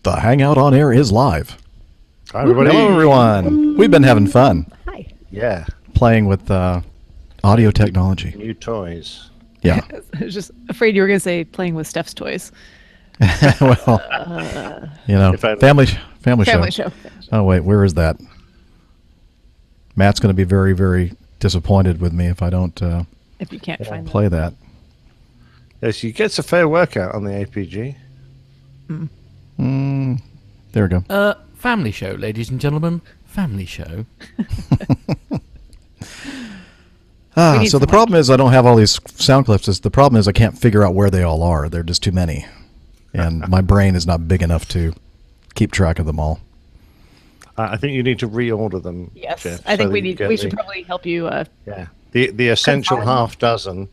The Hangout on Air is live. Hi, everybody. Hello, everyone. We've been having fun. Hi. Yeah. Playing with audio technology. New toys. Yeah. I was just afraid you were going to say playing with Steph's toys. Well, you know, family show. Oh, wait, where is that? Matt's going to be very, very disappointed with me if I don't if you can't find play that. Yes, he gets a fair workout on the APG. There we go. Family show, ladies and gentlemen. Family show. So the problem is I don't have all these sound clips. The problem is I can't figure out where they all are. They're just too many. And my brain is not big enough to keep track of them all. I think you need to reorder them. Yes, Jeff, I think so we should probably help you. Yeah, the essential half dozen,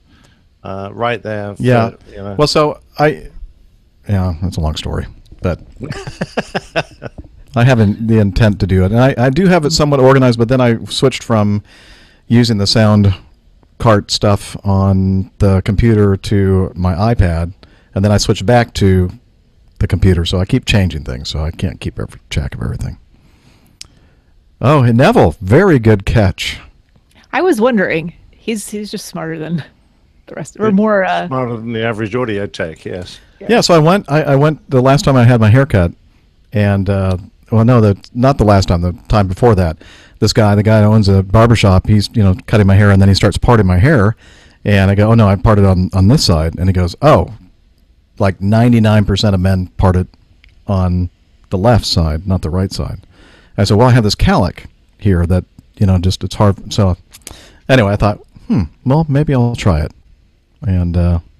right there. For, yeah. You know. Well, so yeah, that's a long story, but I have the intent to do it, and I do have it somewhat organized. But then I switched from using the sound cart stuff on the computer to my iPad, and then I switched back to the computer. So I keep changing things, so I can't keep track of everything. Oh, and Neville, very good catch. I was wondering. He's just smarter than the rest, or more smarter than the average audio tech. Yes. Yeah. So I went the last time I had my haircut, and well, no, not the last time. The time before that, the guy that owns a barbershop, he's cutting my hair, and then he starts parting my hair, and I go, oh no, I parted on this side, and he goes, oh, like 99% of men parted on the left side, not the right side. I said, well, I have this calic here that, just it's hard. So anyway, I thought, well, maybe I'll try it. And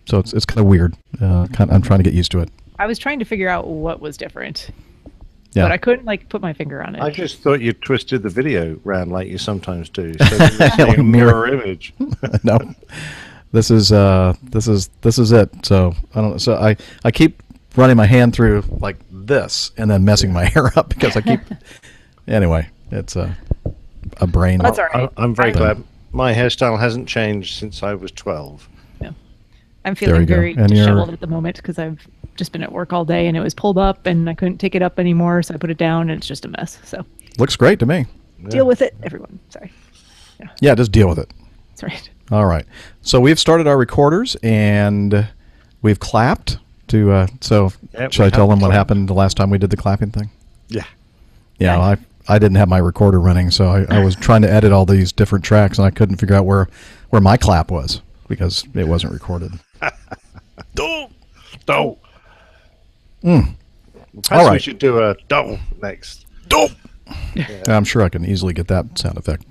so it's kind of weird. I'm trying to get used to it. I was trying to figure out what was different. Yeah. But I couldn't put my finger on it. I just thought you twisted the video round like you sometimes do. So like a mirror image. No. This is it. So I don't. So I keep running my hand through like this and then messing my hair up because I keep. Anyway, it's a brain. That's all right. I'm very glad my hairstyle hasn't changed since I was 12. Yeah. I'm feeling very disheveled at the moment because I've just been at work all day and it was pulled up and I couldn't take it up anymore, so I put it down and it's just a mess. So looks great to me. Deal with it, everyone. Sorry. Yeah, just deal with it. That's right. All right. So we've started our recorders and we've clapped to. So should I tell them what happened the last time we did the clapping thing? Yeah. Yeah. I didn't have my recorder running, so I was trying to edit all these different tracks, and I couldn't figure out where my clap was because it wasn't recorded. Don't. Perhaps all right. We should do a don't next. Don't. Yeah. I'm sure I can easily get that sound effect.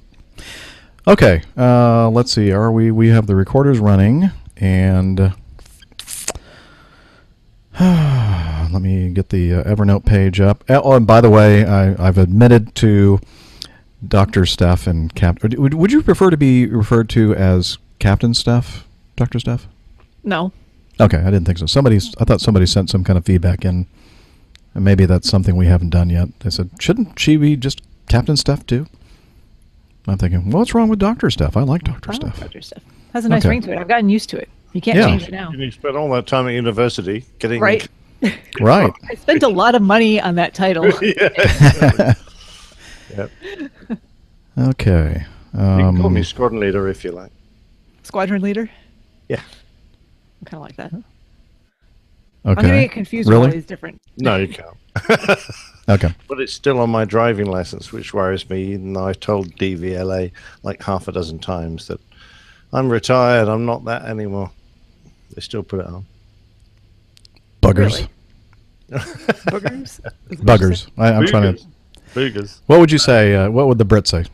Okay. Let's see. We have the recorders running, and let me get the Evernote page up. Oh, and by the way, I've admitted to Dr. Steph and Captain. Would you prefer to be referred to as Captain Steph, Dr. Steph? No. Okay, I didn't think so. I thought somebody sent some kind of feedback in, and maybe that's something we haven't done yet. They said, shouldn't she be just Captain Steph too? I'm thinking, well, what's wrong with Dr. Steph? I like Dr. Steph. Dr. Steph has a nice ring to it. I've gotten used to it. You can't change it now. You spent all that time at university getting right. Right. I spent a lot of money on that title. Yep. Okay. You can call me squadron leader if you like. Squadron leader? Yeah. I kind of like that. Okay. I'm going to get confused with all these different... No, you can't. Okay. But it's still on my driving license, which worries me, even though I've told DVLA like half a dozen times that I'm retired, I'm not that anymore. They still put it on. Buggers. Really? Boogers? Buggers. I'm trying to... Boogers. What would you say? What would the Brits say?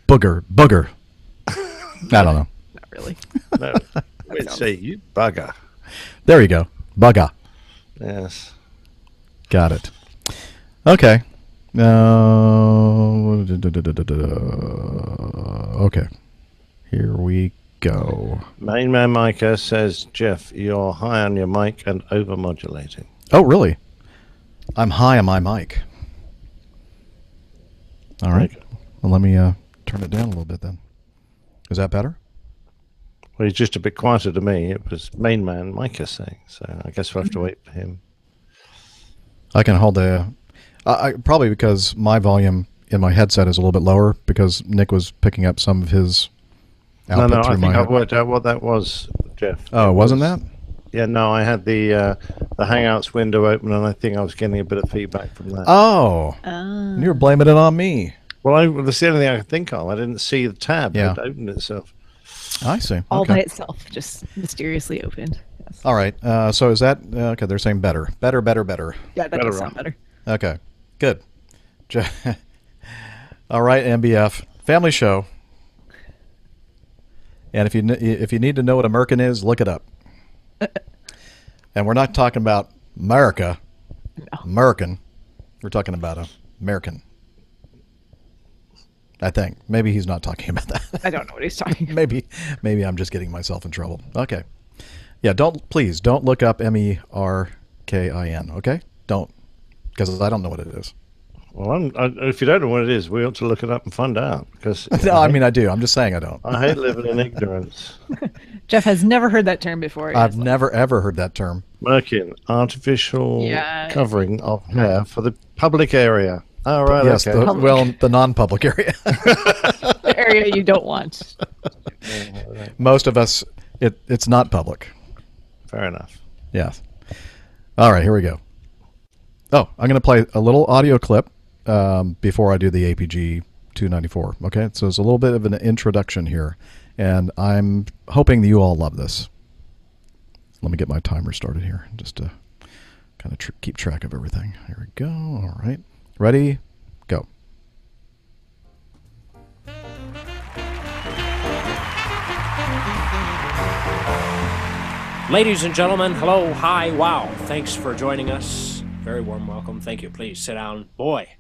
Booger. I don't know. Not really. No. We'd say, you bugger. There you go. Bugger. Yes. Got it. Okay. Okay. Here we go. Main man Micah says, Jeff, you're high on your mic and over-modulating. Oh, really? I'm high on my mic. All right. Well, let me turn it down a little bit then. Is that better? Well, he's just a bit quieter to me. It was main man Micah saying, so I guess we'll have to wait for him. I can hold the... probably because my volume in my headset is a little bit lower because Nick was picking up some of his output No, I through think my... I've worked out what that was, Jeff. Oh, wasn't that? Yeah, no, I had the Hangouts window open, and I think I was getting a bit of feedback from that. Oh. You were blaming it on me. Well, that's the only thing I could think of. I didn't see the tab. Yeah. It opened itself. I see. All Okay. by itself, just mysteriously opened. Yes. All right. So is that... okay, they're saying better. Better. Yeah, that does sound better. Okay. Good. All right, MBF. Family show. And if you need to know what American is, look it up. And we're not talking about America. No. American. We're talking about American. I think. Maybe he's not talking about that. I don't know what he's talking about. Maybe I'm just getting myself in trouble. Okay. Yeah, please don't look up Merkin, okay? Don't. Because I don't know what it is. Well, if you don't know what it is, we ought to look it up and find out. Because No, I mean, I do. I'm just saying I don't. I hate living in ignorance. Jeff has never heard that term before. I've never, ever heard that term. Merkin, artificial covering of hair for the public area. Oh, right, yes, okay. The non-public area. The area you don't want. Most of us, it's not public. Fair enough. Yes. All right, here we go. Oh, I'm going to play a little audio clip before I do the APG 294. Okay, so it's a little bit of an introduction here, and I'm hoping that you all love this. Let me get my timer started here, just to kind of keep track of everything. Here we go. All right. Ready? Go. Ladies and gentlemen, hello, hi, wow. Thanks for joining us. Very warm welcome. Thank you. Please sit down. Boy,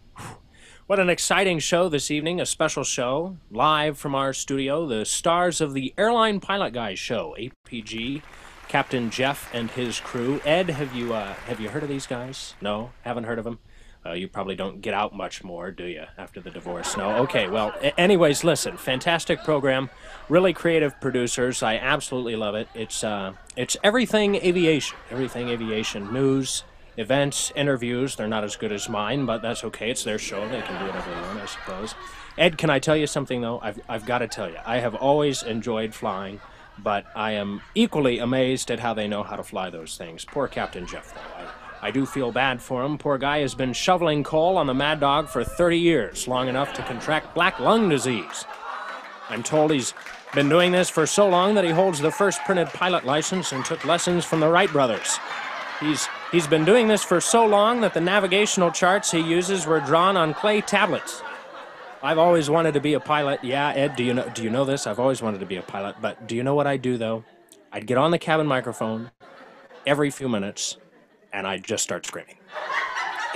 what an exciting show this evening. A special show live from our studio. The stars of the Airline Pilot Guys show, APG, Captain Jeff and his crew. Ed, have you heard of these guys? No? Haven't heard of them? You probably don't get out much more, do you, after the divorce? No? Okay, well, anyways, listen, fantastic program, really creative producers. I absolutely love it. It's everything aviation, news, events, interviews. They're not as good as mine, but that's okay. It's their show. They can do whatever they want, I suppose. Ed, can I tell you something, though? I've got to tell you, I have always enjoyed flying, but I am equally amazed at how they know how to fly those things. Poor Captain Jeff, though. I do feel bad for him. Poor guy has been shoveling coal on the Mad Dog for 30 years, long enough to contract black lung disease. I'm told he's been doing this for so long that he holds the first printed pilot license and took lessons from the Wright brothers. He's been doing this for so long that the navigational charts he uses were drawn on clay tablets. I've always wanted to be a pilot. Yeah, Ed, do you know this? I've always wanted to be a pilot, but do you know what I'd do, though? I'd get on the cabin microphone every few minutes, and I'd just start screaming.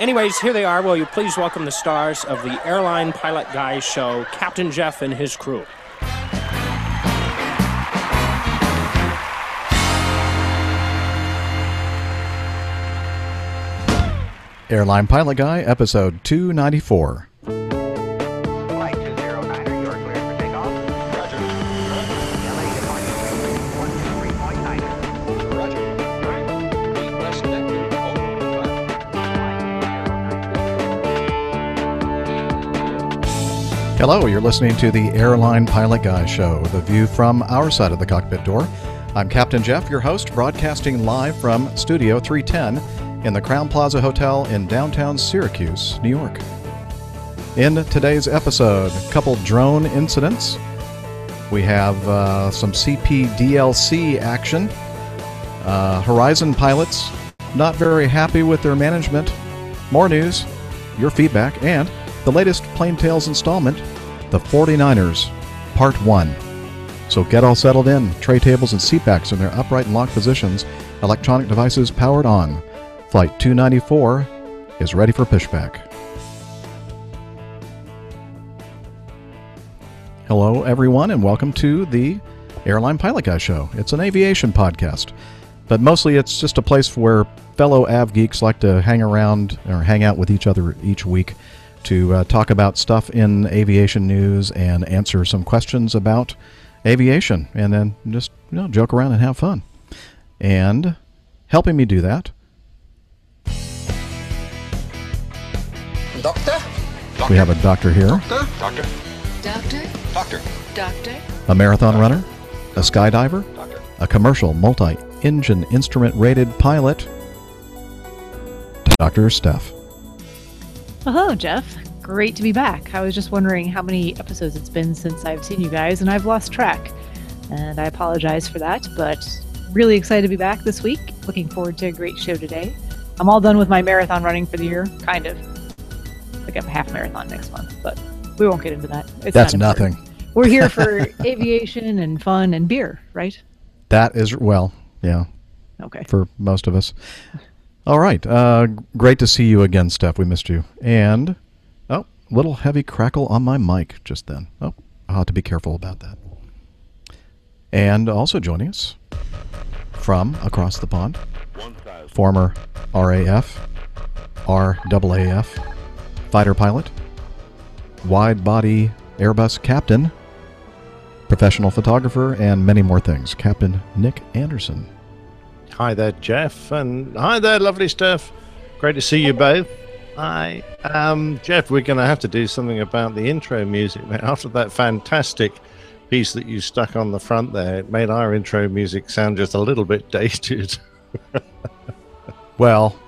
Anyways, here they are. Will you please welcome the stars of the Airline Pilot Guys show, Captain Jeff and his crew. Airline Pilot Guy, episode 294. Flight 209er, you are cleared for takeoff. Roger. LA departure 123.9er. Roger. Request connected. Hello, you're listening to the Airline Pilot Guy show, the view from our side of the cockpit door. I'm Captain Jeff, your host, broadcasting live from Studio 310 in the Crown Plaza Hotel in downtown Syracuse, New York. In today's episode, a couple drone incidents. We have some CPDLC action. Horizon pilots not very happy with their management. More news, your feedback, and the latest Plain Tales installment, The 49ers, Part 1. So get all settled in. Tray tables and seatbacks in their upright and locked positions. Electronic devices powered on. Flight 294 is ready for pushback. Hello, everyone, and welcome to the Airline Pilot Guy Show. It's an aviation podcast, but mostly it's just a place where fellow av geeks like to hang around or hang out with each other each week to talk about stuff in aviation news and answer some questions about aviation, and then just joke around and have fun. And helping me do that, Doctor? We have a doctor here. Doctor? Doctor? Doctor? Doctor? Doctor? A marathon runner. A skydiver. Doctor? A commercial multi-engine instrument-rated pilot. Dr. Steph. Hello, Jeff. Great to be back. I was just wondering how many episodes it's been since I've seen you guys, and I've lost track. And I apologize for that, but really excited to be back this week. Looking forward to a great show today. I'm all done with my marathon running for the year, kind of. Like I have a half marathon next month, but we won't get into that. It's That's not important. nothing. We're here for aviation and fun and beer, right? That is, well, yeah. Okay. For most of us. All right. Great to see you again, Steph. We missed you. And, oh, little heavy crackle on my mic just then. Oh, I'll have to be careful about that. And also joining us from across the pond, former RAF, RAAF, fighter pilot, wide-body Airbus captain, professional photographer, and many more things. Captain Nick Anderson. Hi there, Jeff, and hi there, lovely Steph. Great to see you both. Hi, Jeff. We're going to have to do something about the intro music, mate. After that fantastic piece that you stuck on the front there, it made our intro music sound just a little bit dated. Well,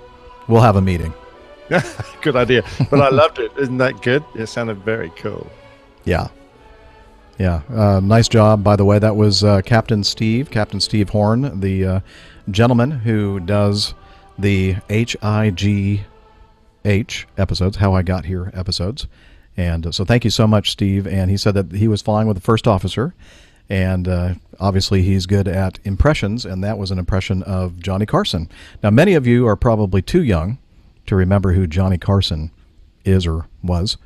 we'll have a meeting. Good idea, but I loved it. Isn't that good? It sounded very cool. Yeah. Yeah. Nice job, by the way. That was Captain Steve Horn, the gentleman who does the HIGH episodes, How I Got Here episodes. And so thank you so much, Steve. And he said that he was flying with the first officer. And obviously he's good at impressions, and that was an impression of Johnny Carson. Now, many of you are probably too young to remember who Johnny Carson is or was.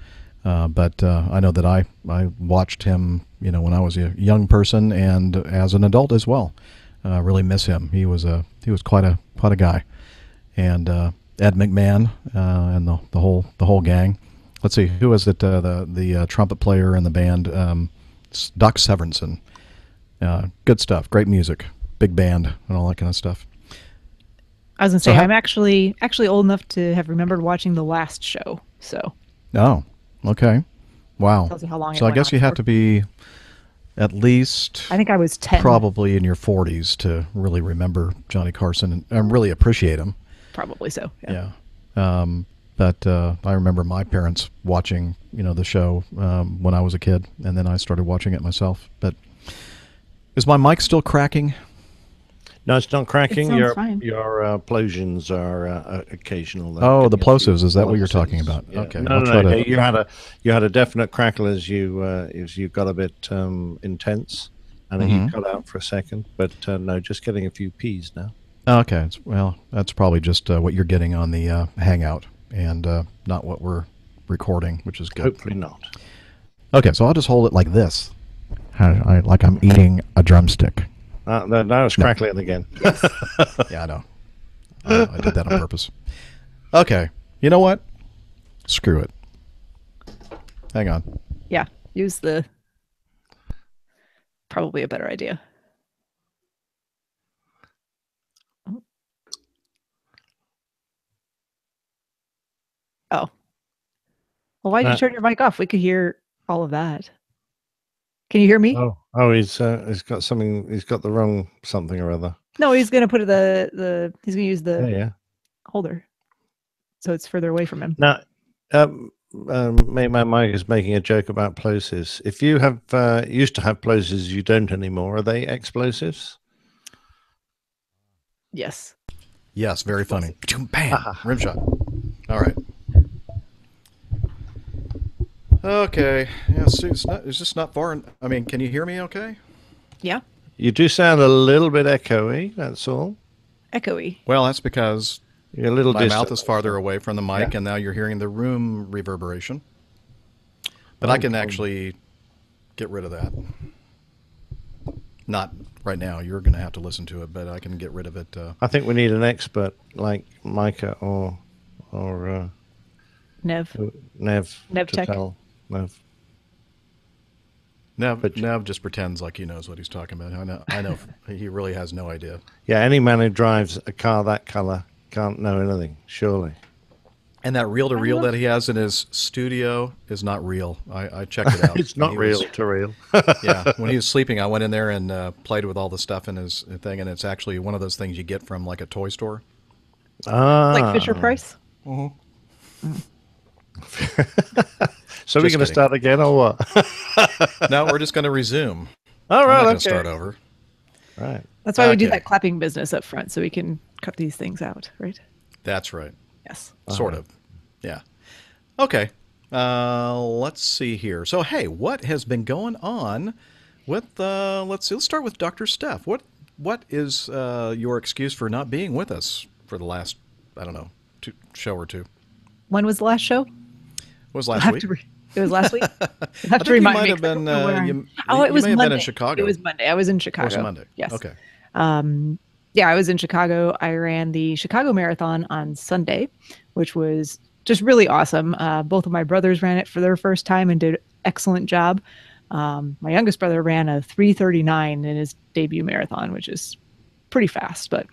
But I know that I watched him, when I was a young person and as an adult as well. Really miss him. He was quite a guy. And Ed McMahon and the whole gang. Let's see, who was it? The trumpet player in the band, Doc Severinsen. Good stuff. Great music, big band, and all that kind of stuff. I was gonna say, I'm actually old enough to have remembered watching the last show. So. Oh, okay. Wow. Tells you how long. So I guess you have to be at least. I think I was 10. Probably in your 40s to really remember Johnny Carson and really appreciate him. Probably so. Yeah. But I remember my parents watching, the show when I was a kid, and then I started watching it myself. But is my mic still cracking? No, it's not cracking. It sounds fine. Your implosions are occasional. Oh, the plosives. Is that what you're talking about? Yeah. Okay. No. You had a definite crackle as you got a bit intense, and then you cut out for a second. But no, just getting a few P's now. Okay. Well, that's probably just what you're getting on the Hangout, and not what we're recording, which is good. Hopefully not. Okay, so I'll just hold it like this, like I'm eating a drumstick. Now it's crackling again. Yeah, I know. I did that on purpose. Okay, you know what? Screw it. Hang on. Yeah, use the. Probably a better idea. Oh. Well, why did you turn your mic off? We could hear all of that. Can you hear me? Oh, he's got something. He's got the wrong something or other. No, he's gonna put the he's gonna use the holder, so it's further away from him. Now, my mic is making a joke about plosives. If you have used to have plosives, you don't anymore. Are they explosives? Yes. Yes, very funny. Bam! Rim shot. All right. Okay. Yeah, see, it's just not far. I mean, can you hear me okay? Yeah. You do sound a little bit echoey, that's all. Echoey. Well, that's because you're a little my mouth is farther away from the mic, and now you're hearing the room reverberation. But I can actually get rid of that. Not right now. You're going to have to listen to it, but I can get rid of it. I think we need an expert like Micah or Nev to Tech. tell Nev. Nev just pretends like he knows what he's talking about. I know he really has no idea. Yeah, any man who drives a car that color can't know anything, surely. And that reel-to-reel that he has in his studio is not real. I checked it out. It's not He real was- to real. Yeah, when he was sleeping, I went in there and played with all the stuff in his thing, and it's actually one of those things you get from like a toy store. Like Fisher Ah. Price. So we're Just going to kidding. start again or what? No, we're just going to resume. All I'm right, not going okay. to start over. Right. That's why we do Okay. that clapping business up front, so we can cut these things out, right? That's right. Yes. Sort of. Yeah. Okay. Let's see here. So, hey, what has been going on with? Let's see. Let's start with Dr. Steph. What is your excuse for not being with us for the last, I don't know, show or two? When was the last show? It was I'll last have week. to it was last week. You have I to think you remind might me. have 'Cause I been. don't know where You it was may have Monday. been in Chicago. It was Monday. I was in Chicago. Or was it Monday? Yes. Okay. Yeah, I was in Chicago. I ran the Chicago Marathon on Sunday, which was just really awesome. Both of my brothers ran it for their first time and did an excellent job. My youngest brother ran a 3:39 in his debut marathon, which is pretty fast. But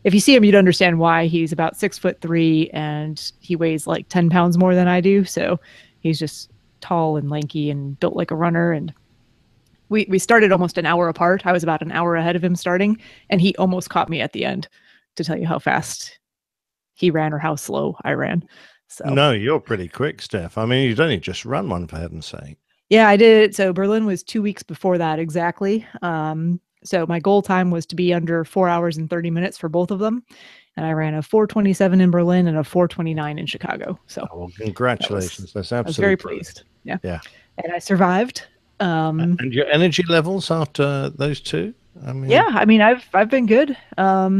if you see him, you'd understand why. He's about 6'3" and he weighs like 10 pounds more than I do. So he's just tall and lanky and built like a runner. And we started almost an hour apart. I was about an hour ahead of him starting, and he almost caught me at the end, to tell you how fast he ran or how slow I ran. So No, you're pretty quick, Steph. I mean, you'd only just run one, for heaven's sake. yeah, I did. So Berlin was 2 weeks before that exactly. So my goal time was to be under 4 hours and 30 minutes for both of them. And I ran a 4:27 in Berlin and a 4:29 in Chicago. So Oh, well, congratulations. That's I was very absolutely pleased. Yeah. Yeah. And I survived. And your energy levels after those two? I mean, Yeah, I mean, I've been good. a lot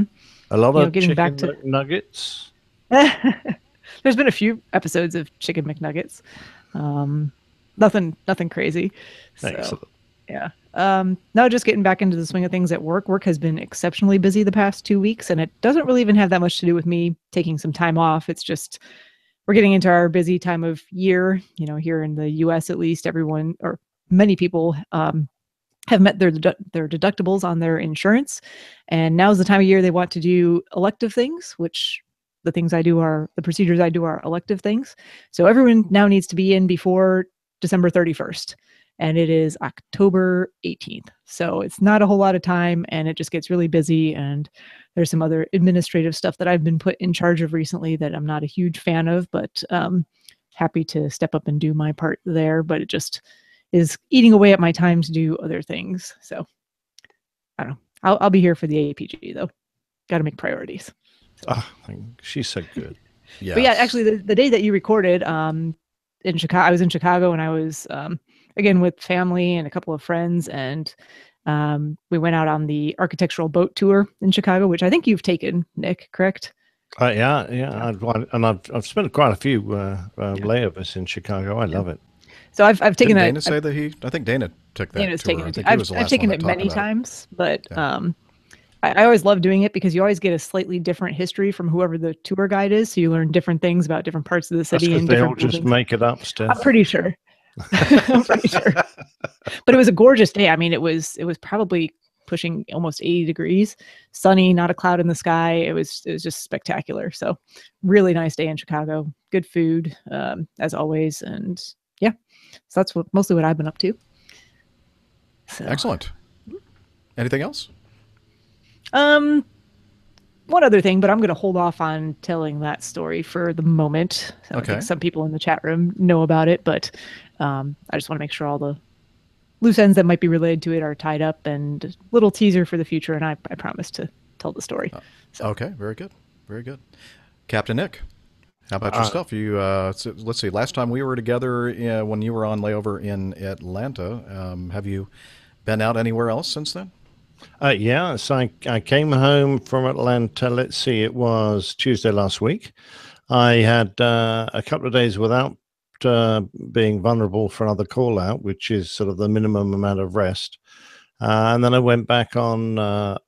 you know, of getting chicken back to- nuggets. There's been a few episodes of Chicken McNuggets. Nothing crazy. So, Excellent. yeah. No, just getting back into the swing of things at work. Work has been exceptionally busy the past 2 weeks, and it doesn't really even have that much to do with me taking some time off. It's just we're getting into our busy time of year. You know, here in the U.S. at least, everyone or many people have met their deductibles on their insurance, and now's the time of year they want to do elective things, which the procedures I do are elective things. So everyone now needs to be in before December 31st, and it is October 18th. So it's not a whole lot of time, and it just gets really busy. And there's some other administrative stuff that I've been put in charge of recently that I'm not a huge fan of, but happy to step up and do my part there. But it just is eating away at my time to do other things. So I don't know. I'll be here for the APG though. Got to make priorities. She's so good. Yeah. But yeah, actually, the day that you recorded, in Chicago, I was in Chicago, and I was again with family and a couple of friends, and we went out on the architectural boat tour in Chicago, which I think you've taken, Nick, correct? Yeah. I've spent quite a few layovers in Chicago. I love it. So I've taken Didn't that. Dana say that he? I think Dana took that Dana's tour. taken I it. think he was the I've last taken one it to talk many about times, but Yeah. I always love doing it because you always get a slightly different history from whoever the tour guide is. So you learn different things about different parts of the That's city because and they all different just buildings. make it up, Steph. I'm pretty sure. I'm pretty sure. But it was a gorgeous day. I mean, it was probably pushing almost 80 degrees, sunny, not a cloud in the sky. It was just spectacular. So really nice day in Chicago. Good food, as always. And yeah, so that's mostly what I've been up to. So, Excellent. Anything else? one other thing, but I'm going to hold off on telling that story for the moment. So I Okay. think some people in the chat room know about it, but I just want to make sure all the loose ends that might be related to it are tied up, and a little teaser for the future. And I promise to tell the story. Okay. Very good. Very good. Captain Nick, how about yourself? You let's see. Last time we were together, when you were on layover in Atlanta, have you been out anywhere else since then? Yeah, so I came home from Atlanta. Let's see, it was Tuesday last week. I had a couple of days without being vulnerable for another call out, which is sort of the minimum amount of rest. And then I went back on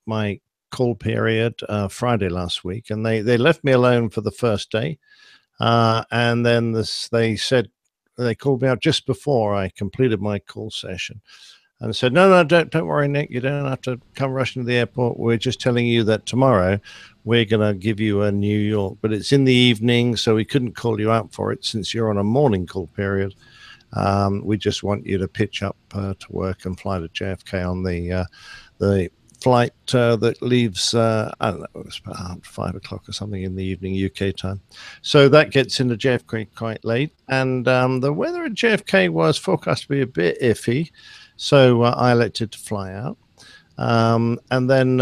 my call period Friday last week, and they left me alone for the first day. And then they said they called me out just before I completed my call session. and said, no, don't worry, Nick. You don't have to come rushing to the airport. We're just telling you that tomorrow we're going to give you a New York, but it's in the evening, so we couldn't call you out for it since you're on a morning call period. We just want you to pitch up to work and fly to JFK on the flight that leaves, I don't know, it's about 5 o'clock or something in the evening UK time. So that gets into JFK quite late. And the weather at JFK was forecast to be a bit iffy. So I elected to fly out. And then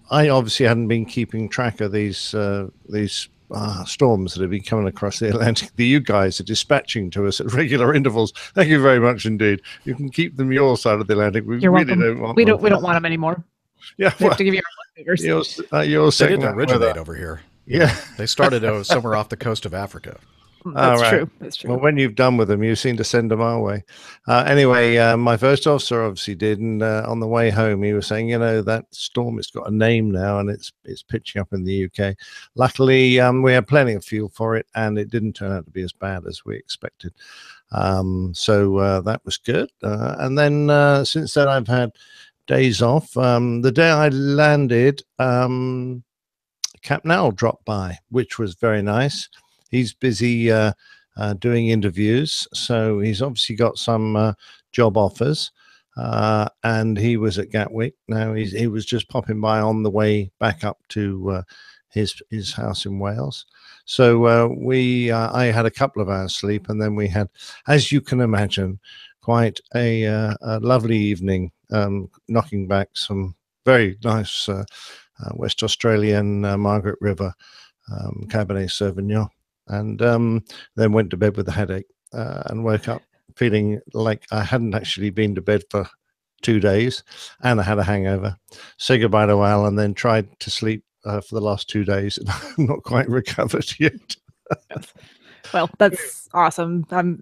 I obviously hadn't been keeping track of these storms that have been coming across the Atlantic that you guys are dispatching to us at regular intervals. Thank you very much indeed. You can keep them your side of the Atlantic. You're welcome. We don't want them anymore. Yeah, we have to give you our leftovers. You're they didn't originate over here. Yeah, they started somewhere off the coast of Africa. That's true. That's true. Well, when you've done with them, you seem to send them our way. Anyway, my first officer obviously did, and on the way home, he was saying, that storm, it's got a name now, and it's pitching up in the UK. Luckily, we had plenty of fuel for it, and it didn't turn out to be as bad as we expected. So that was good. And then since then, I've had days off. The day I landed, Cap Nell dropped by, which was very nice. He's busy doing interviews, so he's obviously got some job offers, and he was at Gatwick. Now he was just popping by on the way back up to his house in Wales. So I had a couple of hours sleep, and then we had, as you can imagine, quite a lovely evening, knocking back some very nice West Australian Margaret River Cabernet Sauvignon. And then went to bed with a headache and woke up feeling like I hadn't actually been to bed for 2 days, and I had a hangover. Say goodbye to Al, and then tried to sleep for the last 2 days. I'm not quite recovered yet. Well, that's awesome. I'm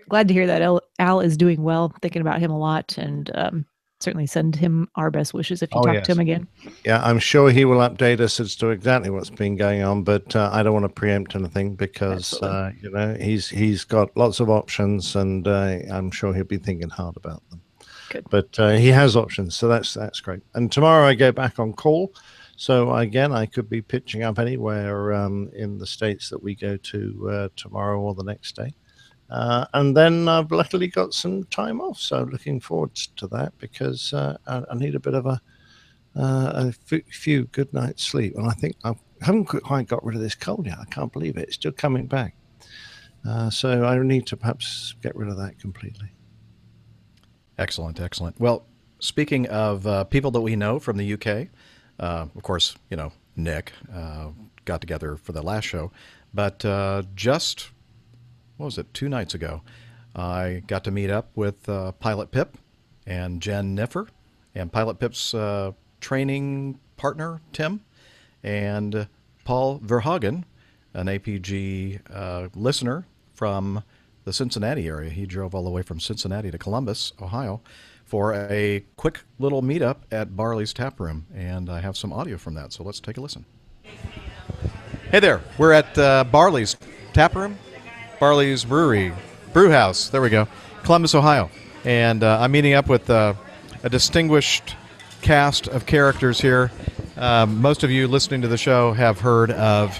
glad to hear that Al is doing well. Thinking about him a lot, and certainly send him our best wishes if you talk to him again. Yeah, I'm sure he will update us as to exactly what's been going on, but I don't want to preempt anything because he's got lots of options, and I'm sure he'll be thinking hard about them. Good. But he has options, so that's great. And tomorrow I go back on call, so again I could be pitching up anywhere in the states that we go to tomorrow or the next day. And then I've luckily got some time off, so looking forward to that because I need a bit of a few good nights sleep. And I think I haven't quite got rid of this cold yet. I can't believe it. It's still coming back. So I need to perhaps get rid of that completely. Excellent. Well, speaking of people that we know from the UK, of course, Nick got together for the last show, but just... what was it, 2 nights ago, I got to meet up with Pilot Pip and Jen Niffer and Pilot Pip's training partner, Tim, and Paul Verhagen, an APG listener from the Cincinnati area. He drove all the way from Cincinnati to Columbus, Ohio, for a quick little meetup at Barley's Tap Room, and I have some audio from that, so let's take a listen. Hey there, we're at Barley's Tap Room. Barley's Brew House. There we go. Columbus, Ohio. And I'm meeting up with a distinguished cast of characters here. Most of you listening to the show have heard of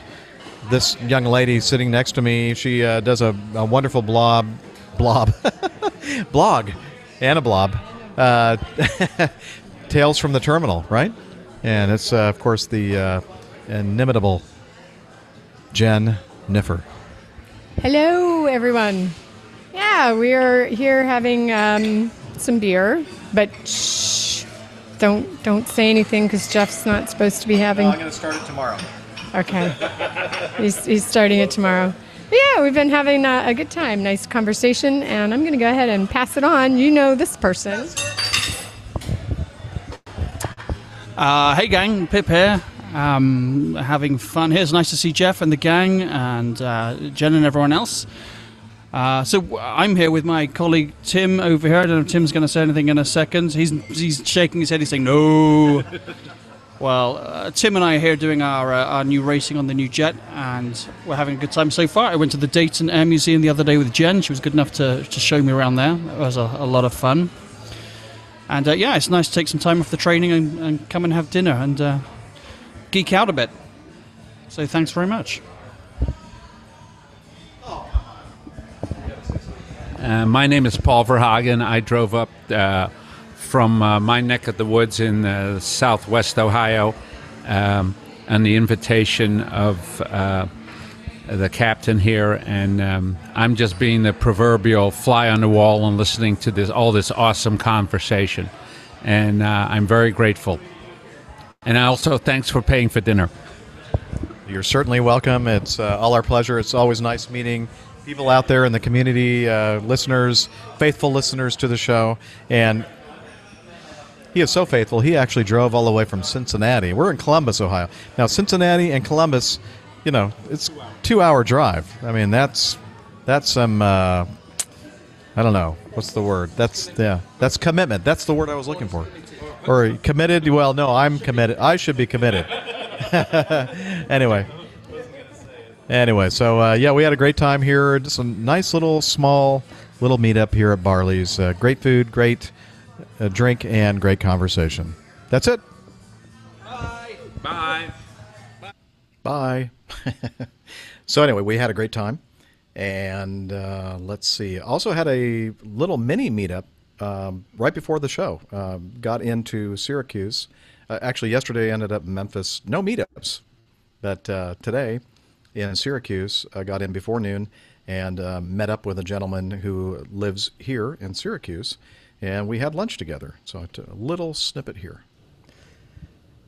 this young lady sitting next to me. She does a wonderful blog, and a blob. Tales from the Terminal, right? And it's, of course, the inimitable Jen Niffer. Hello, everyone. Yeah, we are here having some beer, but shh, don't say anything because Jeff's not supposed to be having. I'm going to start it tomorrow. Okay, he's starting it tomorrow. But yeah, we've been having a good time, nice conversation, and I'm going to go ahead and pass it on. You know this person. Hey gang, Pip here. Having fun here. It's nice to see Jeff and the gang and Jen and everyone else. So I'm here with my colleague Tim over here. I don't know if Tim's going to say anything in a second. He's shaking his head. He's saying no. Well, Tim and I are here doing our new racing on the new jet, and we're having a good time so far. I went to the Dayton Air Museum the other day with Jen. She was good enough to show me around there. It was a lot of fun. And yeah, it's nice to take some time off the training and come and have dinner and geek out a bit. So thanks very much. My name is Paul Verhagen. I drove up from my neck of the woods in southwest Ohio on the invitation of the captain here, and I'm just being the proverbial fly on the wall and listening to all this awesome conversation, and I'm very grateful. And also, thanks for paying for dinner. You're certainly welcome. It's all our pleasure. It's always nice meeting people out there in the community, listeners, faithful listeners to the show, and he is so faithful. He actually drove all the way from Cincinnati. We're in Columbus, Ohio. Now, Cincinnati and Columbus, you know, it's 2-hour drive. I mean, that's some, I don't know, what's the word? That's commitment. That's the word I was looking for. Or committed? Well, no, I'm committed. I should be committed. Anyway, so yeah, we had a great time here. Just a nice small meetup here at Barley's. Great food, great drink, and great conversation. That's it. Bye. Bye. So anyway, we had a great time, and let's see. Also had a little mini meetup right before the show. Got into Syracuse. Actually, yesterday ended up in Memphis. No meetups, but today in Syracuse, I got in before noon and met up with a gentleman who lives here in Syracuse, and we had lunch together. So a little snippet here.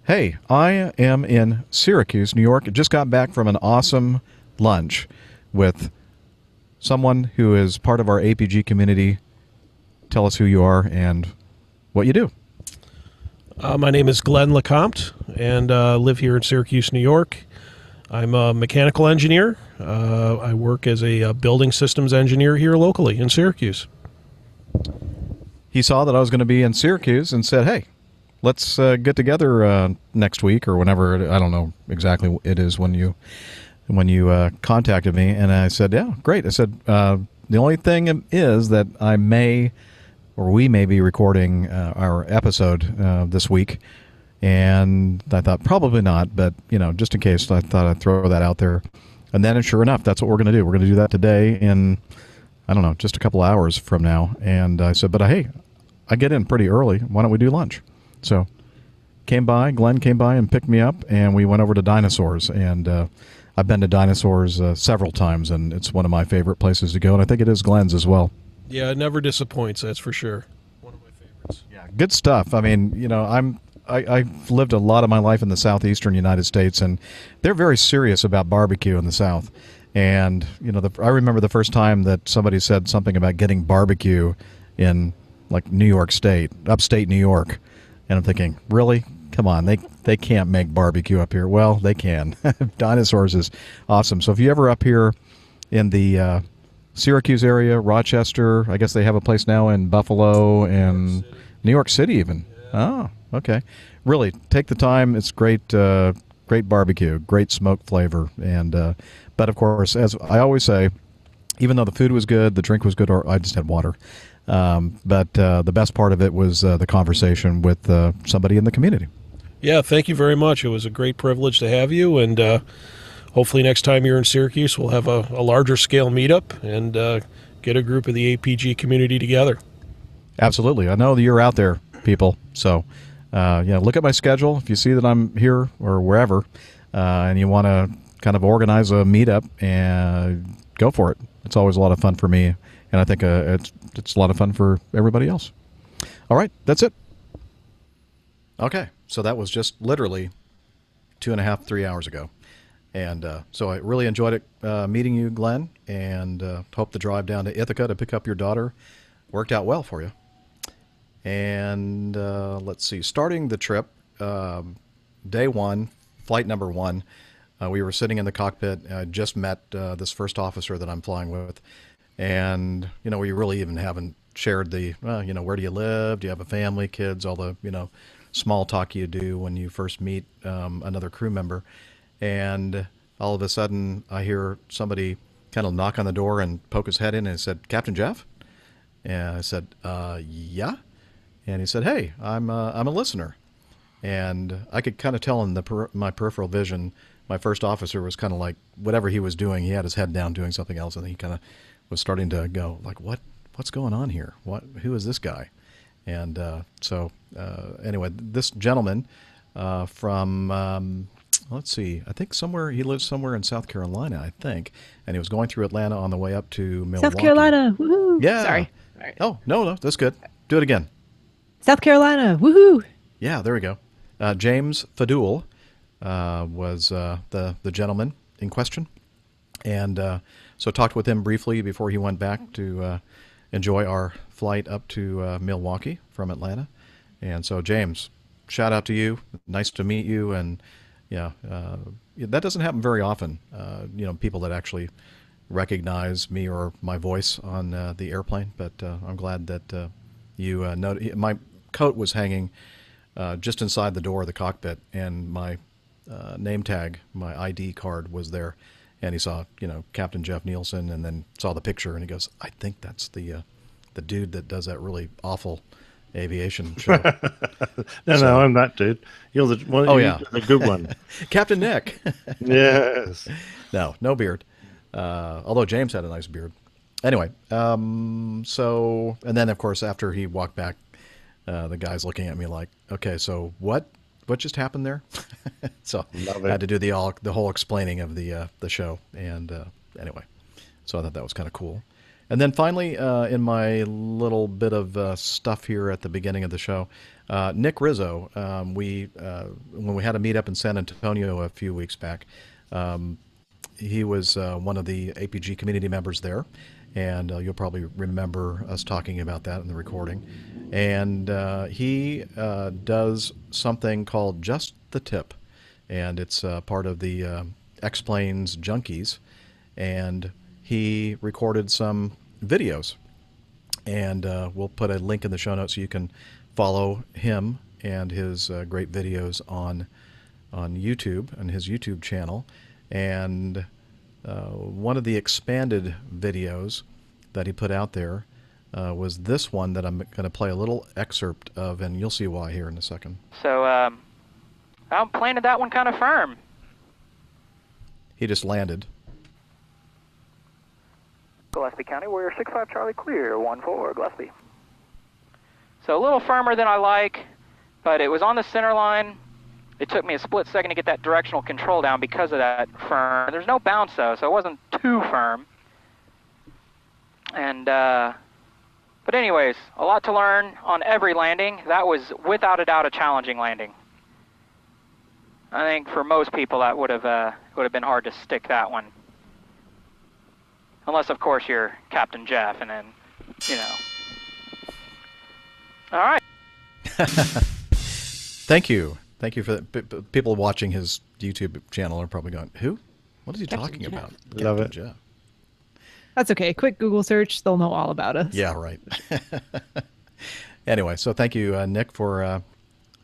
Hey, I am in Syracuse, New York. I just got back from an awesome lunch with someone who is part of our APG community. Tell us who you are and what you do. My name is Glenn LeCompte, and live here in Syracuse, New York. I'm a mechanical engineer. I work as a building systems engineer here locally in Syracuse. He saw that I was going to be in Syracuse and said, hey, let's get together next week or whenever. I don't know exactly it is when you contacted me. And I said, yeah, great. I said, the only thing is that we may be recording our episode this week. And I thought probably not, but just in case, I thought I'd throw that out there. And then, sure enough, that's what we're going to do. We're going to do that today in, I don't know, just a couple hours from now. And I said, but hey, I get in pretty early. Why don't we do lunch? So Glenn came by and picked me up, and we went over to Dinosaurs. And I've been to Dinosaurs several times, and it's one of my favorite places to go. And I think it is Glenn's as well. Yeah, it never disappoints, that's for sure. One of my favorites. Yeah, good stuff. I mean, I've lived a lot of my life in the southeastern United States, and they're very serious about barbecue in the South. And, I remember the first time that somebody said something about getting barbecue in, like, New York State, upstate New York. And I'm thinking, really? Come on, they can't make barbecue up here. Well, they can. Dinosaurs is awesome. So if you're ever up here in the Syracuse area, Rochester, I guess they have a place now in Buffalo and New York City even. Oh, okay. Really, take the time. It's great barbecue, great smoke flavor. And but, of course, as I always say, even though the food was good, the drink was good, or I just had water. But the best part of it was the conversation with somebody in the community. Yeah, thank you very much. It was a great privilege to have you, and hopefully next time you're in Syracuse, we'll have a larger scale meetup and get a group of the APG community together. Absolutely. I know that you're out there, people. So, look at my schedule. If you see that I'm here or wherever, and you want to kind of organize a meetup, and go for it. It's always a lot of fun for me, and I think it's a lot of fun for everybody else. All right, that's it. Okay, so that was just literally 2.5, 3 hours ago. And so I really enjoyed it meeting you, Glenn, and hope the drive down to Ithaca to pick up your daughter worked out well for you. And let's see, starting the trip, day one, flight number one, we were sitting in the cockpit. I just met this first officer that I'm flying with. And, we really even haven't shared the, where do you live? Do you have a family, kids, all the, small talk you do when you first meet another crew member. And all of a sudden, I hear somebody kind of knock on the door and poke his head in and said, "Captain Jeff?" And I said, "Yeah." and he said, "Hey, I'm a listener." And I could kind of tell in my peripheral vision, my first officer was kind of like, whatever he was doing, he had his head down doing something else, and he kind of was starting to go like, what's going on here? Who is this guy? And anyway, this gentleman from let's see, I think he lives somewhere in South Carolina, I think, and he was going through Atlanta on the way up to Milwaukee. South Carolina, woohoo! Yeah. Sorry. All right. Oh, no, that's good. Do it again. South Carolina, woohoo! Yeah, there we go. James Fadul was the gentleman in question, and so talked with him briefly before he went back to enjoy our flight up to Milwaukee from Atlanta. And so, James, shout out to you. Nice to meet you. And yeah, that doesn't happen very often. People that actually recognize me or my voice on the airplane. But I'm glad that you noticed. My coat was hanging just inside the door of the cockpit, and my name tag, my ID card, was there. And he saw, Captain Jeff Nielsen, and then saw the picture, and he goes, "I think that's the dude that does that really awful aviation show." No, I'm that dude. You're the one. Oh yeah, the good one, Captain Nick. Yes. No beard. Although James had a nice beard. Anyway, so, and then of course after he walked back, the guy's looking at me like, "Okay, so what just happened there?" So I had to do the whole explaining of the show, and anyway, so I thought that was kind of cool. And then finally, in my little bit of stuff here at the beginning of the show, Nick Rizzo, when we had a meet up in San Antonio a few weeks back, he was one of the APG community members there, and you'll probably remember us talking about that in the recording. And he does something called Just the Tip, and it's part of the X-Planes Junkies, and he recorded some videos, and we'll put a link in the show notes so you can follow him and his great videos on YouTube and his YouTube channel. And one of the expanded videos that he put out there was this one that I'm going to play a little excerpt of, and you'll see why here in a second. So I'm planted that one kind of firm. He just landed. Gillespie County, Warrior 65 Charlie, clear, 1-4, Gillespie. So a little firmer than I like, but it was on the center line. It took me a split second to get that directional control down because of that firm. There's no bounce though, so it wasn't too firm. And but anyways, a lot to learn on every landing. That was without a doubt a challenging landing. I think for most people that would have been hard to stick that one. Unless, of course, you're Captain Jeff, and then, All right. Thank you for that. People watching his YouTube channel are probably going, "Who? What is he talking about?" Love Captain it. Jeff. That's okay. Quick Google search, they'll know all about us. Yeah, right. Anyway, so thank you, Nick, for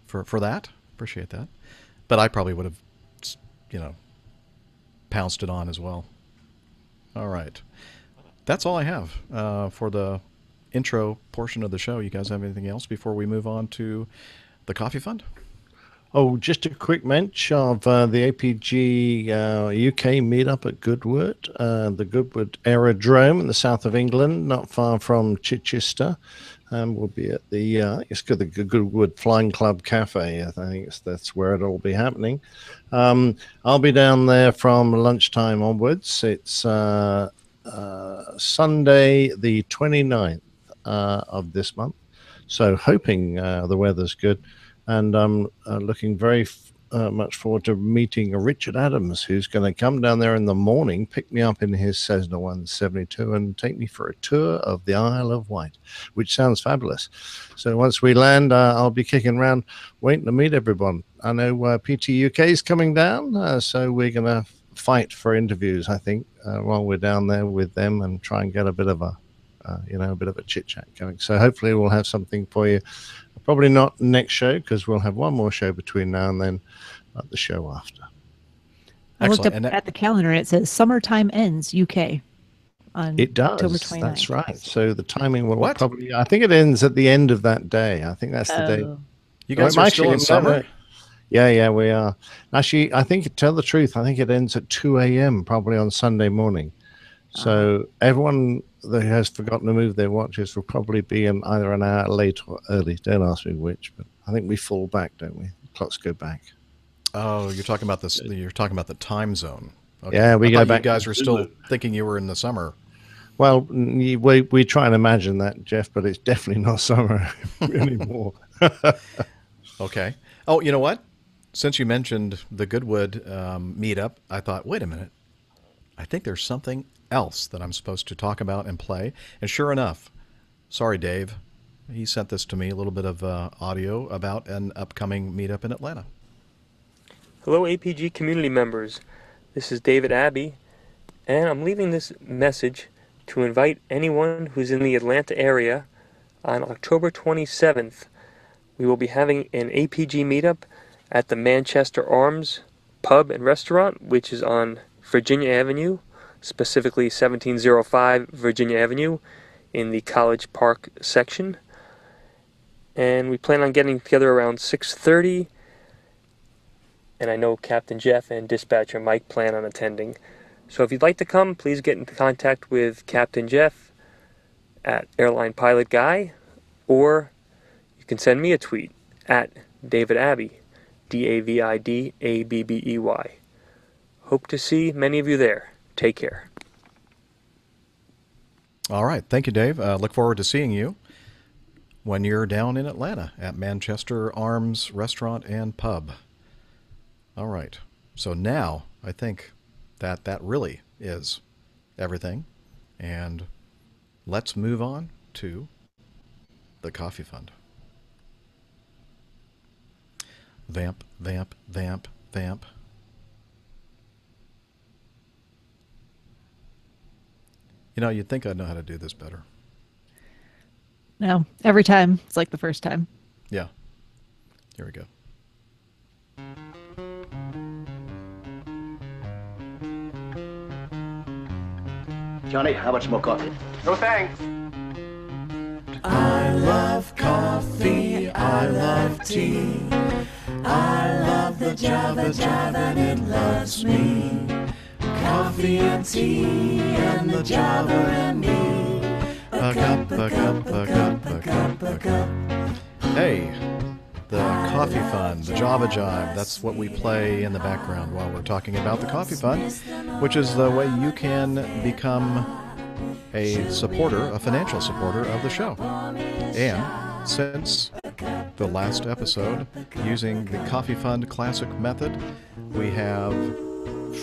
that. Appreciate that. But I probably would have, pounced it on as well. All right. That's all I have for the intro portion of the show. You guys have anything else before we move on to the Coffee Fund? Oh, just a quick mention of the APG UK meetup at Goodwood, the Goodwood Aerodrome in the south of England, not far from Chichester. We'll be at the Goodwood Flying Club Cafe. I think that's where it'll be happening. I'll be down there from lunchtime onwards. It's Sunday the 29th of this month. So hoping the weather's good. And I'm looking very much forward to meeting Richard Adams, who's going to come down there in the morning, pick me up in his Cessna 172 and take me for a tour of the Isle of Wight, which sounds fabulous. So once we land, I'll be kicking around waiting to meet everyone. I know PT UK is coming down, so we're going to fight for interviews, I think, while we're down there with them and try and get a bit of a chit chat going. So hopefully we'll have something for you. Probably not next show because we'll have one more show between now and then, the show after. I looked up at the calendar and it says summertime ends UK. on It does. October 29th. That's right. So the timing will What? probably, I think it ends at the end of that day. I think that's the day. Oh. You guys Well, are still in no, summer? no. Yeah, we are. Actually, I think, to tell the truth, I think it ends at 2 a.m. probably on Sunday morning. So everyone that has forgotten to move their watches will probably be either an hour late or early. Don't ask me which, but I think we fall back, don't we? Clocks go back. Oh, you're talking about this. You're talking about the time zone. Okay. Yeah, we I go thought back You guys to were still Zulu. thinking you were in the summer. Well, we try and imagine that, Jeff, but it's definitely not summer anymore. Okay. Oh, you know what? Since you mentioned the Goodwood meetup, I thought, wait a minute. I think there's something else that I'm supposed to talk about and play. And sure enough, sorry, Dave, he sent this to me, a little bit of audio about an upcoming meetup in Atlanta. Hello, APG community members. This is David Abbey, and I'm leaving this message to invite anyone who's in the Atlanta area on October 27th. We will be having an APG meetup at the Manchester Arms Pub and Restaurant, which is on Virginia Avenue, specifically 1705 Virginia Avenue in the College Park section. And we plan on getting together around 6:30. And I know Captain Jeff and Dispatcher Mike plan on attending. So if you'd like to come, please get in contact with Captain Jeff at Airline Pilot Guy, or you can send me a tweet at David Abbey, DavidAbbey. Hope to see many of you there. Take care. All right. Thank you, Dave. Look forward to seeing you when you're down in Atlanta at Manchester Arms Restaurant and Pub. All right. So now I think that really is everything. And let's move on to the Coffee Fund. Vamp, vamp, vamp, vamp. You know, you'd think I'd know how to do this better. No, every time it's like the first time. Yeah. Here we go. Johnny, how much more coffee? No thanks. I love coffee, I love tea. I love the Java Jive and it loves me. Coffee and tea and the Java and me. A cup, a cup, a cup, a cup, a cup. Hey, the Coffee Fund, the Java Jive, that's what we play in the background while we're talking about the Coffee Fund, which is the way you can become a supporter, a financial supporter of the show. And since the last episode, using the Coffee Fund Classic method, we have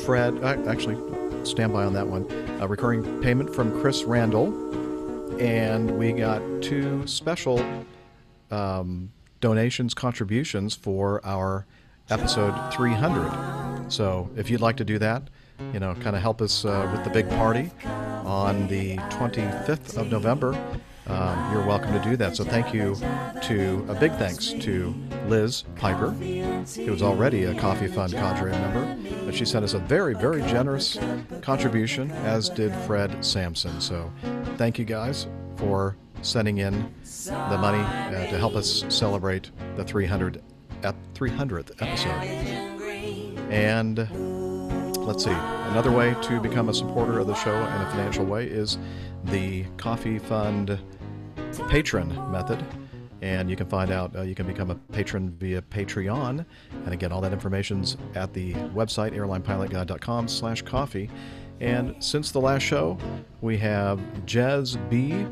Fred, actually, stand by on that one, a recurring payment from Chris Randall, and we got two special donations, contributions for our episode 300. So if you'd like to do that, you know, kind of help us with the big party on the 25th of November, you're welcome to do that. So thank you to, a big thanks to Liz Piper, who was already a Coffee Fund Cadre member, but she sent us a very, very generous contribution, as did Fred Sampson. So thank you guys for sending in the money to help us celebrate the 300th episode. And let's see, another way to become a supporter of the show in a financial way is the Coffee Fund patron method. And you can find out, you can become a patron via Patreon. And again, all that information's at the website, airlinepilotguide.com/coffee. And since the last show, we have Jez B.,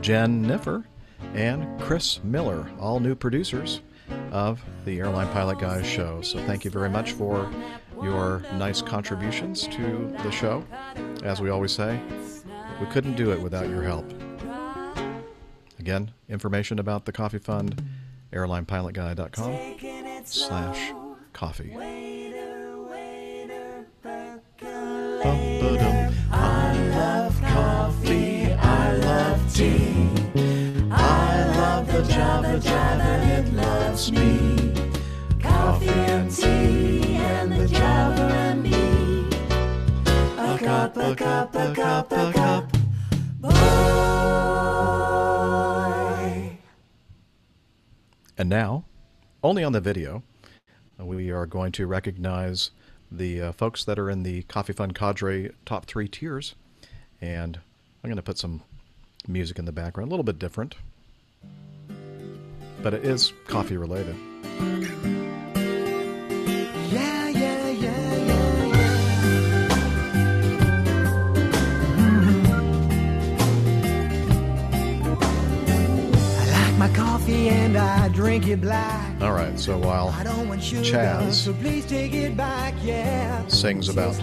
Jen Niffer, and Chris Miller, all new producers of the Airline Pilot Guys show. So thank you very much for your nice contributions to the show. As we always say, we couldn't do it without your help. Again, information about the Coffee Fund, airlinepilotguide.com/coffee. I love coffee, I love tea. I love the Java Jive and it loves me. Coffee and tea and the Java and me. A cup, a cup, a cup, a cup. And now, only on the video, we are going to recognize the folks that are in the Coffee Fun Cadre top 3 tiers. And I'm going to put some music in the background, a little bit different, but it is coffee related. Yeah, yeah, yeah, yeah, yeah. I like my coffee and I drink it black. All right, so while Chaz Please take it back, yeah. sings about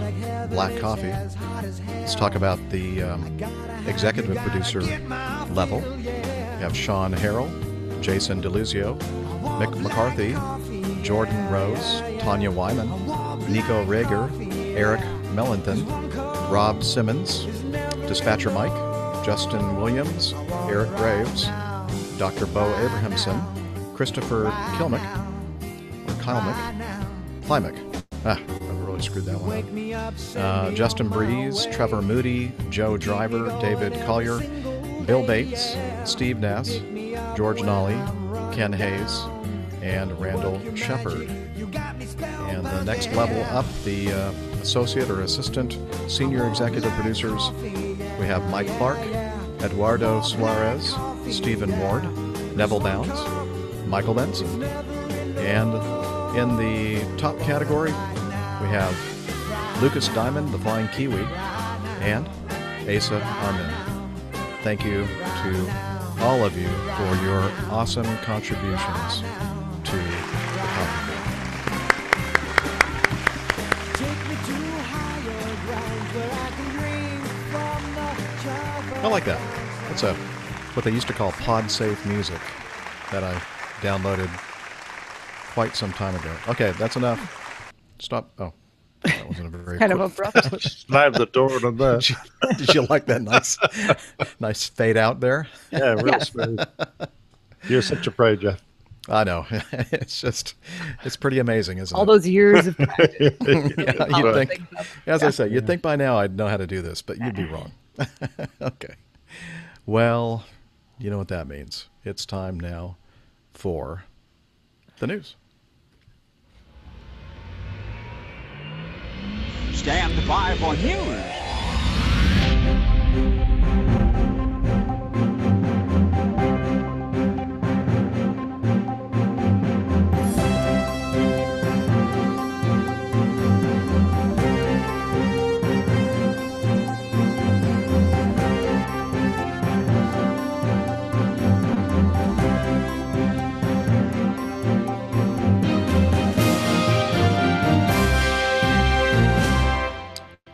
black coffee, let's talk about the executive producer level. We have Sean Harrell, Jason DeLuzio, Mick McCarthy, Jordan Rose, Tanya Wyman, Nico Rager, Eric Mellenthan, Rob Simmons, Dispatcher Mike, Justin Williams, Eric Graves, Dr. Bo Abrahamson, Christopher Kilmick, or Klimek. I really screwed that one up. Justin Breeze, Trevor Moody, Joe Driver, David Collier, Bill Bates, Steve Nass, George Nolly, Ken Hayes, and Randall Shepard. And the next level up, the associate or assistant senior executive producers, we have Mike Clark, Eduardo Suarez, Stephen Ward, Neville Downs, Michael Benson. And in the top category, we have Lucas Diamond, the Flying Kiwi, and Asa Armin. Thank you to all of you for your awesome contributions to the Coffee Book. I like that. That's what they used to call pod-safe music that I downloaded quite some time ago. Okay, that's enough. Stop. Oh, that wasn't a very kind quick... of abrupt. Slammed the door on that. Did you like that nice fade out there? Yeah, real smooth. You're such a pro, Jeff. I know. It's pretty amazing, isn't it? All those years of practice. Yeah, you'd think, as I say, you'd think by now I'd know how to do this, but you'd be wrong. Okay. Well, you know what that means. It's time now for the news. Stand by for news.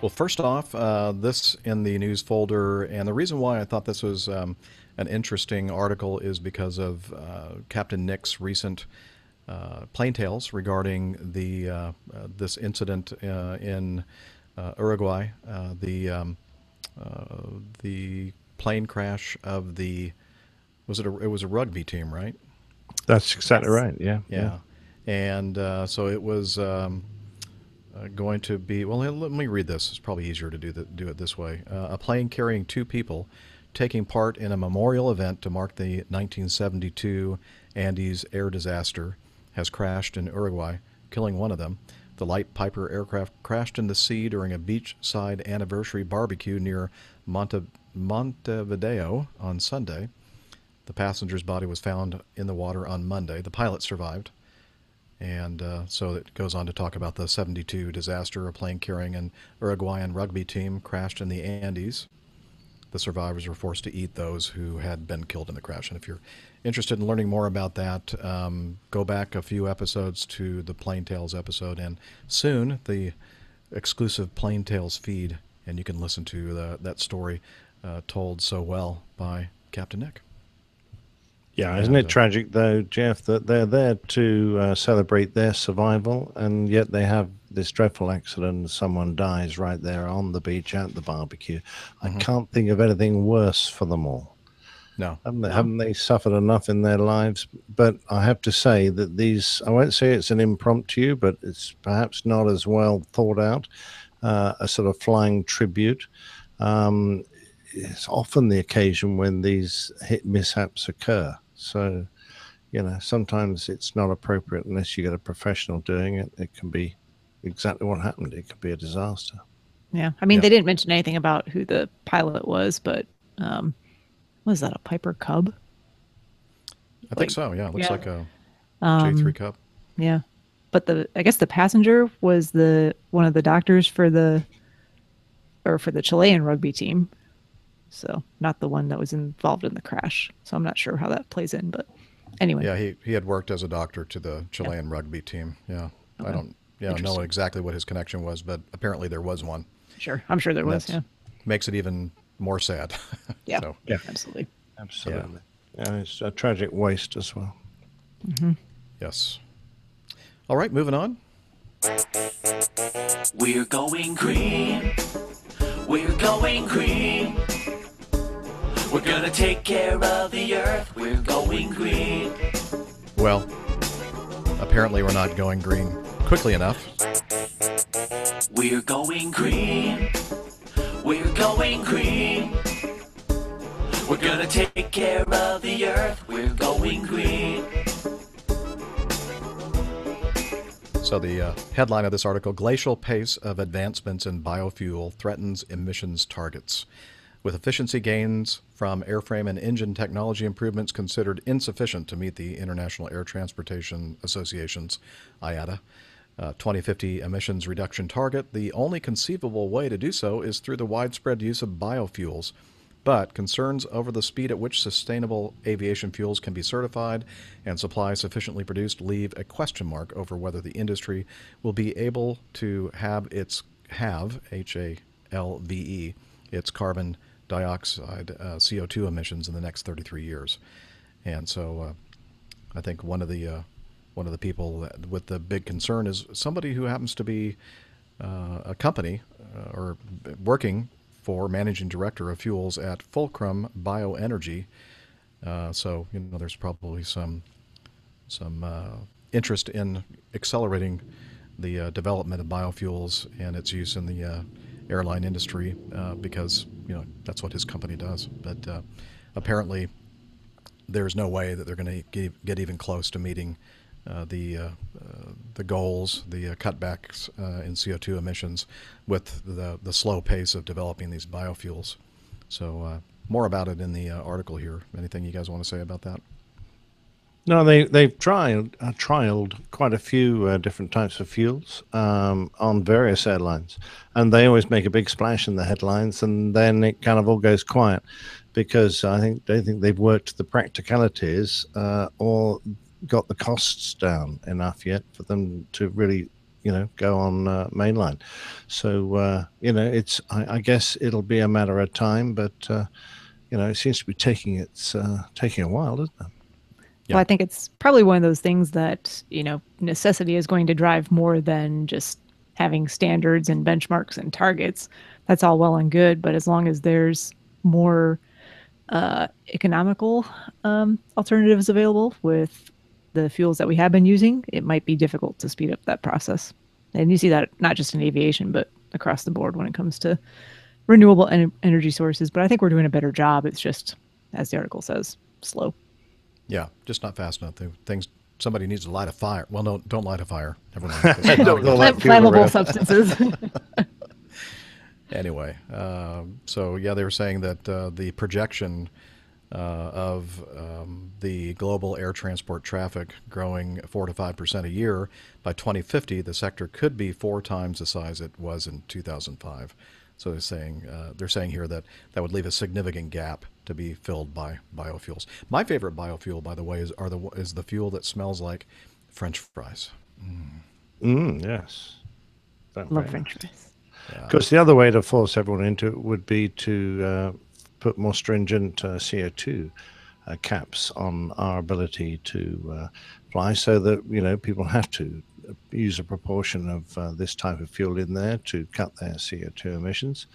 Well, first off, this in the news folder, and the reason why I thought this was an interesting article is because of Captain Nick's recent plain tales regarding the this incident in Uruguay, the plane crash of the it was a rugby team, right? That's exactly right. Yeah. Yeah. And so it was going to be, well, let me read this. It's probably easier to do it this way. A plane carrying 2 people taking part in a memorial event to mark the 1972 Andes air disaster has crashed in Uruguay, killing one of them. The light Piper aircraft crashed in the sea during a beachside anniversary barbecue near Montevideo on Sunday. The passenger's body was found in the water on Monday. The pilot survived. And so it goes on to talk about the 72 disaster. A plane carrying an Uruguayan rugby team crashed in the Andes. The survivors were forced to eat those who had been killed in the crash. And if you're interested in learning more about that, go back a few episodes to the Plain Tales episode, and soon the exclusive Plain Tales feed, and you can listen to that story told so well by Captain Nick. Yeah, isn't it tragic, though, Jeff, that they're there to celebrate their survival, and yet they have this dreadful accident and someone dies right there on the beach at the barbecue. I can't think of anything worse for them all. No. Haven't they suffered enough in their lives? But I have to say that these, I won't say it's an impromptu, but it's perhaps not as well thought out, a sort of flying tribute. It's often the occasion when these hit mishaps occur. So, sometimes it's not appropriate unless you get a professional doing it. It can be exactly what happened. It could be a disaster. Yeah. I mean, they didn't mention anything about who the pilot was, but was that a Piper Cub? I think so. Yeah, it looks like a Um, J3 Cup. Yeah. But I guess the passenger was one of the doctors for the Chilean rugby team. So not the one that was involved in the crash. So I'm not sure how that plays in, but anyway. Yeah, he had worked as a doctor to the Chilean rugby team. Yeah. Okay. I don't know exactly what his connection was, but apparently there was one. Sure. I'm sure there was, yeah. Makes it even more sad. Yeah. So, yeah. Absolutely. Absolutely. Yeah, it's a tragic waste as well. Mm-hmm. Yes. All right, moving on. We're going green. We're going green. We're gonna take care of the earth. We're going green. Well, apparently we're not going green quickly enough. We're going green. We're going green. We're gonna take care of the earth. We're going green. So the headline of this article, Glacial Pace of Advancements in Biofuel Threatens Emissions Targets. With efficiency gains from airframe and engine technology improvements considered insufficient to meet the International Air Transportation Association's IATA 2050 emissions reduction target, the only conceivable way to do so is through the widespread use of biofuels. But concerns over the speed at which sustainable aviation fuels can be certified and supply sufficiently produced leave a question mark over whether the industry will be able to have H-A-L-V-E, its carbon dioxide CO2 emissions in the next 33 years. And so I think one of the people with the big concern is somebody who happens to be a company or working for managing director of fuels at Fulcrum Bioenergy. So there's probably some interest in accelerating the development of biofuels and its use in the airline industry because that's what his company does. But apparently, there's no way that they're going to get even close to meeting the goals, the cutbacks in CO2 emissions with the slow pace of developing these biofuels. So more about it in the article here. Anything you guys want to say about that? No, they've trialed quite a few different types of fuels on various airlines, and they always make a big splash in the headlines, and then it kind of all goes quiet because they think they've worked the practicalities or got the costs down enough yet for them to really go on mainline. So I guess it'll be a matter of time, but it seems to be taking a while, doesn't it? Well, I think it's probably one of those things that, necessity is going to drive more than just having standards and benchmarks and targets. That's all well and good, but as long as there's more economical alternatives available with the fuels that we have been using, it might be difficult to speed up that process. And you see that not just in aviation, but across the board when it comes to renewable energy sources. But I think we're doing a better job. It's just, as the article says, slow. Yeah, just not fast enough. Somebody needs to light a fire. Well, no, don't light a fire. Never mind. Flammable substances. Anyway, so yeah, they were saying that the projection of the global air transport traffic growing 4 to 5% a year by 2050, the sector could be 4 times the size it was in 2005. So they're saying here that would leave a significant gap to be filled by biofuels. My favorite biofuel, by the way, is the fuel that smells like French fries. Yes. Love French fries. Of course, the other way to force everyone into it would be to put more stringent CO2 caps on our ability to fly, so that people have to use a proportion of this type of fuel in there to cut their CO2 emissions.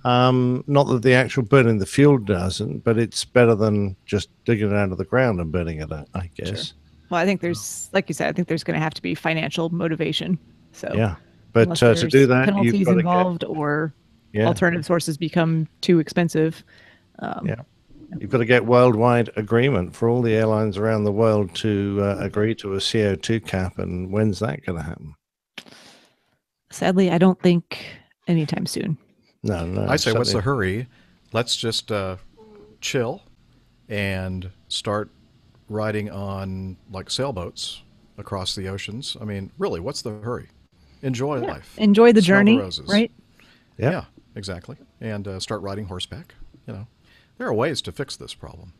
Not that the actual burning the fuel doesn't, but it's better than just digging it out of the ground and burning it, I guess. Sure. Well, I think there's, like you said, I think there's going to have to be financial motivation. So yeah, but to do that, penalties involved or alternative sources become too expensive. You've got to get worldwide agreement for all the airlines around the world to agree to a CO2 cap. And when's that going to happen? Sadly, I don't think anytime soon. No. I say, what's the hurry? Let's just chill and start riding on like sailboats across the oceans. I mean, really, what's the hurry? Enjoy life. Enjoy the Smell journey, roses. right? Yeah, exactly. And start riding horseback. There are ways to fix this problem.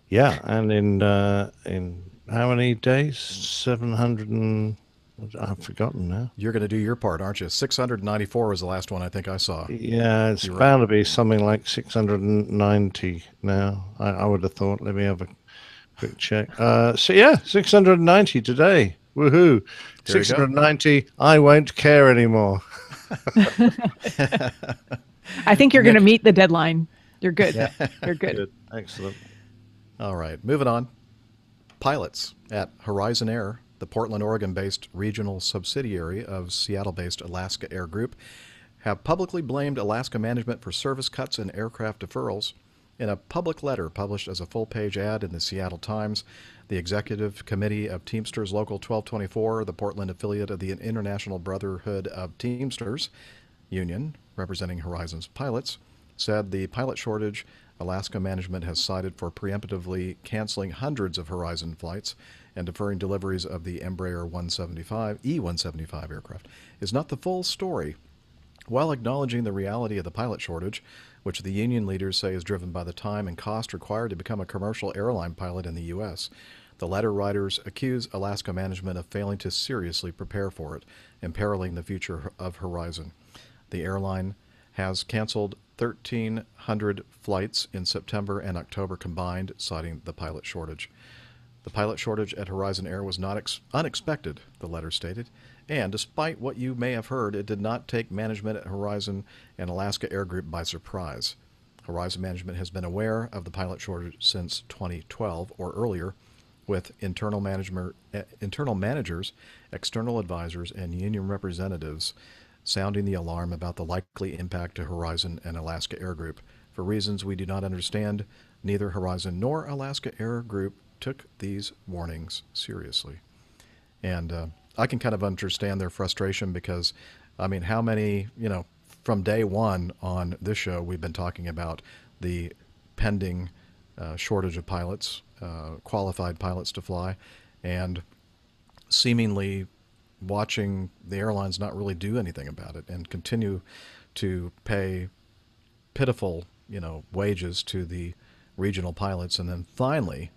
Yeah, and in how many days? 700 and I've forgotten now. You're going to do your part, aren't you? 694 was the last one I think I saw. Yeah, it's bound to be something like 690 now. I would have thought. Let me have a quick check. 690 today. Woohoo! 690. I won't care anymore. I think you're going to meet the deadline. You're good. Yeah. You're good. Excellent. All right, moving on. Pilots at Horizon Air, the Portland, Oregon-based regional subsidiary of Seattle-based Alaska Air Group, have publicly blamed Alaska management for service cuts and aircraft deferrals. In a public letter published as a full-page ad in the Seattle Times, the Executive Committee of Teamsters Local 1224, the Portland affiliate of the International Brotherhood of Teamsters Union, representing Horizon's pilots, said the pilot shortage Alaska management has cited for preemptively canceling hundreds of Horizon flights and deferring deliveries of the Embraer E-175 aircraft is not the full story. While acknowledging the reality of the pilot shortage, which the union leaders say is driven by the time and cost required to become a commercial airline pilot in the U.S., the letter writers accuse Alaska management of failing to seriously prepare for it, imperiling the future of Horizon. The airline has canceled 1,300 flights in September and October combined, citing the pilot shortage. The pilot shortage at Horizon Air was not unexpected, the letter stated, and despite what you may have heard, it did not take management at Horizon and Alaska Air Group by surprise. Horizon management has been aware of the pilot shortage since 2012 or earlier, with internal managers, external advisors, and union representatives sounding the alarm about the likely impact to Horizon and Alaska Air Group. For reasons we do not understand, neither Horizon nor Alaska Air Group took these warnings seriously. And I can kind of understand their frustration because, I mean, how many, from day one on this show, we've been talking about the pending shortage of pilots, qualified pilots to fly, and seemingly watching the airlines not really do anything about it and continue to pay pitiful, wages to the regional pilots. And then finally,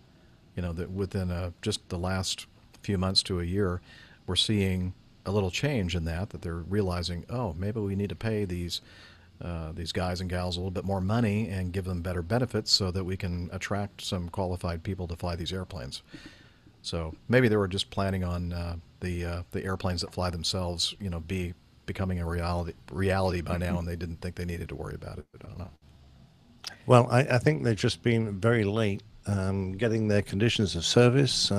that within just the last few months to a year, we're seeing a little change in that they're realizing, oh, maybe we need to pay these guys and gals a little bit more money and give them better benefits so that we can attract some qualified people to fly these airplanes. So maybe they were just planning on the airplanes that fly themselves, becoming a reality by now, and they didn't think they needed to worry about it. I don't know. Well, I think they've just been very late getting their conditions of service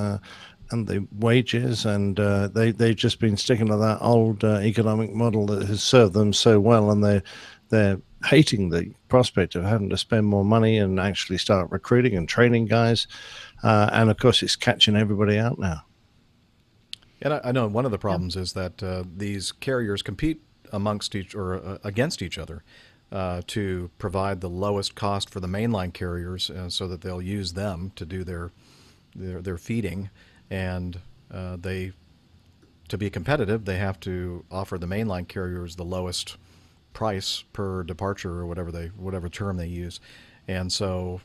and the wages, and they've just been sticking to that old economic model that has served them so well, and they're hating the prospect of having to spend more money and actually start recruiting and training guys. And of course, it's catching everybody out now. And I know one of the problems is that these carriers compete against each other to provide the lowest cost for the mainline carriers, so that they'll use them to do their feeding. And to be competitive, they have to offer the mainline carriers the lowest price per departure, or whatever term they use. And so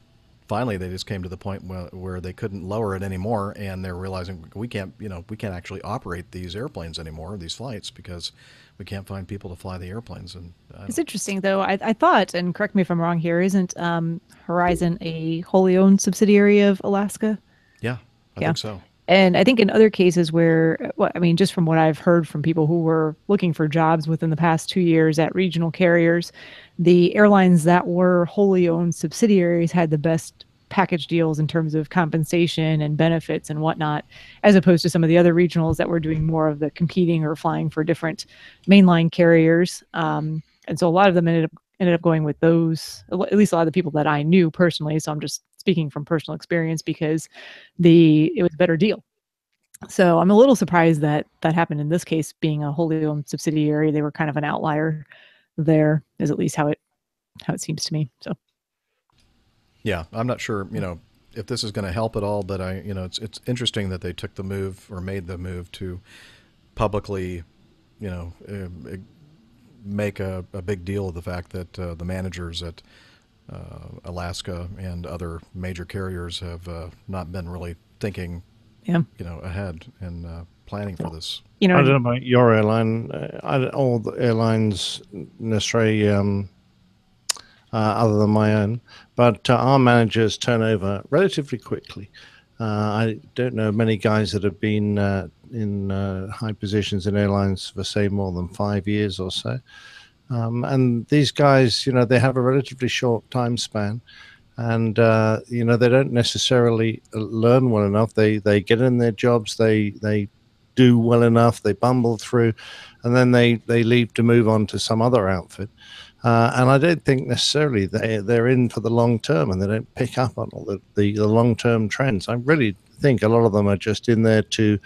finally they just came to the point where they couldn't lower it anymore, and they're realizing we can't actually operate these airplanes anymore, these flights, because we can't find people to fly the airplanes. And it's interesting, though. I thought, and correct me if I'm wrong here, isn't Horizon a wholly owned subsidiary of Alaska? Yeah, I think so. And I think in other cases where, just from what I've heard from people who were looking for jobs within the past 2 years at regional carriers, the airlines that were wholly owned subsidiaries had the best package deals in terms of compensation and benefits and whatnot, as opposed to some of the other regionals that were doing more of the competing or flying for different mainline carriers. And so a lot of them ended up going with those, at least a lot of the people that I knew personally. So I'm just speaking from personal experience because it was a better deal. So I'm a little surprised that that happened in this case, being a wholly owned subsidiary. They were kind of an outlier there, is at least how it seems to me. So Yeah, I'm not sure, if this is going to help at all, but it's interesting that they took the move or made the move to publicly, make a big deal of the fact that the managers at Alaska and other major carriers have not been really thinking, yeah, ahead and planning for this. I don't know about your airline. All the airlines in Australia, other than my own, but our managers turn over relatively quickly. I don't know many guys that have been in high positions in airlines for, say, more than 5 years or so. And these guys, they have a relatively short time span. And, they don't necessarily learn well enough. They get in their jobs, they do well enough, they bumble through, and then they leave to move on to some other outfit. And I don't think necessarily they're in for the long term, and they don't pick up on all the long-term trends. I really think a lot of them are just in there to,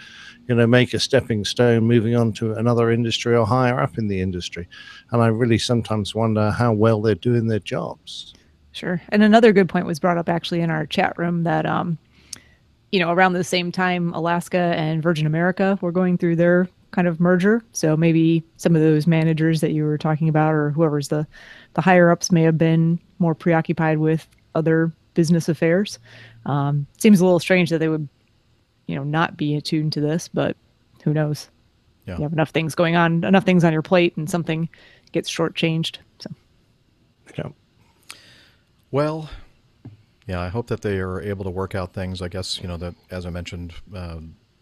make a stepping stone, moving on to another industry or higher up in the industry. And I really sometimes wonder how well they're doing their jobs. Sure. And another good point was brought up actually in our chat room that, around the same time, Alaska and Virgin America were going through their kind of merger. So maybe some of those managers that you were talking about, or whoever's the higher ups, may have been more preoccupied with other business affairs. Seems a little strange that they would, not be attuned to this, but who knows? Yeah. You have enough things going on, enough things on your plate, and something gets shortchanged. So. Yeah. Well, yeah, I hope that they are able to work out things. I guess, that, as I mentioned,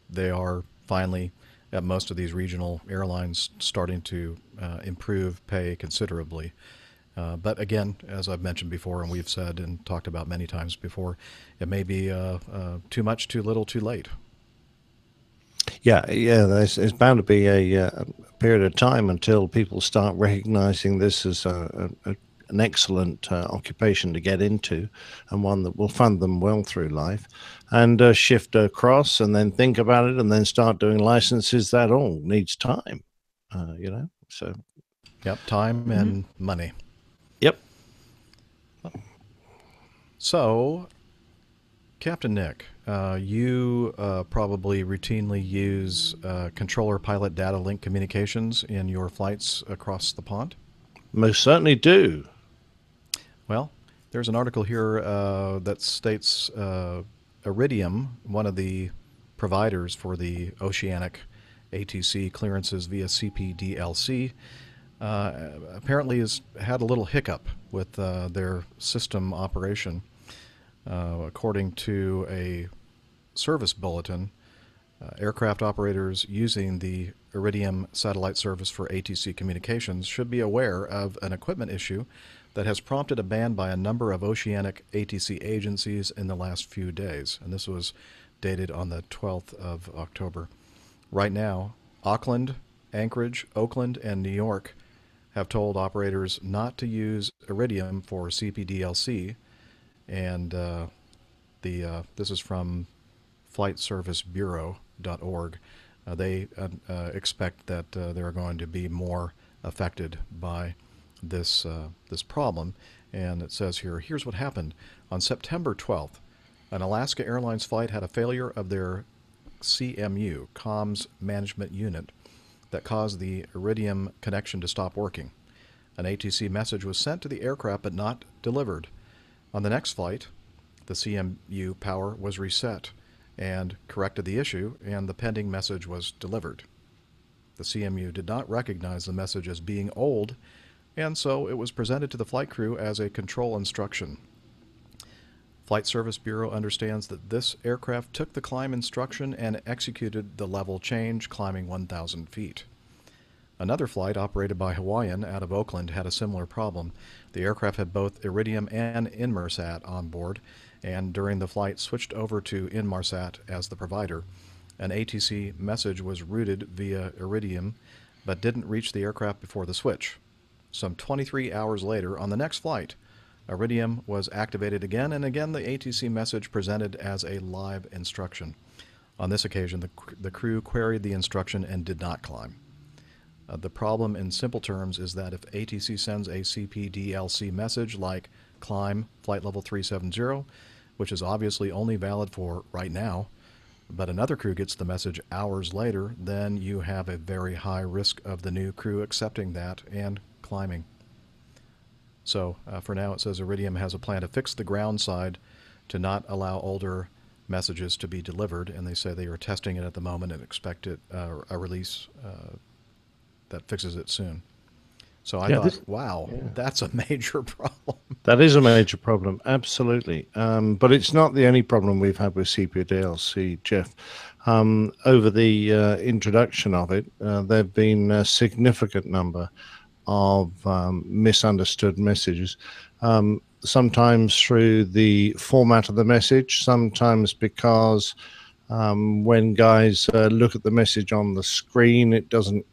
they are finally, at most of these regional airlines, starting to improve pay considerably. But again, as I've mentioned before, and we've said and talked about many times before, it may be too much, too little, too late. Yeah, there's bound to be a period of time until people start recognizing this as an excellent occupation to get into, and one that will fund them well through life, and shift across and then think about it and then start doing licenses. That all needs time, so. Yep, time and money. Yep. So, Captain Nick, you probably routinely use controller pilot data link communications in your flights across the pond? Most certainly do. Well, there's an article here that states Iridium, one of the providers for the oceanic ATC clearances via CPDLC, apparently has had a little hiccup with their system operation. According to a service bulletin, aircraft operators using the Iridium satellite service for ATC communications should be aware of an equipment issue that has prompted a ban by a number of oceanic ATC agencies in the last few days. And this was dated on the 12th of October. Right now, Auckland, Anchorage, Oakland, and New York have told operators not to use Iridium for CPDLC. And this is from flightservicebureau.org. They expect that they're going to be more affected by this problem. And it says here, here's what happened. On September 12th, an Alaska Airlines flight had a failure of their CMU, Comms Management Unit, that caused the Iridium connection to stop working. An ATC message was sent to the aircraft but not delivered. On the next flight, the CMU power was reset and corrected the issue, and the pending message was delivered. The CMU did not recognize the message as being old, and so it was presented to the flight crew as a control instruction. Flight Service Bureau understands that this aircraft took the climb instruction and executed the level change, climbing 1,000 feet. Another flight operated by Hawaiian out of Oakland had a similar problem. The aircraft had both Iridium and Inmarsat on board, and during the flight switched over to Inmarsat as the provider. An ATC message was routed via Iridium, but didn't reach the aircraft before the switch. Some 23 hours later, on the next flight, Iridium was activated again, and again the ATC message presented as a live instruction. On this occasion, the crew queried the instruction and did not climb. The problem in simple terms is that if ATC sends a CPDLC message like climb flight level 370, which is obviously only valid for right now, but another crew gets the message hours later, then you have a very high risk of the new crew accepting that and climbing. So for now, it says Iridium has a plan to fix the ground side to not allow older messages to be delivered, and they say they are testing it at the moment and expect a release that fixes it soon. So I thought, wow, that's a major problem. That is a major problem, absolutely. But it's not the only problem we've had with CPDLC, Jeff. Over the introduction of it, there have been a significant number of misunderstood messages, sometimes through the format of the message, sometimes because when guys look at the message on the screen, it doesn't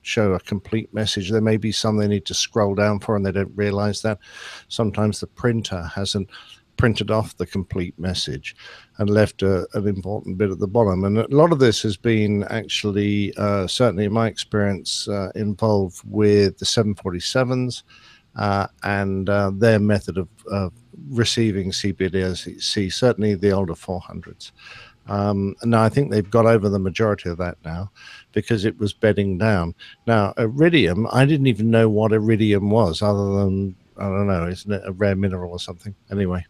show a complete message. There may be some they need to scroll down for and they don't realize that. Sometimes the printer hasn't printed off the complete message and left an important bit at the bottom. And a lot of this has been actually, certainly in my experience, involved with the 747s and their method of receiving CPDLC, certainly the older 400s. Now, I think they've got over the majority of that now because it was bedding down. Now, iridium, I didn't even know what iridium was other than, I don't know, isn't it a rare mineral or something? Anyway,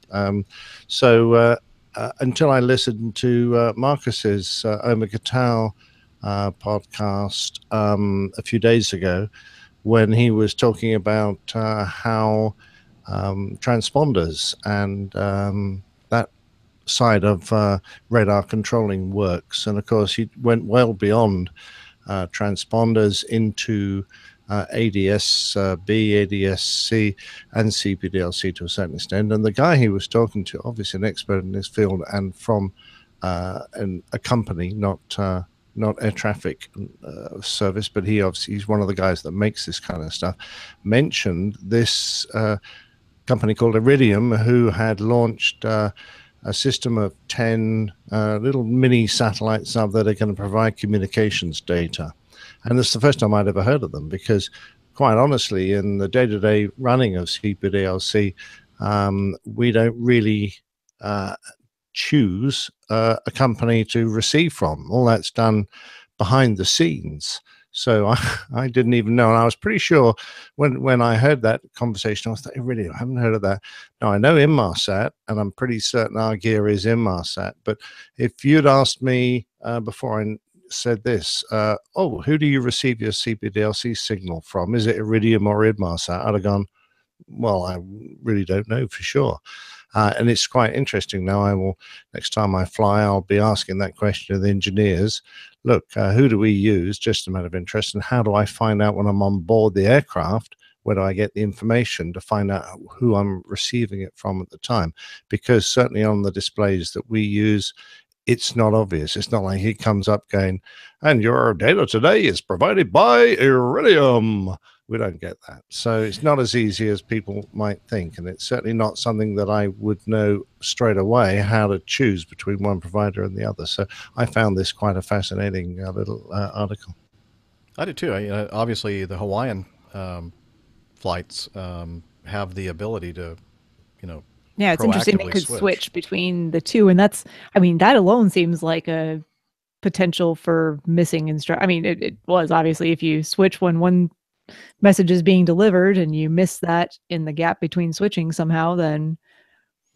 so until I listened to Marcus's Omega Tau podcast a few days ago when he was talking about how transponders and that side of radar controlling works. And of course, he went well beyond transponders into ADS-B, ADS-C, and CPDLC to a certain extent. And the guy he was talking to, obviously an expert in this field and from a company, not air traffic service, but he's one of the guys that makes this kind of stuff, mentioned this company called Iridium, who had launched a system of 10 little mini satellites that are going to provide communications data. And it's the first time I'd ever heard of them because, quite honestly, in the day-to-day running of CPDLC, we don't really choose a company to receive from. All that's done behind the scenes. So I didn't even know. And I was pretty sure when I heard that conversation, I was like, really, I haven't heard of that. Now, I know Inmarsat, and I'm pretty certain our gear is Inmarsat. But if you'd asked me before I said this, who do you receive your CPDLC signal from? Is it Iridium or Inmarsat? I'd have gone, well, I really don't know for sure. And it's quite interesting now. Next time I fly, I'll be asking that question of the engineers. Look, who do we use? Just a matter of interest. And how do I find out when I'm on board the aircraft? Where do I get the information to find out who I'm receiving it from at the time? Because certainly on the displays that we use, it's not obvious. It's not like he comes up going, and your data today is provided by Iridium. We don't get that. So it's not as easy as people might think. And it's certainly not something that I would know straight away how to choose between one provider and the other. So I found this quite a fascinating little article. I did too. Obviously, the Hawaiian flights have the ability to, yeah, it's interesting they could switch between the two. And that alone seems like a potential for missing instruction. I mean, it was obviously if you switch when one message is being delivered and you miss that in the gap between switching somehow, then,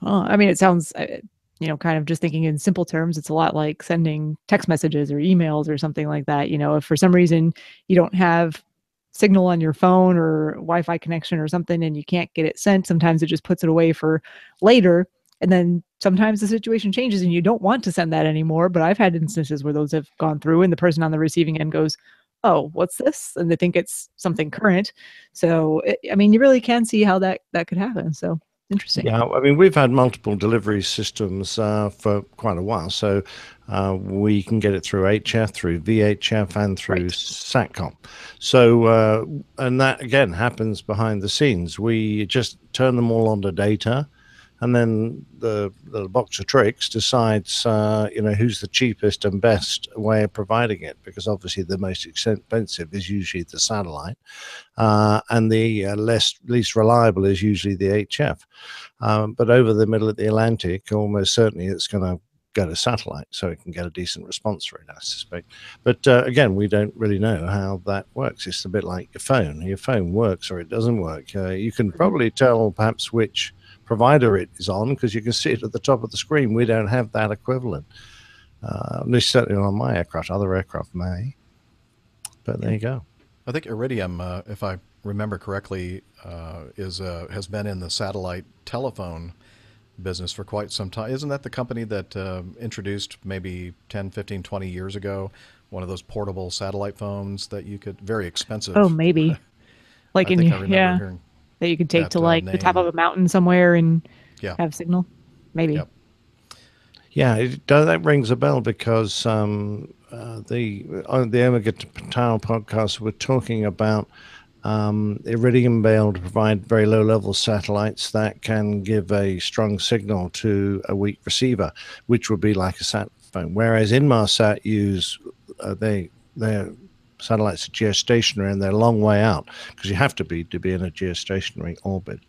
it sounds, kind of just thinking in simple terms, it's a lot like sending text messages or emails or something like that. If for some reason you don't have signal on your phone or Wi-Fi connection or something and you can't get it sent, sometimes it just puts it away for later. And then sometimes the situation changes and you don't want to send that anymore. But I've had instances where those have gone through and the person on the receiving end goes, oh, what's this? And they think it's something current. So, you really can see how that could happen. So Interesting. Yeah, I mean, we've had multiple delivery systems for quite a while. So we can get it through HF, through VHF, and through SATCOM. So, and that again happens behind the scenes. We just turn them all onto data, and then the box of tricks decides, who's the cheapest and best way of providing it, because obviously the most expensive is usually the satellite, and the least reliable is usually the HF. But over the middle of the Atlantic, almost certainly it's going to go to satellite, so it can get a decent response rate, I suspect. But again, we don't really know how that works. It's a bit like your phone. Your phone works or it doesn't work. You can probably tell perhaps which provider it is on because you can see it at the top of the screen. We don't have that equivalent, at least certainly on my aircraft. Other aircraft may, but there you go. I think Iridium, if I remember correctly, has been in the satellite telephone business for quite some time. Isn't that the company that introduced maybe 10, 15, 20 years ago one of those portable satellite phones that you could, very expensive? Oh, maybe. Like I think I remember hearing that you could take that, to like the top of a mountain somewhere and have signal. Maybe. Yep. Yeah, that rings a bell because on the Omega Tower podcast, we're talking about Iridium being able to provide very low-level satellites that can give a strong signal to a weak receiver, which would be like a sat phone. Whereas Inmarsat use their satellites are geostationary and they're a long way out because you have to be in a geostationary orbit,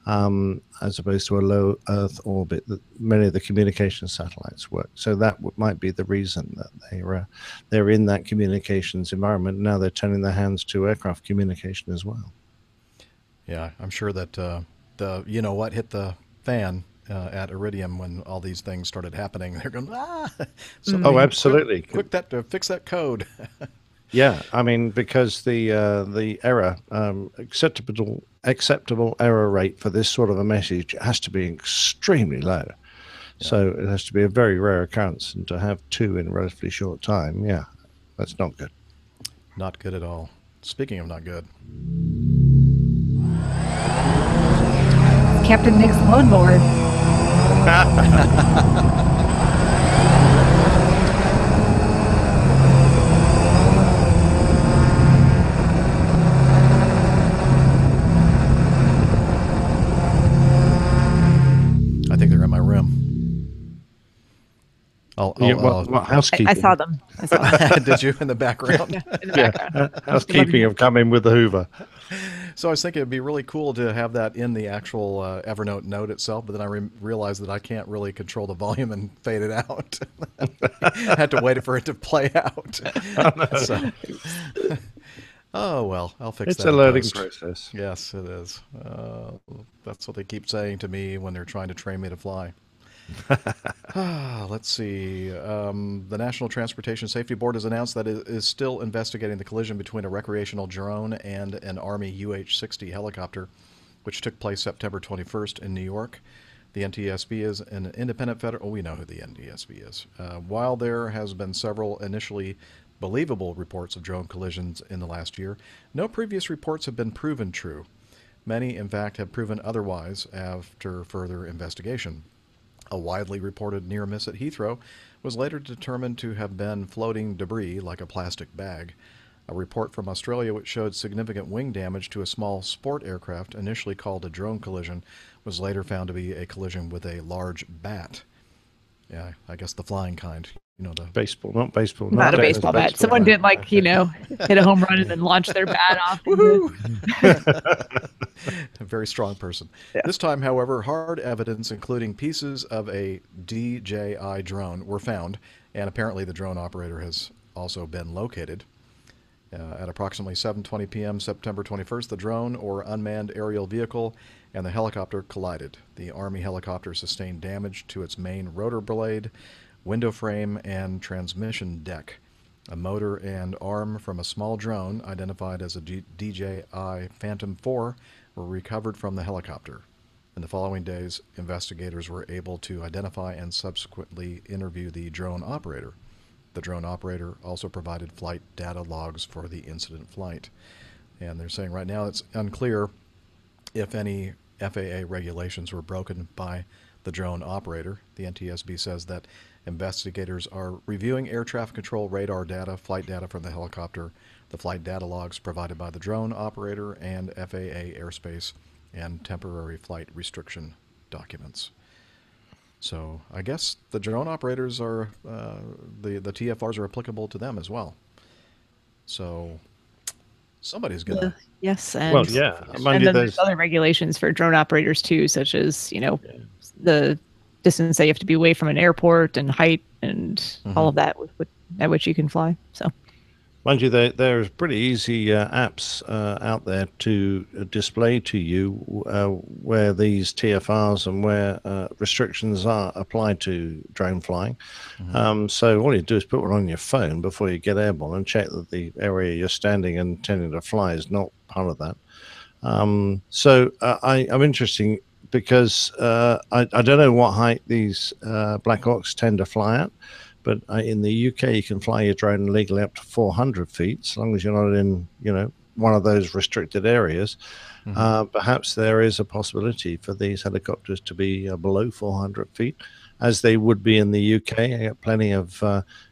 as opposed to a low Earth orbit that many of the communication satellites work. So that might be the reason that they're in that communications environment. Now they're turning their hands to aircraft communication as well. Yeah, I'm sure that the hit the fan at Iridium when all these things started happening. They're going, oh, absolutely, quick that to fix that code. Yeah, I mean, because the error acceptable error rate for this sort of a message has to be extremely low. Yeah. So it has to be a very rare occurrence, and to have two in a relatively short time, yeah, that's not good. Not good at all. Speaking of not good, Captain Nick's lawnmower. I think they're in my room. Housekeeping. I saw them. Did you in the background? In the background. Housekeeping have come in with the Hoover. So I was thinking it'd be really cool to have that in the actual Evernote note itself, but then I realized that I can't really control the volume and fade it out. I had to wait for it to play out. So, oh, well, I'll fix that. It's a learning process. Yes, it is. That's what they keep saying to me when they're trying to train me to fly. Let's see. The National Transportation Safety Board has announced that it is still investigating the collision between a recreational drone and an Army UH-60 helicopter, which took place September 21st in New York. The NTSB is an independent federal... Oh, we know who the NTSB is. While there has been several initially believable reports of drone collisions in the last year, no previous reports have been proven true. Many, in fact, have proven otherwise after further investigation. A widely reported near miss at Heathrow was later determined to have been floating debris like a plastic bag. A report from Australia which showed significant wing damage to a small sport aircraft, initially called a drone collision, was later found to be a collision with a large bat. Yeah, I guess the flying kind. You know, the baseball, not baseball. Not a baseball bat. Someone did hit a home run and then launch their bat off. Woohoo! A very strong person. Yeah. This time, however, hard evidence, including pieces of a DJI drone, were found, and apparently the drone operator has also been located. At approximately 7:20 p.m. September 21st, the drone, or unmanned aerial vehicle, and the helicopter collided. The Army helicopter sustained damage to its main rotor blade, window frame, and transmission deck. A motor and arm from a small drone, identified as a DJI Phantom 4, were recovered from the helicopter. In the following days, investigators were able to identify and subsequently interview the drone operator. The drone operator also provided flight data logs for the incident flight. And they're saying right now it's unclear if any FAA regulations were broken by the drone operator. The NTSB says that investigators are reviewing air traffic control radar data, flight data from the helicopter, the flight data logs provided by the drone operator, and FAA airspace and temporary flight restriction documents. So I guess the drone operators are, the TFRs are applicable to them as well. So somebody's going to... Yes, and, Well, yeah. Mind and you, then there's other regulations for drone operators too, such as, the distance that you have to be away from an airport and height and all of that at which you can fly. So, mind you, there's pretty easy apps out there to display to you where these TFRs and where restrictions are applied to drone flying. So all you do is put one on your phone before you get airborne and check that the area you're standing and intending to fly is not part of that. I'm interesting because I don't know what height these Black Hawks tend to fly at, but in the UK you can fly your drone legally up to 400 feet, as long as you're not in one of those restricted areas. Perhaps there is a possibility for these helicopters to be below 400 feet, as they would be in the UK. I get plenty of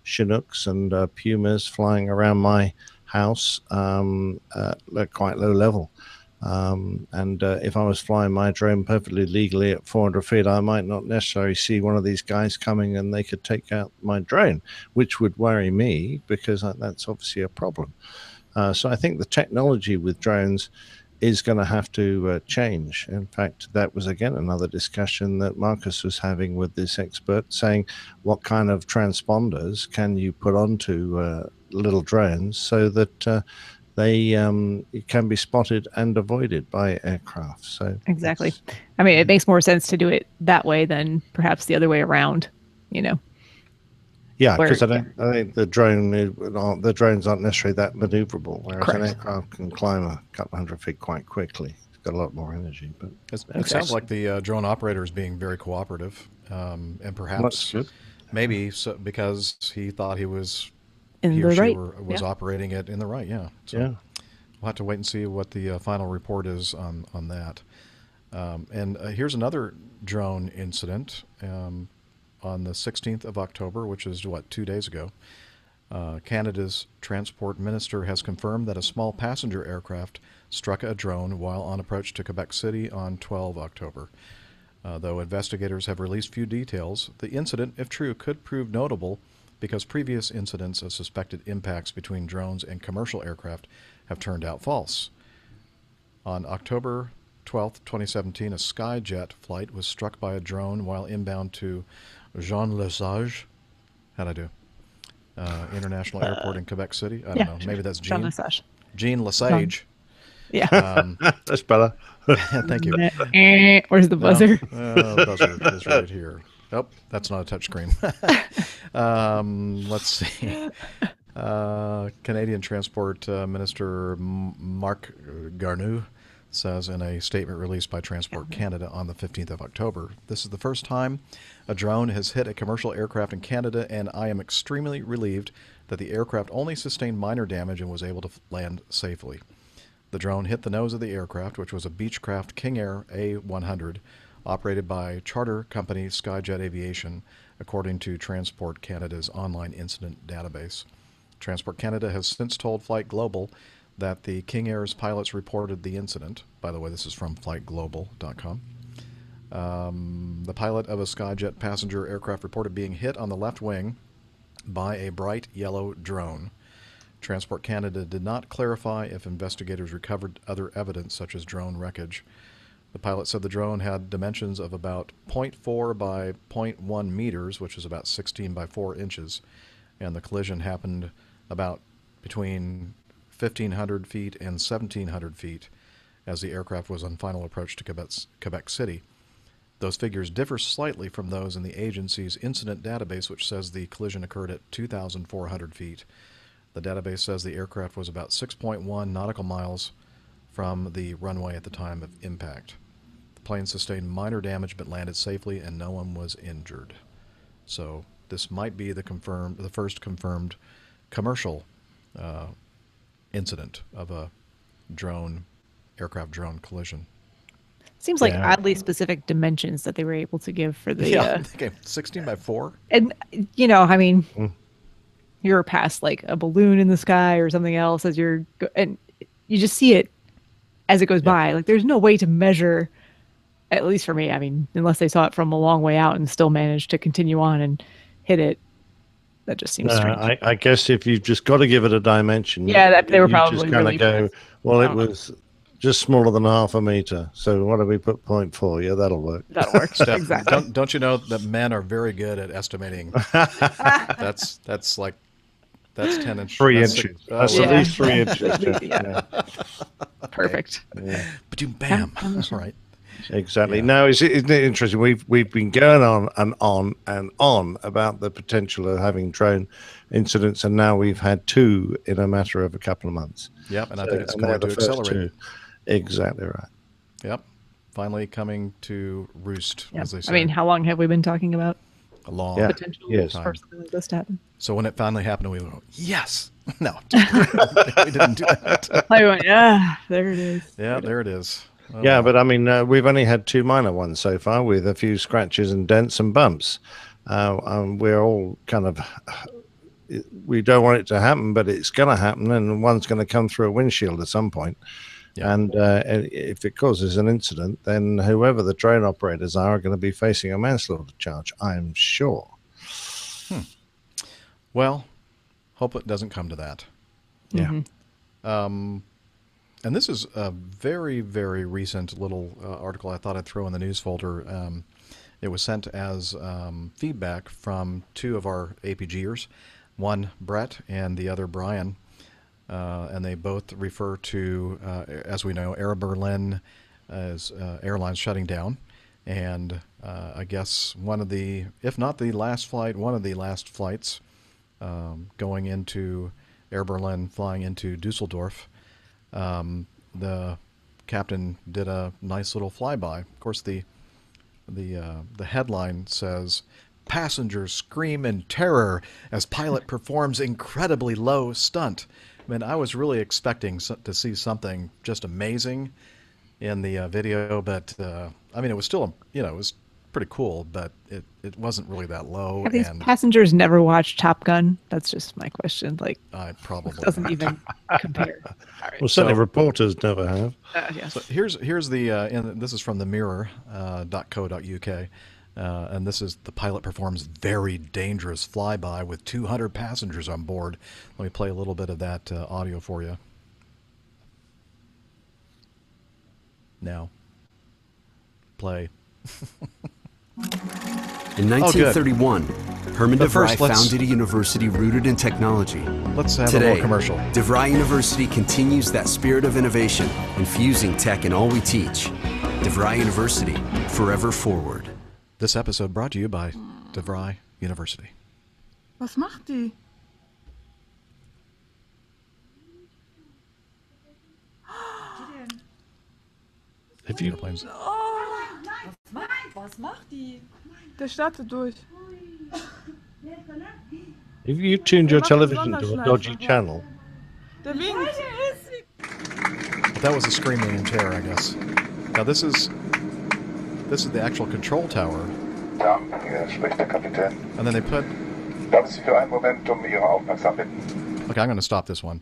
Chinooks and Pumas flying around my house at quite low level. If I was flying my drone perfectly legally at 400 feet, I might not necessarily see one of these guys coming and they could take out my drone, which would worry me because that's obviously a problem. So I think the technology with drones is going to have to change. In fact, that was again another discussion that Marcus was having with this expert, saying what kind of transponders can you put onto little drones so that they can be spotted and avoided by aircraft. So exactly. I mean, it makes more sense to do it that way than perhaps the other way around, Yeah, because I think the drones aren't necessarily that maneuverable, whereas an aircraft can climb a couple hundred feet quite quickly. It's got a lot more energy. But it sounds like the drone operator is being very cooperative, and perhaps maybe because he thought he was was operating it in the right. Yeah. So we'll have to wait and see what the final report is on that. And here's another drone incident. On the 16th of October, which is 2 days ago, Canada's transport minister has confirmed that a small passenger aircraft struck a drone while on approach to Quebec City on 12 October. Though investigators have released few details, the incident, if true, could prove notable because previous incidents of suspected impacts between drones and commercial aircraft have turned out false. On October 12, 2017, a Skyjet flight was struck by a drone while inbound to Jean Lesage. How'd I do? International Airport in Quebec City. I don't know. Maybe that's Jean. Jean Lesage. Yeah. That's better. Thank you. Where's the buzzer? The buzzer is right here. Oh, that's not a touch screen. Let's see. Canadian Transport Minister Marc Garneau says in a statement released by Transport Canada on the 15th of October, "This is the first time a drone has hit a commercial aircraft in Canada, and I am extremely relieved that the aircraft only sustained minor damage and was able to land safely. The drone hit the nose of the aircraft, which was a Beechcraft King Air A100, operated by charter company Skyjet Aviation, according to Transport Canada's online incident database. Transport Canada has since told Flight Global that the King Air's pilots reported the incident." By the way, this is from flightglobal.com. The pilot of a Skyjet passenger aircraft reported being hit on the left wing by a bright yellow drone. Transport Canada did not clarify if investigators recovered other evidence such as drone wreckage. The pilot said the drone had dimensions of about 0.4 by 0.1 meters, which is about 16 by 4 inches, and the collision happened about between 1,500 feet and 1,700 feet as the aircraft was on final approach to Quebec City. Those figures differ slightly from those in the agency's incident database, which says the collision occurred at 2,400 feet. The database says the aircraft was about 6.1 nautical miles from the runway at the time of impact. The plane sustained minor damage but landed safely and no one was injured. So this might be the first confirmed commercial incident of a aircraft drone collision. Seems like Yeah. oddly specific dimensions that they were able to give for the. Yeah, okay, 16 by 4. And I mean, Mm. you're past like a balloon in the sky or something else as and you just see it as it goes by. Like there's no way to measure, at least for me. I mean, unless they saw it from a long way out and still managed to continue on and hit it. That just seems strange. I guess if you've just got to give it a dimension, Yeah, they were you probably just kind really of go, well, I it don't know. was just smaller than half a meter. So what do we put 0.4? Yeah, that'll work. That'll work. Steph, Exactly. don't you know that men are very good at estimating? that's 10 inches. 3 that's inches. six- That's oh, at Yeah. least 3 inches. Yeah. Perfect. Yeah. Bam. Right. Exactly. No, isn't it interesting? We've been going on and on and on about the potential of having drone incidents, and now we've had 2 in a matter of a couple of months. Yep, and I think it's and they're going to the first accelerate. 2. Exactly right. Yep. Finally coming to roost, Yeah. as they say. I mean, how long have we been talking about a long Yeah. potential Yes. for something like this to happen? So when it finally happened, we went, yes. No, we didn't do that. I went, yeah, there it is. Yeah, there it is. Oh, Yeah, well. but I mean, we've only had 2 minor ones so far, with a few scratches and dents and bumps. We're all kind of, we don't want it to happen, but it's going to happen, and one's going to come through a windshield at some point. Yeah. And if it causes an incident, then whoever the drone operators are going to be facing a manslaughter charge, I'm sure. Well, hope it doesn't come to that. Yeah. And this is a very, very recent little article I thought I'd throw in the news folder. It was sent as feedback from 2 of our APGers, one Brett and the other Brian. And they both refer to, as we know, Air Berlin as airlines shutting down. And I guess one of the, if not the last flight, one of the last flights going into Air Berlin, flying into Dusseldorf. The captain did a nice little flyby. Of course, the headline says, "Passengers scream in terror as pilot performs incredibly low stunt." I mean, I was really expecting to see something just amazing in the video, but I mean, it was still, it was pretty cool, but it wasn't really that low. Have these And passengers never watched Top Gun? That's just my question. Like, I probably doesn't even compare. All right. Well, certainly reporters never have. Yes. So here's the and this is from the mirror.co.uk. And this is the pilot performs very dangerous flyby with 200 passengers on board. Let me play a little bit of that audio for you. Now, play. In 1931, Herman But DeVry first, let's- founded a university rooted in technology. Let's have a Today, little commercial. DeVry University continues that spirit of innovation, infusing tech in all we teach. DeVry University, forever forward. This episode brought to you by DeVry University. Was macht die? Have you? Airplanes. Was macht die? Der startet durch. Have you tuned your television to a dodgy channel? Der winkt. That was a screaming in terror, I guess. Now this is the actual control tower. Ja, hier spricht der Kapitän. And then they put. Darf ich Sie für einen Moment um Ihre Aufmerksamkeit? Okay, I'm going to stop this one.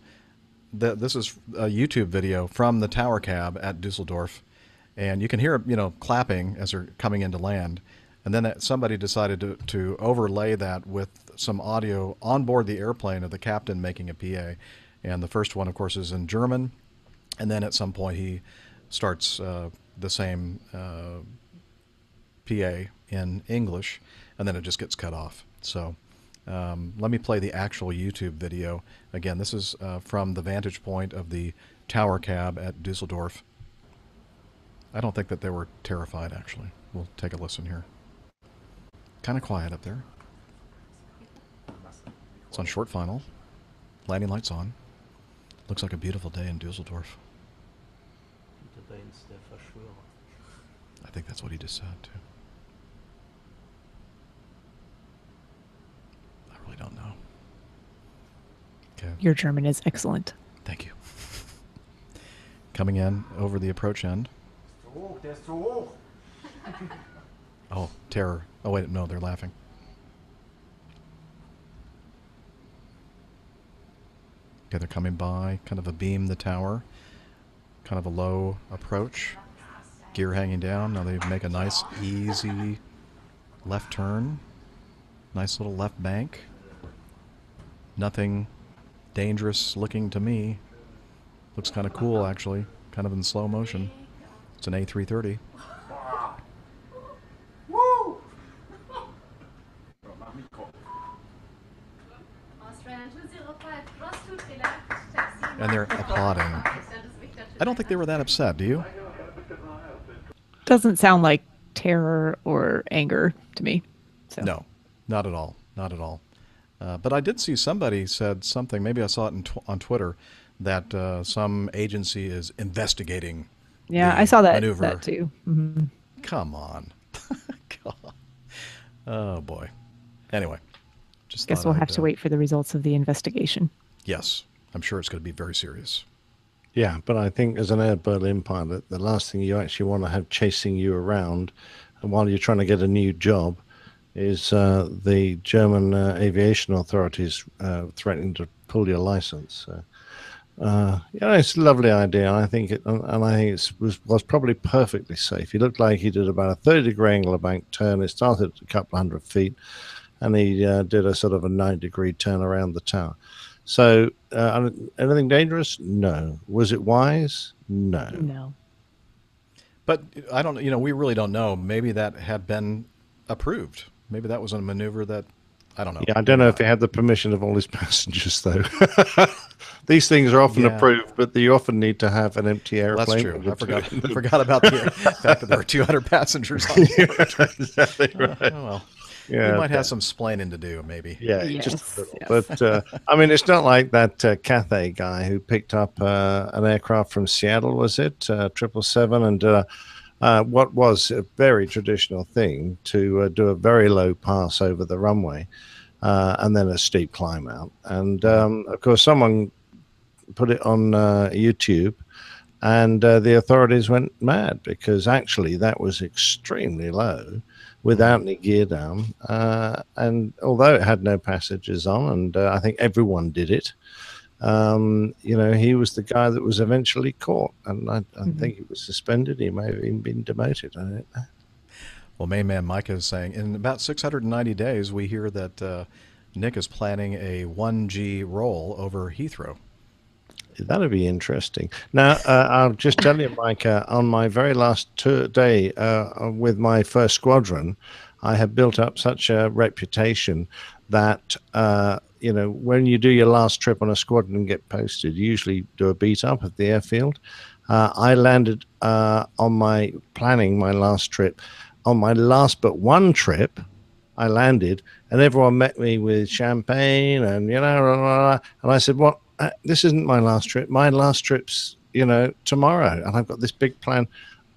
This is a YouTube video from the tower cab at Dusseldorf, and you can hear clapping as they're coming into land. And then somebody decided to overlay that with some audio on board the airplane of the captain making a PA. And the first one, of course, is in German. And then at some point he starts the same PA in English, and then it just gets cut off. So let me play the actual YouTube video. Again, this is from the vantage point of the tower cab at Dusseldorf. I don't think that they were terrified, actually. We'll take a listen here. Kind of quiet up there. It's on short final. Landing lights on. Looks like a beautiful day in Dusseldorf. I think that's what he just said, too. I really don't know. Okay. Your German is excellent. Thank you. Coming in over the approach end. Oh, terror. Oh, wait, no, they're laughing. Okay, they're coming by, kind of a beam the tower, kind of a low approach, gear hanging down. Now they make a nice, easy left turn. Nice little left bank. Nothing dangerous looking to me. Looks kind of cool, actually. Kind of in slow motion. It's an A330. And they're applauding. I don't think they were that upset, do you? Doesn't sound like terror or anger to me. So. No, not at all. Not at all. But I did see somebody said something, maybe I saw it on Twitter, that some agency is investigating. Yeah, I saw that, maneuver. that too. Mm-hmm. Come on. God. Oh, boy. Anyway. Just Guess we'll have to wait for the results of the investigation. Yes. I'm sure it's going to be very serious. Yeah, but I think as an Air Berlin pilot, the last thing you actually want to have chasing you around and while you're trying to get a new job is the German aviation authorities threatening to pull your license. It's a lovely idea. I think it was probably perfectly safe. He looked like he did about a 30-degree angle of bank turn. It started at a couple of hundred feet, and he did a sort of a 90-degree turn around the tower. So, anything dangerous? No. Was it wise? No. No. But I don't, we really don't know. Maybe that had been approved. Maybe that was a maneuver that, I don't know. Yeah, I don't know if he had the permission of all his passengers, though. These things are often approved, but you often need to have an empty airplane. That's true. I forgot about the fact that there were 200 passengers on board. Exactly right. Well. Yeah, we might have some splaining to do, maybe. Yeah, just a little. Yes. But, I mean, it's not like that Cathay guy who picked up an aircraft from Seattle, was it? 777, and what was a very traditional thing to do a very low pass over the runway and then a steep climb out. And, of course, someone put it on YouTube, and the authorities went mad because actually that was extremely low without any gear down. And although it had no passengers on, and I think everyone did it, he was the guy that was eventually caught. And I think he was suspended. He may have even been demoted. I don't know. Well, main man Micah is saying, in about 690 days, we hear that Nick is planning a 1G roll over Heathrow. That'd be interesting. Now, I'll just tell you, Mike, on my very last day with my first squadron, I have built up such a reputation that, when you do your last trip on a squadron and get posted, you usually do a beat up at the airfield. I landed on my last trip. On my last but one trip, I landed, and everyone met me with champagne and, and I said, what? This isn't my last trip. My last trip's, tomorrow. And I've got this big plan.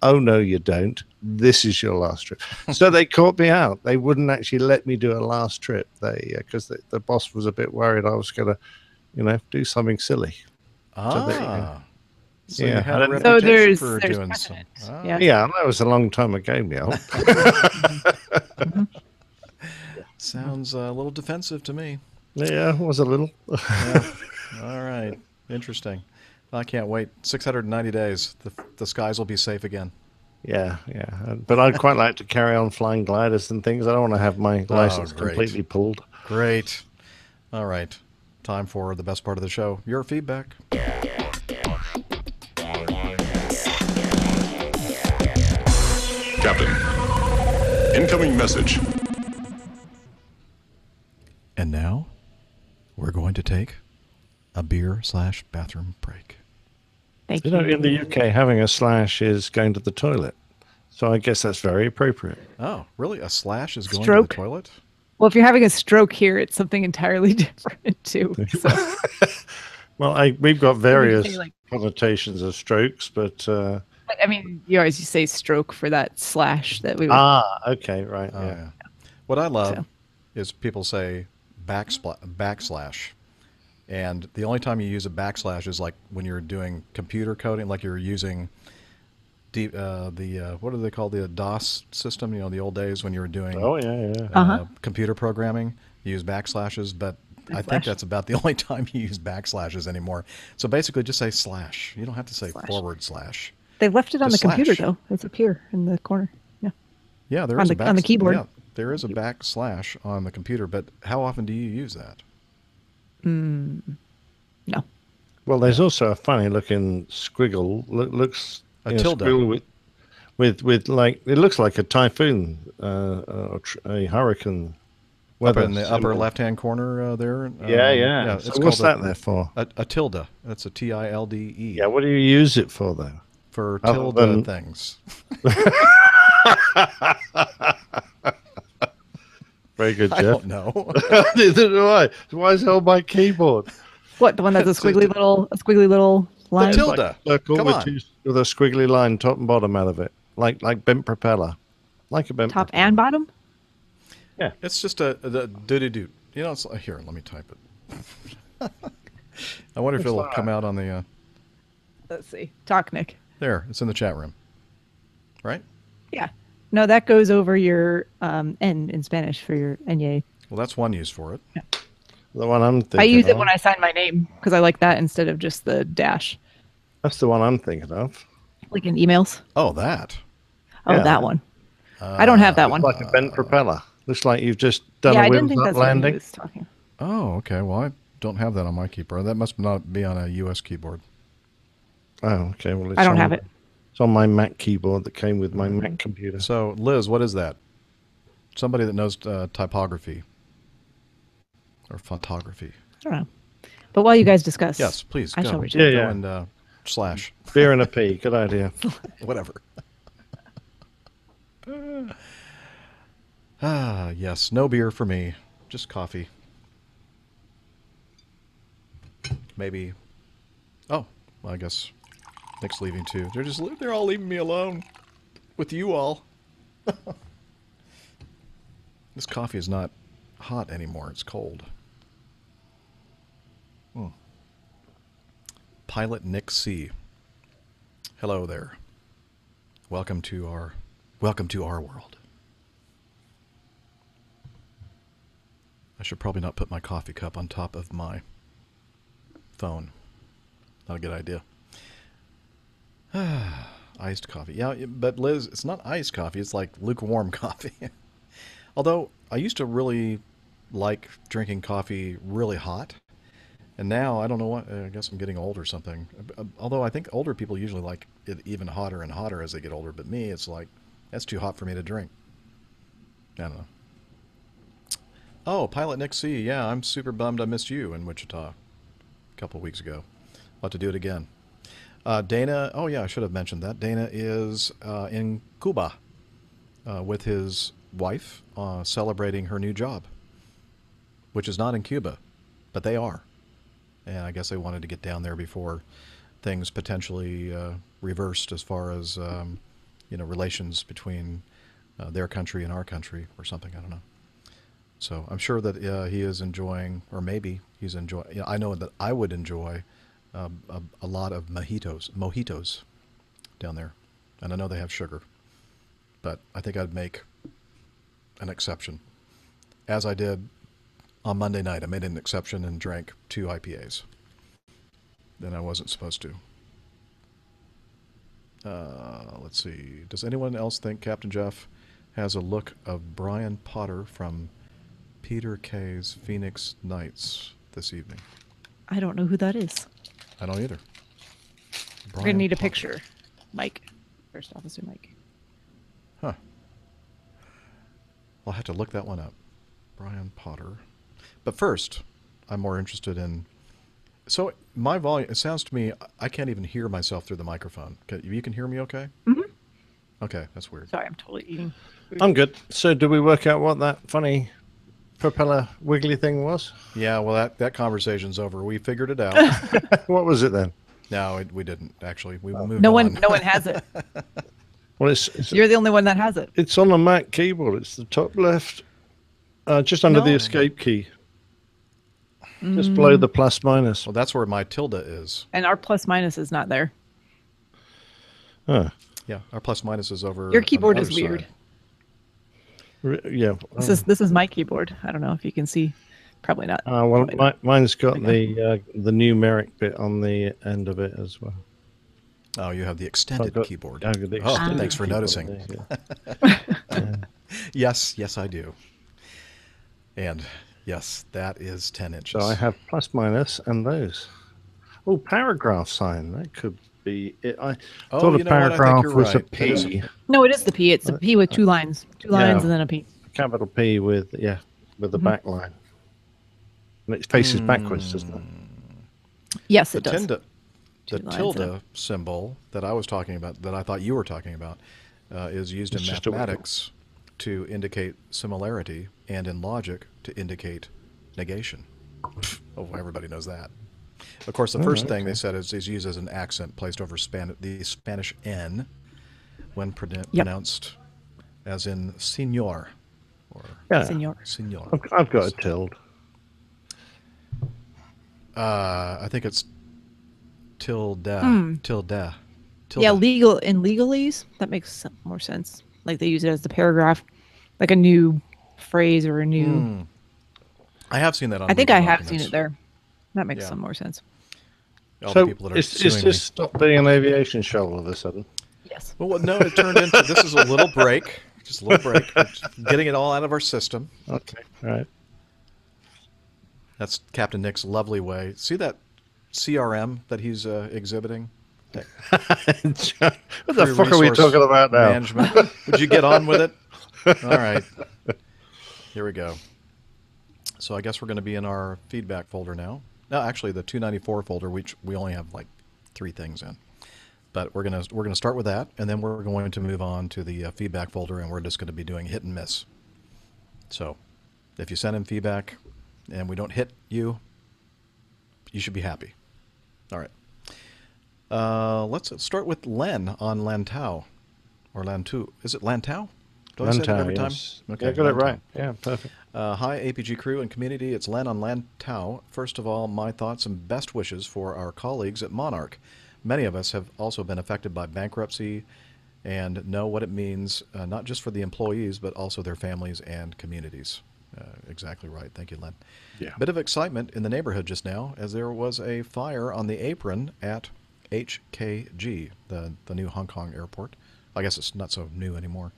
Oh, no, you don't. This is your last trip. So they caught me out. They wouldn't actually let me do a last trip. Because the boss was a bit worried I was going to, do something silly. So you had a reputation for doing some. Yeah, that was a long time ago, Neil. Sounds a little defensive to me. Yeah, it was a little. Yeah. All right. Interesting. I can't wait. 690 days. The skies will be safe again. Yeah. But I'd quite like to carry on flying gliders and things. I don't want to have my license completely pulled. Great. All right. Time for the best part of the show. Your feedback. Captain, incoming message. And now, we're going to take a beer/bathroom break. Thank you. In the UK, having a slash is going to the toilet. So I guess that's very appropriate. Oh, really? A slash is going Stroke? to the toilet? Well, if you're having a stroke here, it's something entirely different, too. So. Well, we've got various connotations of strokes, but... I mean, you always say stroke for that slash that we would... okay, right. Yeah. What I love is people say backslash. And the only time you use a backslash is like when you're doing computer coding, like you're using what do they call the DOS system? You know, the old days when you were doing Oh, yeah. computer programming, you use backslashes, but I think that's about the only time you use backslashes anymore. So basically just say slash. You don't have to say /. They left it on the Just computer, slash. though. It's up here in the corner. Yeah. Yeah, there on is the, a on the keyboard. Yeah, there is a backslash on the computer, but how often do you use that? No. Well, there's also a funny looking squiggle. Looks A you know, tilde. squiggle with like it looks like a typhoon, or a hurricane. Up Weather in the upper symbol. left-hand corner there. Yeah. It's So what's called that there for? A tilde. That's a tilde. Yeah. What do you use it for, though? For Other tilde than- things. Very good, Jeff. I don't know. Neither do I. Why is it on my keyboard? What, the one that's a squiggly little line? The tilde. Like a circle Come with, on. with a squiggly line top and bottom out of it, like bent propeller, like a bent Top and bottom? Yeah, it's just a doody-doo. You know, it's, here, let me type it. I wonder if It's it'll not- come out on the... Let's see. Talk, Nick. there, it's in the chat room. Right? Yeah. No, that goes over your N in Spanish for your Enye. Well, that's one use for it. the one I'm thinking. I use it of. when I sign my name because I like that instead of just the dash. That's the one I'm thinking of. Like in emails. Oh, that. Oh, Yeah. that one. I don't have that one. It's like a bent propeller. Looks like you've just done Yeah, a I didn't wheels think up that's what he landing. was talking. Oh, okay. Well, I don't have that on my keyboard. That must not be on a US keyboard. Oh, okay. Well, it's I don't on- have it. It's on my Mac keyboard that came with my Mac computer. So, Liz, what is that? Somebody that knows typography or photography. I don't know. But while you guys discuss, Yes, please. I go. shall reach Yeah, out. yeah. Go and slash. Beer and a pea. Good idea. Whatever. Yes. No beer for me. Just coffee. Maybe. Oh, well, I guess Nick's leaving too. They're all leaving me alone with you all. This coffee is not hot anymore. It's cold. Pilot Nick C. Hello there. Welcome to our world. I should probably not put my coffee cup on top of my phone. Not a good idea. Iced coffee. Yeah, but Liz, it's not iced coffee. It's like lukewarm coffee. Although I used to really like drinking coffee really hot. And now, I don't know what, I guess I'm getting old or something. Although I think older people usually like it even hotter and hotter as they get older. But me, it's like, that's too hot for me to drink. I don't know. Oh, Pilot Nick C. Yeah, I'm super bummed I missed you in Wichita a couple weeks ago. I'll have to do it again. Dana, oh yeah, I should have mentioned that. Dana is in Cuba with his wife celebrating her new job, which is not in Cuba, but they are. And I guess they wanted to get down there before things potentially reversed as far as relations between their country and our country or something. I don't know. So I'm sure that he is enjoying, or maybe he's enjoying. You know, I know that I would enjoy a lot of mojitos down there, and I know they have sugar, but I think I'd make an exception, as I did on Monday night. I made an exception and drank 2 IPAs. Then I wasn't supposed to. Let's see. Does anyone else think Captain Jeff has a look of Brian Potter from Peter Kay's Phoenix Nights this evening? I don't know who that is. I don't either. We're going to need a picture. Mike. First Officer Mike. Huh. I'll have to look that one up. Brian Potter. But first, I'm more interested in... So, my volume, it sounds to me, I can't even hear myself through the microphone. You can hear me okay? Mm-hmm. Okay, that's weird. Sorry, I'm totally eating food. I'm good. So, did we work out what that funny propeller wiggly thing was? Yeah, well, that conversation's over. We figured it out. What was it then? No, we didn't, actually. We moved No on. one has it. Well, it's You're the only one that has it. It's on the Mac keyboard. It's the top left, just under the escape key. Just below the plus minus. Well, that's where my tilde is. And our plus minus is not there. Huh. Yeah, our plus minus is over. Your on the keyboard other is weird. side. Yeah. This is my keyboard. I don't know if you can see. Probably not. Well, Probably not. mine's got Okay. the numeric bit on the end of it as well. Oh, you have the extended got- keyboard. I've got the Oh, extended thanks for keyboard, noticing. yeah. Yes, I do. And yes, that is 10 inches. So I have plus minus and those. Oh, paragraph sign. That could be it. I thought a you know what? I think paragraph you're was a right. That is P. No, it is the P. It's a P with 2 lines. 2 lines and then a P. Capital P with the back line. And it faces backwards, doesn't it? Yes, the it does. The lines tilde up. symbol that I was talking about, that I thought you were talking about, is used It's in just a wiggle. mathematics to indicate similarity, and in logic to indicate negation. Oh, everybody knows that. Of course, the first thing they said is used as an accent placed over the Spanish N when pronounced as in señor. Or Señor. Señor. I've got a tilde. I think it's tilde. Tilde. Yeah, legal in legalese, that makes more sense. Like they use it as the paragraph, like a new phrase or a new. I have seen that on. I think legal I have documents. seen it there. That makes Yeah. some more sense. All So the people that are is suing this stopped being an aviation show all of a sudden? Yes. Well, no, it turned into this is a little break, just a little break, getting it all out of our system. Okay, all right. That's Captain Nick's lovely way. See that CRM that he's exhibiting? What the fuck are we talking about now? Management. Would you get on with it? All right. Here we go. So I guess we're going to be in our feedback folder now. No, actually, the 294 folder, which we only have like 3 things in. But we're gonna start with that, and then we're going to move on to the feedback folder, and we're just going to be doing hit and miss. So, if you send in feedback, and we don't hit you, you should be happy. All right. Let's start with Len on Lantau, or Lantu. Is it Lantau? Do I say that every time? Yes. Okay, Yeah, got it Lantau. right. Yeah, perfect. Hi, APG crew and community. It's Len on Lantau. First of all, my thoughts and best wishes for our colleagues at Monarch. Many of us have also been affected by bankruptcy and know what it means, not just for the employees, but also their families and communities. Exactly right. Thank you, Len. Yeah. Bit of excitement in the neighborhood just now, as there was a fire on the apron at HKG, the new Hong Kong airport. I guess it's not so new anymore.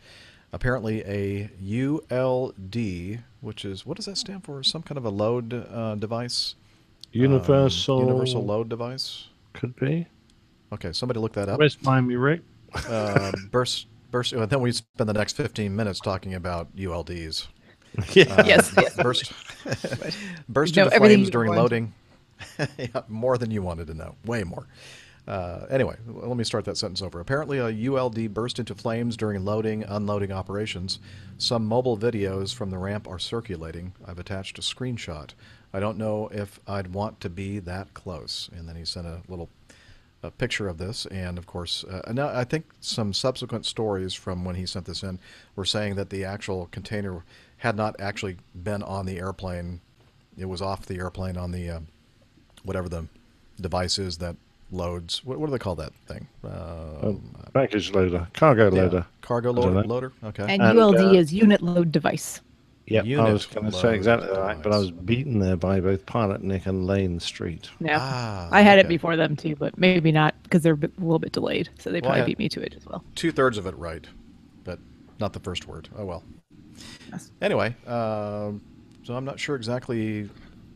Apparently a ULD, which is, what does that stand for? Some kind of a load device? Universal load device? Could be. Okay, somebody look that up. Where's Miami Rick? Burst. And then we spend the next 15 minutes talking about ULDs. Yeah. Yes. Burst You know into everything flames you during wanted. loading. Yeah, more than you wanted to know. Way more. Anyway, let me start that sentence over. Apparently, a ULD burst into flames during loading, unloading operations. Some mobile videos from the ramp are circulating. I've attached a screenshot. I don't know if I'd want to be that close. And then he sent a little picture of this. And of course, now I think some subsequent stories from when he sent this in were saying that the actual container had not actually been on the airplane. It was off the airplane on the whatever the device is that loads. What do they call that thing? Package loader, cargo loader, cargo I don't know. loader. Okay. And ULD is unit load device. Yeah, I Unit was going to load say exactly right, but I was beaten there by both Pilot Nick and Lane Street. Yeah. I had it before them too, but maybe not because they're a little bit delayed. So they Well, I probably had beat me to it as well. 2/3 of it right, but not the first word. Oh well. Anyway, so I'm not sure exactly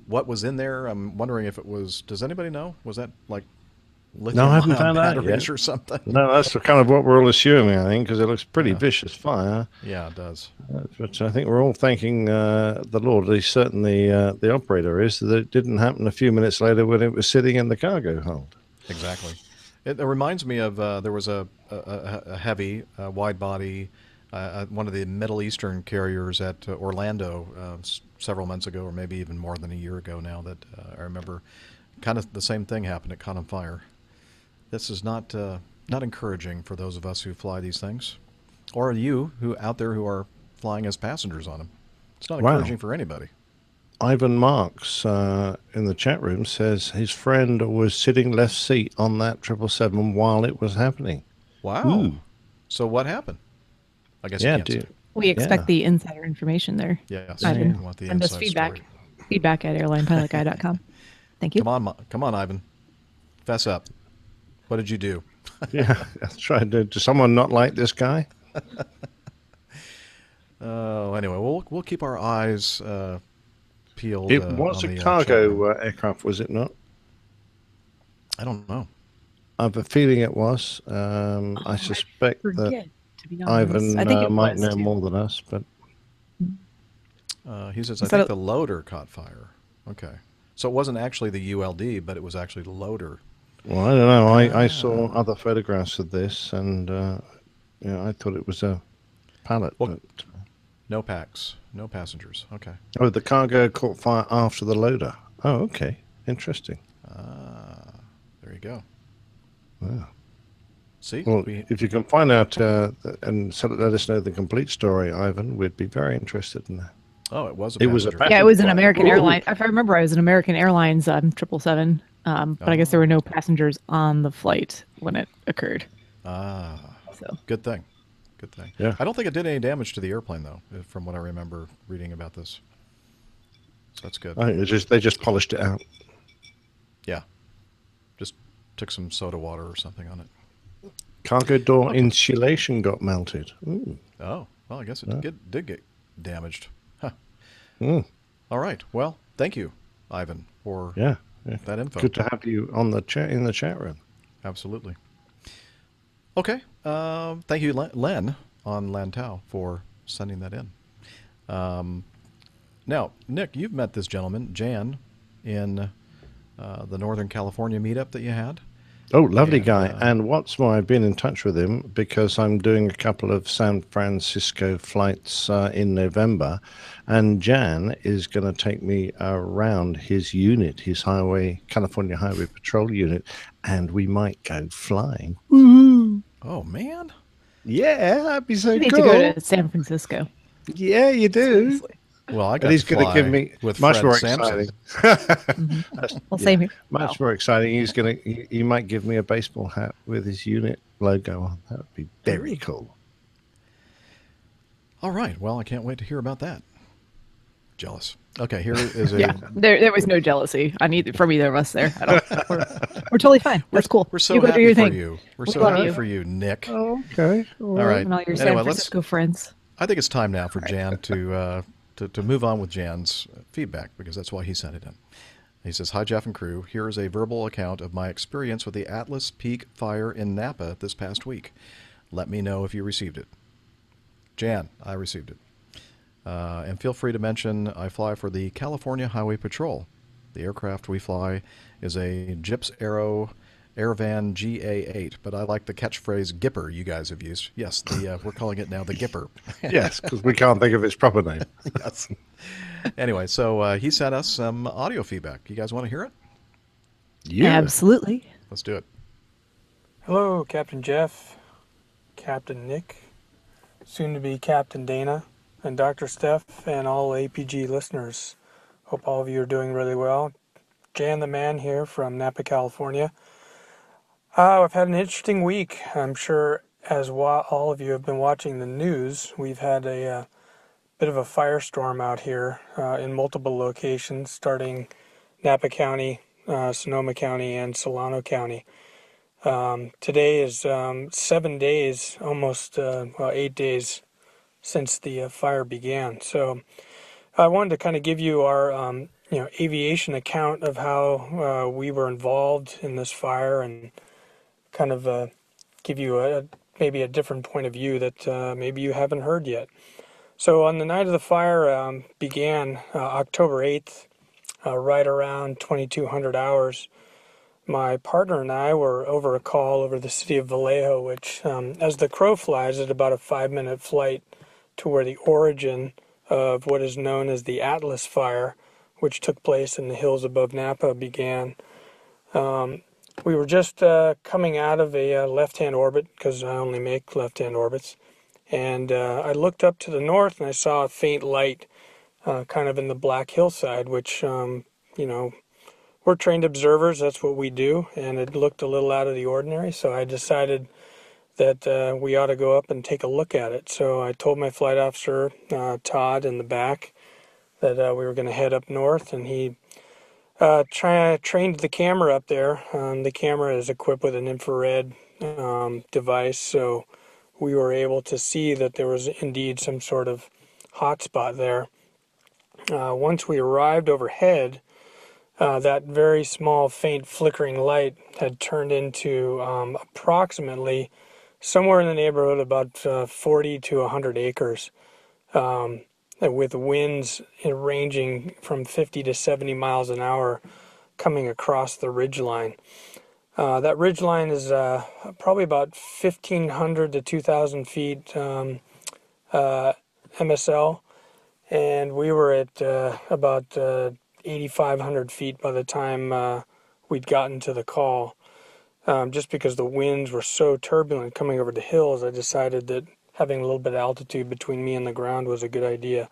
what was in there. I'm wondering if it was. Does anybody know? Was that like No, I haven't lithium-ion found out batteries yet. or something? No, that's kind of what we're all assuming, I think, because it looks pretty vicious fire. Yeah, it does. But I think we're all thanking the Lord, at least certainly the operator is, that it didn't happen a few minutes later when it was sitting in the cargo hold. Exactly. It reminds me of there was a heavy wide body, one of the Middle Eastern carriers at Orlando several months ago, or maybe even more than a year ago now, that I remember kind of the same thing happened at Conham Fire. This is not encouraging for those of us who fly these things, or you who out there who are flying as passengers on them. It's not Wow. encouraging for anybody. Ivan Marks in the chat room says his friend was sitting left seat on that 777 while it was happening. Wow. Ooh. So what happened? I guess Yeah, you can't say. We expect Yeah. the insider information there. Yes, Ivan, we want the send us inside feedback. story. Feedback at airlinepilotguy.com. Thank you. Come on, Ivan. Fess up. What did you do? Yeah, that's right. Does someone not like this guy? Anyway, we'll keep our eyes peeled. It was on a the, cargo aircraft, was it not? I don't know. I have a feeling it was. I suspect that Forget, to be honest. Ivan I think it might was, know too. more than us, but He says, Is I that think a- the loader caught fire. Okay. So it wasn't actually the ULD, but it was actually the loader. well, I don't know. I saw other photographs of this, and I thought it was a pallet. Well, but no packs, no passengers. Okay. oh, the cargo caught fire after the loader. Oh, okay, interesting. There you go. Wow. See? Well, if you can find out and let us know the complete story, Ivan, we'd be very interested in that. Oh, it was a It was a passenger. Yeah, it was an American Ooh. airline. If I remember, it was an American Airlines 777. But I guess there were no passengers on the flight when it occurred. So Good thing. Good thing. Yeah. I don't think it did any damage to the airplane, though, from what I remember reading about this. So that's good. I think they just polished it out. Yeah. Just took some soda water or something on it. Cargo door insulation got melted. Ooh. Oh, well, I guess it did get damaged. Huh. Mm. All right. Well, thank you, Ivan, for Yeah. that info. Good to have you on the chat in the chat room. Absolutely. Okay. Thank you, Len, on Lantau, for sending that in. Now, Nick, you've met this gentleman, Jan, in the Northern California meetup that you had. Oh, lovely And, guy. And what's more, I've been in touch with him because I'm doing a couple of San Francisco flights in November. And Jan is going to take me around his unit, his California Highway Patrol unit, and we might go flying. Woohoo! Oh, man. Yeah, that'd be so you need cool. to go to San Francisco. Yeah, you do. Seriously. Well, I got And he's to going to give fly me with much Fred more Sampson. exciting. Well, same here. Much more exciting. He's going to. He might give me a baseball hat with his unit logo on. That would be very cool. All right. Well, I can't wait to hear about that. Jealous. Okay, here is a... Yeah, there was no jealousy from either of us there at all. We're totally fine. That's cool. We're so you go do happy your for thing. you. We're We so love happy you. for you, Nick. Oh, okay. All right. And all your San Anyway, Francisco friends. I think it's time now for Jan to move on with Jan's feedback, because that's why he sent it in. He says, "Hi, Jeff and crew. Here is a verbal account of my experience with the Atlas Peak fire in Napa this past week. Let me know if you received it." Jan, I received it. And feel free to mention I fly for the California Highway Patrol. The aircraft we fly is a Gips Aero Airvan GA8, but I like the catchphrase Gipper you guys have used. Yes, we're calling it now the Gipper. Yes, because we can't think of its proper name. Yes. Anyway, so he sent us some audio feedback. You guys want to hear it? Yeah. Absolutely. Let's do it. Hello, Captain Jeff, Captain Nick, soon to be Captain Dana, and Dr. Steph, and all APG listeners. Hope all of you are doing really well. Jan the Man here from Napa, California. I've had an interesting week. I'm sure as all of you have been watching the news, we've had a bit of a firestorm out here in multiple locations, starting Napa County, Sonoma County, and Solano County. Today is 7 days, almost 8 days since the fire began. So I wanted to kind of give you our aviation account of how we were involved in this fire, and kind of give you maybe a different point of view that maybe you haven't heard yet. So on the night of the fire began October 8th, right around 2200 hours. My partner and I were over a call over the city of Vallejo, which, as the crow flies, is about a 5-minute flight to where the origin of what is known as the Atlas Fire, which took place in the hills above Napa, began. We were just coming out of a left-hand orbit, because I only make left-hand orbits, and I looked up to the north and I saw a faint light kind of in the black hillside, which, we're trained observers, that's what we do, and it looked a little out of the ordinary, so I decided that we ought to go up and take a look at it. So I told my flight officer, Todd, in the back, that we were going to head up north, and he trained the camera up there. The camera is equipped with an infrared device, so we were able to see that there was indeed some sort of hotspot there. Once we arrived overhead, that very small, faint, flickering light had turned into approximately somewhere in the neighborhood of about 40 to 100 acres, with winds ranging from 50 to 70 miles an hour coming across the ridgeline. That ridgeline is probably about 1,500 to 2,000 feet MSL, and we were at about 8,500 feet by the time we'd gotten to the call. Just because the winds were so turbulent coming over the hills, I decided that having a little bit of altitude between me and the ground was a good idea.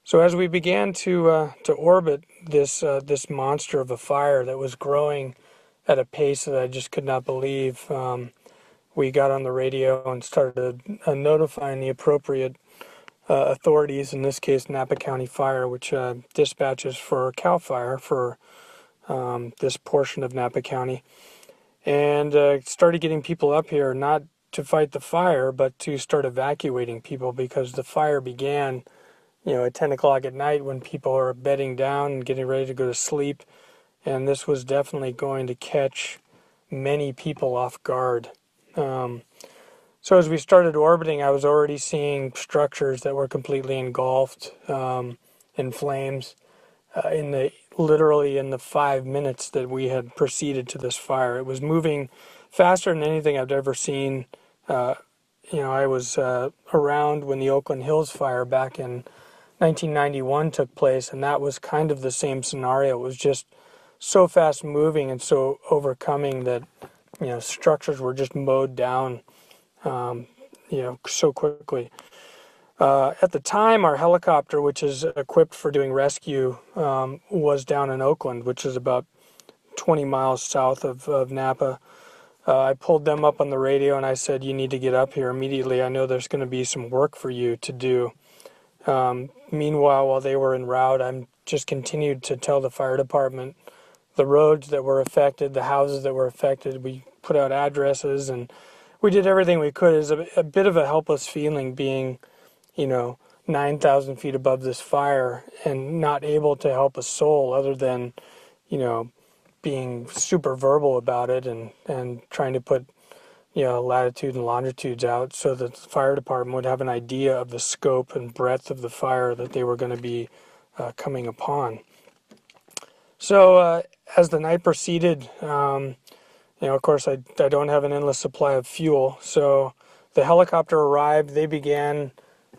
So as we began to orbit this monster of a fire that was growing at a pace that I just could not believe, we got on the radio and started notifying the appropriate authorities, in this case Napa County Fire, which dispatches for CAL FIRE for this portion of Napa County, and started getting people up here, not to fight the fire, but to start evacuating people, because the fire began at 10 o'clock at night when people are bedding down and getting ready to go to sleep, and this was definitely going to catch many people off guard. So as we started orbiting, I was already seeing structures that were completely engulfed in flames literally in the 5 minutes that we had proceeded to this fire. It was moving faster than anything I've ever seen. I was around when the Oakland Hills fire back in 1991 took place, and that was kind of the same scenario. It was just so fast moving and so overcoming that structures were just mowed down so quickly. At the time, our helicopter, which is equipped for doing rescue, was down in Oakland, which is about 20 miles south of Napa. I pulled them up on the radio and I said, "You need to get up here immediately. I know there's going to be some work for you to do." Meanwhile, while they were en route, I just continued to tell the fire department the roads that were affected, the houses that were affected. We put out addresses and we did everything we could. It was a bit of a helpless feeling being 9,000 feet above this fire and not able to help a soul other than, being super verbal about it and trying to put, latitude and longitudes out so that the fire department would have an idea of the scope and breadth of the fire that they were going to be coming upon. So as the night proceeded, of course, I don't have an endless supply of fuel. So the helicopter arrived. They began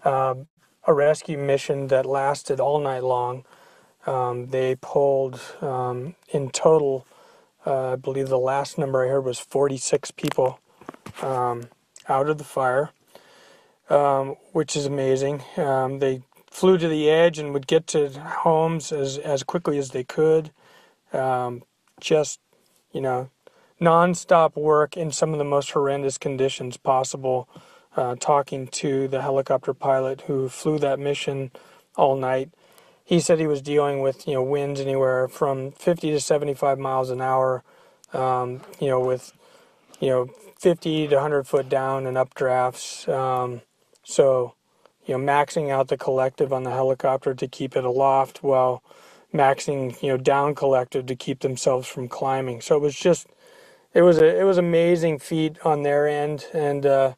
a rescue mission that lasted all night long. They pulled, in total, I believe the last number I heard was 46 people out of the fire, which is amazing. They flew to the edge and would get to homes as quickly as they could. Just, non-stop work in some of the most horrendous conditions possible. Talking to the helicopter pilot who flew that mission all night, he said he was dealing with winds anywhere from 50 to 75 miles an hour, with 50 to 100 foot down and updrafts. Maxing out the collective on the helicopter to keep it aloft while maxing down collective to keep themselves from climbing. So it was amazing feat on their end, and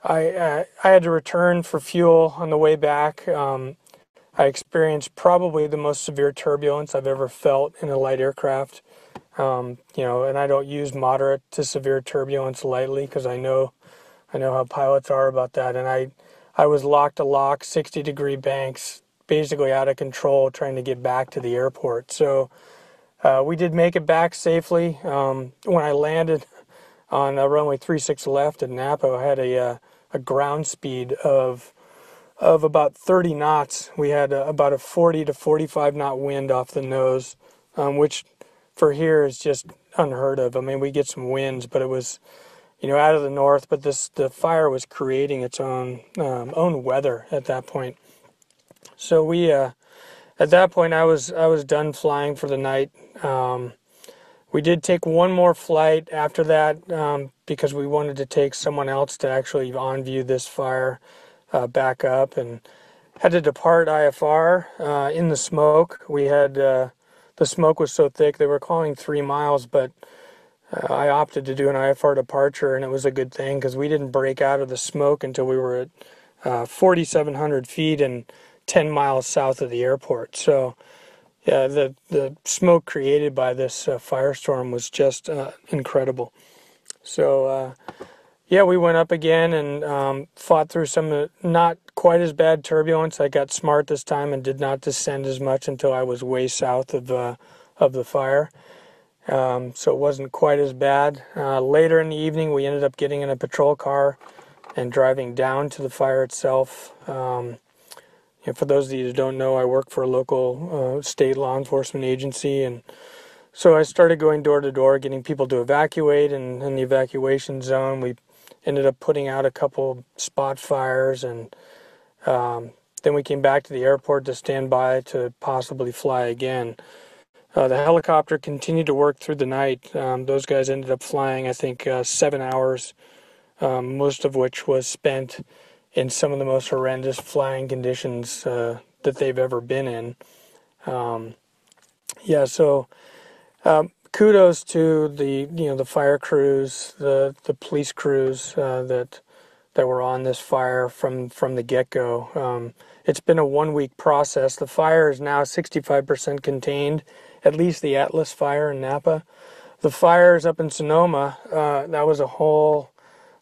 I had to return for fuel on the way back. I experienced probably the most severe turbulence I've ever felt in a light aircraft. And I don't use moderate to severe turbulence lightly because I know how pilots are about that. And I was lock to lock, 60-degree banks, basically out of control, trying to get back to the airport. So we did make it back safely. When I landed on runway 36 left at Napa, I had a ground speed of about 30 knots. We had about a 40 to 45 knot wind off the nose, which for here is just unheard of. I mean, we get some winds, but it was out of the north, but the fire was creating its own weather at that point. So we at that point I was done flying for the night. We did take one more flight after that because we wanted to take someone else to actually on view this fire back up, and had to depart IFR in the smoke. We had the smoke was so thick they were calling 3 miles, but I opted to do an IFR departure, and it was a good thing because we didn't break out of the smoke until we were at 4,700 feet and 10 miles south of the airport. So yeah, the smoke created by this firestorm was just incredible. So yeah, we went up again and fought through some not quite as bad turbulence. I got smart this time and did not descend as much until I was way south of the fire. So it wasn't quite as bad. Later in the evening, we ended up getting in a patrol car and driving down to the fire itself. For those of you who don't know, I work for a local state law enforcement agency, and so I started going door to door, getting people to evacuate, and in the evacuation zone, we ended up putting out a couple spot fires, and then we came back to the airport to stand by to possibly fly again. The helicopter continued to work through the night. Those guys ended up flying, I think, 7 hours, most of which was spent in some of the most horrendous flying conditions that they've ever been in. So kudos to the fire crews, the police crews that were on this fire from the get-go. It's been a 1-week process. The fire is now 65% contained, at least the Atlas fire in Napa. The fires up in Sonoma, that was a whole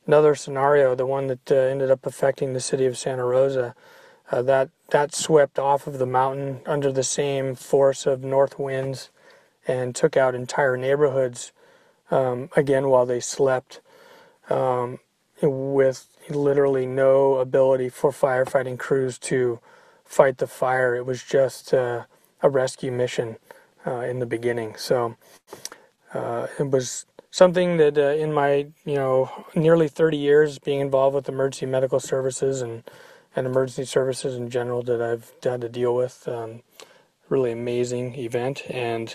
another scenario, the one that ended up affecting the city of Santa Rosa. That swept off of the mountain under the same force of north winds and took out entire neighborhoods, again while they slept, with literally no ability for firefighting crews to fight the fire. It was just a rescue mission in the beginning. So it was something that in my nearly 30 years being involved with emergency medical services and emergency services in general that I've had to deal with. Really amazing event, and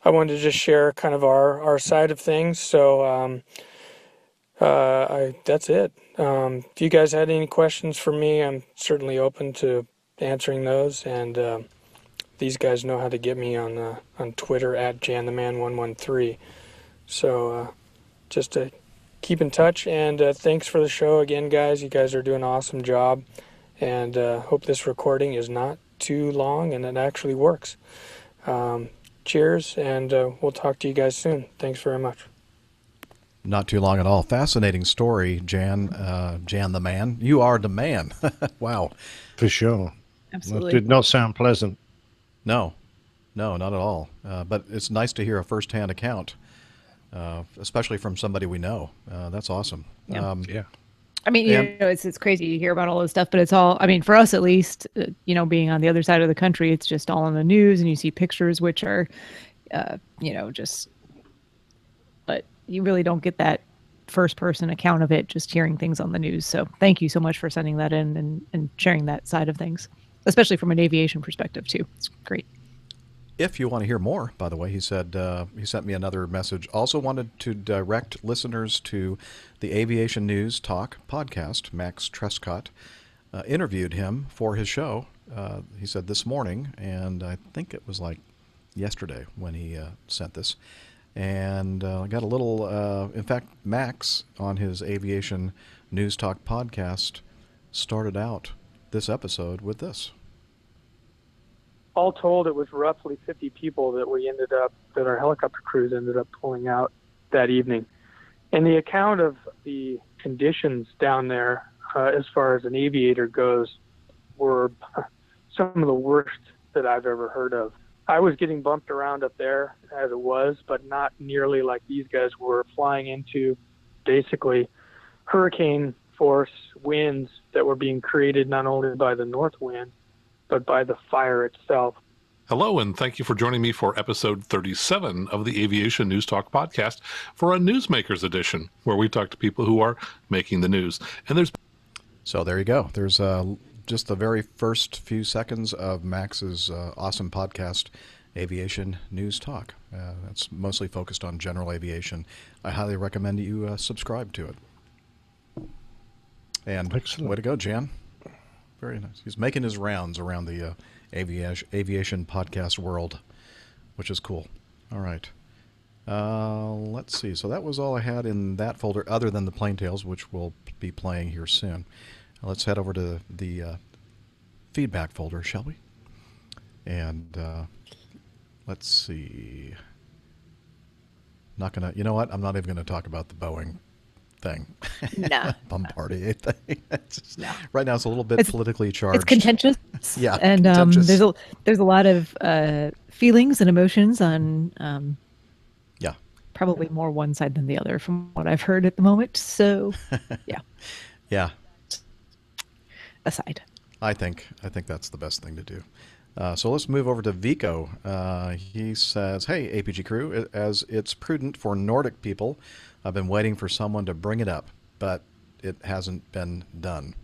I wanted to just share kind of our side of things. So that's it. If you guys had any questions for me, I'm certainly open to answering those, and these guys know how to get me on Twitter at JanTheMan113. So just to keep in touch, and thanks for the show again, guys. You guys are doing an awesome job, and hope this recording is not too long and it actually works. Cheers, and we'll talk to you guys soon. Thanks very much. Not too long at all. Fascinating story, Jan the man. You are the man. Wow. For sure. Absolutely. It did not sound pleasant. No, not at all. But it's nice to hear a first-hand account, especially from somebody we know. That's awesome. Yeah. Yeah. I mean, it's crazy to hear about all this stuff, but it's all, I mean, for us at least, being on the other side of the country, it's just all in the news, and you see pictures, which are, but you really don't get that first person account of it, just hearing things on the news. So thank you so much for sending that in and sharing that side of things, especially from an aviation perspective too. It's great. If you want to hear more, by the way, he said he sent me another message. Also wanted to direct listeners to the Aviation News Talk podcast. Max Trescott interviewed him for his show, he said this morning, and I think it was like yesterday when he sent this. And I got a little, in fact, Max on his Aviation News Talk podcast started out this episode with this. All told, it was roughly 50 people that our helicopter crews ended up pulling out that evening. And the account of the conditions down there, as far as an aviator goes, were some of the worst that I've ever heard of. I was getting bumped around up there as it was, but not nearly like these guys were, flying into basically hurricane force winds that were being created not only by the north wind, but by the fire itself. Hello, and thank you for joining me for episode 37 of the Aviation News Talk podcast for a Newsmakers edition, where we talk to people who are making the news. And there's So there you go. There's just the very first few seconds of Max's awesome podcast, Aviation News Talk. That's mostly focused on general aviation. I highly recommend you subscribe to it. And Excellent. Way to go, Jan. Very nice. He's making his rounds around the aviation podcast world, which is cool. All right. Let's see. So that was all I had in that folder, other than the Plain Tales, which we'll be playing here soon. Let's head over to the feedback folder, shall we? And let's see. Not gonna. You know what? I'm not even gonna talk about the Boeing thing. Nah. Bombardier thing. Right now, it's a little bit politically charged. It's contentious. Yeah, and contentious. there's a lot of feelings and emotions on. Yeah. Probably more one side than the other, from what I've heard at the moment. So, yeah. Yeah. Aside. I think that's the best thing to do. So let's move over to Vico. He says, "Hey, APG crew, as it's prudent for Nordic people, I've been waiting for someone to bring it up, but it hasn't been done."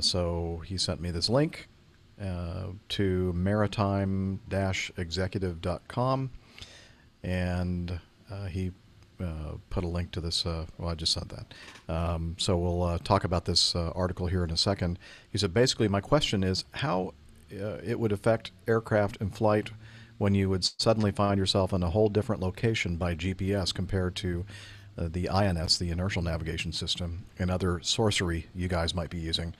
So he sent me this link to maritime-executive.com, and he put a link to this. Well, I just said that. So we'll talk about this article here in a second. He said, basically, my question is how it would affect aircraft in flight when you would suddenly find yourself in a whole different location by GPS compared to the INS, the inertial navigation system, and other sorcery you guys might be using.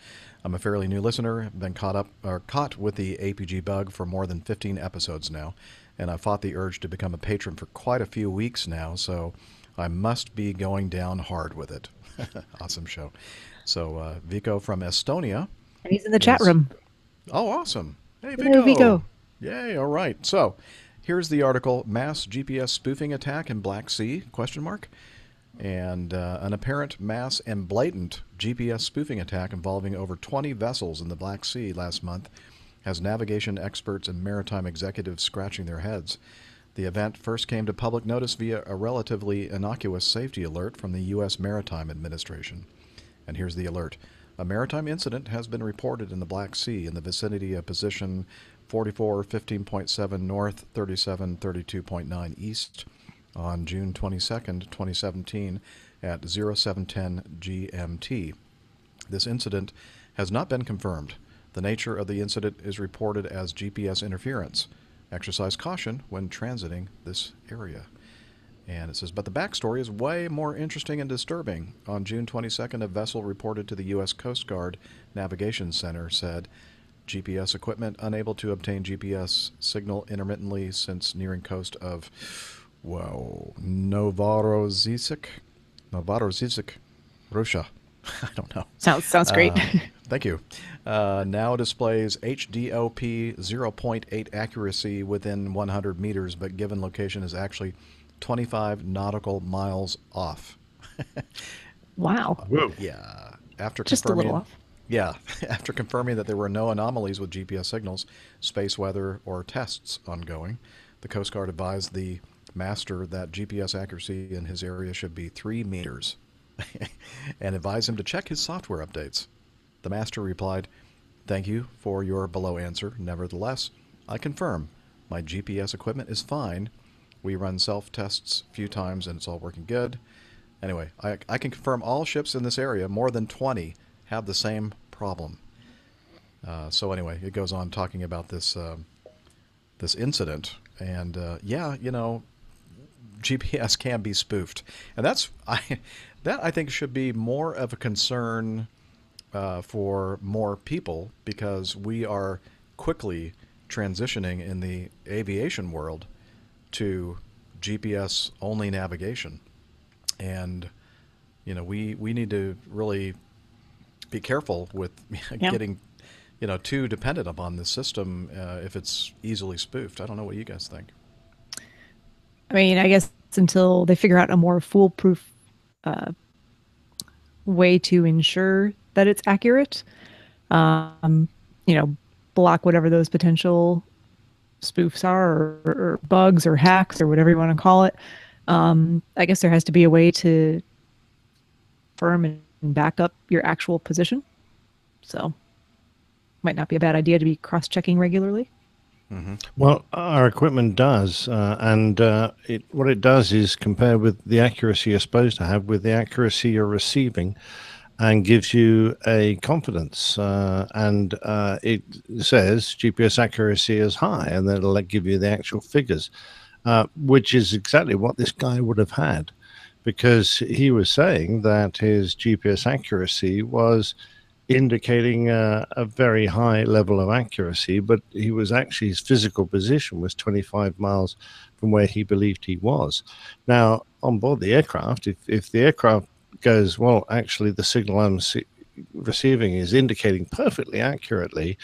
I'm a fairly new listener, been caught with the APG bug for more than 15 episodes now, and I've fought the urge to become a patron for quite a few weeks now, so I must be going down hard with it. Awesome show. So Vico from Estonia. And he's in the chat room. Oh, awesome. Hey, Vico. Hello, Vico. Yay, all right. So here's the article, Mass GPS Spoofing Attack in Black Sea, ? And an apparent mass and blatant GPS spoofing attack involving over 20 vessels in the Black Sea last month has navigation experts and maritime executives scratching their heads. The event first came to public notice via a relatively innocuous safety alert from the U.S. Maritime Administration. And here's the alert. A maritime incident has been reported in the Black Sea in the vicinity of position 4415.7 north, 3732.9 east on June 22nd, 2017 at 0710 GMT. This incident has not been confirmed. The nature of the incident is reported as GPS interference. Exercise caution when transiting this area. And it says, but the backstory is way more interesting and disturbing. On June 22nd, a vessel reported to the U.S. Coast Guard Navigation Center said, GPS equipment unable to obtain GPS signal intermittently since nearing coast of, Novorossiysk, Russia. I don't know. Sounds great. Thank you. Now displays HDOP 0.8 accuracy within 100 meters, but given location is actually 25 nautical miles off. Wow. Whoa. Yeah. After Just confirming, a little off. Yeah. After confirming that there were no anomalies with GPS signals, space weather, or tests ongoing, the Coast Guard advised the master that GPS accuracy in his area should be 3 meters and advised him to check his software updates. The master replied, "Thank you for your below answer. Nevertheless, I confirm my GPS equipment is fine. We run self-tests a few times and it's all working good. Anyway, I can confirm all ships in this area, more than 20, have the same problem." So anyway, it goes on talking about this this incident. And yeah, you know, GPS can be spoofed. And that I think should be more of a concern for more people, because we are quickly transitioning in the aviation world to GPS only navigation. And you know, we need to really be careful with getting too dependent upon the system if it's easily spoofed. I don't know what you guys think. I mean, I guess until they figure out a more foolproof way to ensure that it's accurate, block whatever those potential spoofs are, or bugs, or hacks, or whatever you want to call it. I guess there has to be a way to confirm and back up your actual position. So, might not be a bad idea to be cross-checking regularly. Well, our equipment does, and what it does is compare with the accuracy you're supposed to have with the accuracy you're receiving, and gives you a confidence. And it says GPS accuracy is high, and then it'll give you the actual figures, which is exactly what this guy would have had, because he was saying that his GPS accuracy was indicating a very high level of accuracy, but he was actually, his physical position was 25 miles from where he believed he was. Now, on board the aircraft, if the aircraft goes, well, actually the signal I'm receiving is indicating perfectly accurately,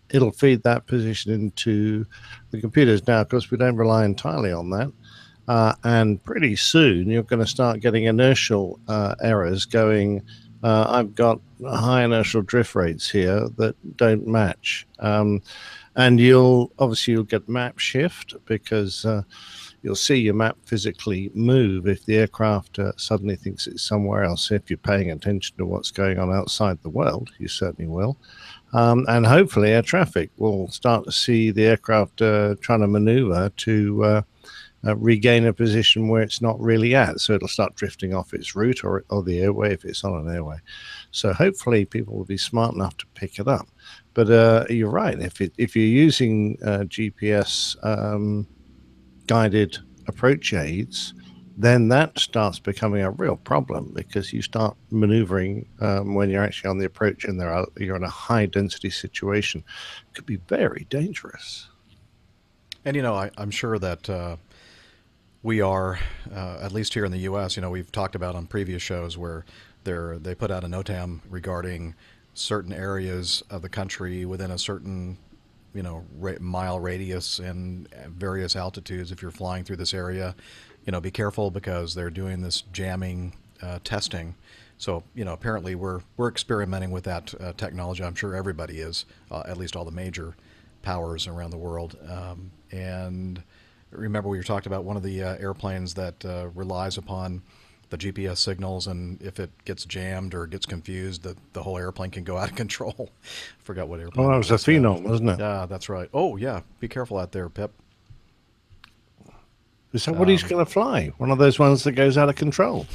it'll feed that position into the computers. Now, of course, we don't rely entirely on that. And pretty soon you're going to start getting inertial errors going, I've got high inertial drift rates here that don't match. And you'll get map shift, because you'll see your map physically move if the aircraft suddenly thinks it's somewhere else. If you're paying attention to what's going on outside the world, you certainly will. And hopefully air traffic will start to see the aircraft trying to maneuver to regain a position where it's not really at. So it'll start drifting off its route or the airway if it's on an airway. So hopefully people will be smart enough to pick it up. But you're right. If you're using GPS guided approach aids, then that starts becoming a real problem, because you start maneuvering when you're actually on the approach and you're in a high density situation. It could be very dangerous. And I'm sure that we are, at least here in the U.S., we've talked about on previous shows where they put out a NOTAM regarding certain areas of the country within a certain mile radius and various altitudes. If you're flying through this area, be careful, because they're doing this jamming testing. So apparently we're experimenting with that technology. I'm sure everybody is, at least all the major powers around the world. And remember, we were talking about one of the airplanes that relies upon the GPS signals, and if it gets jammed or gets confused, the whole airplane can go out of control. Forgot what airplane. Oh, that was a Phenom, wasn't it? Yeah, that's right. Oh, yeah. Be careful out there, Pip. Is that what he's going to fly? One of those ones that goes out of control?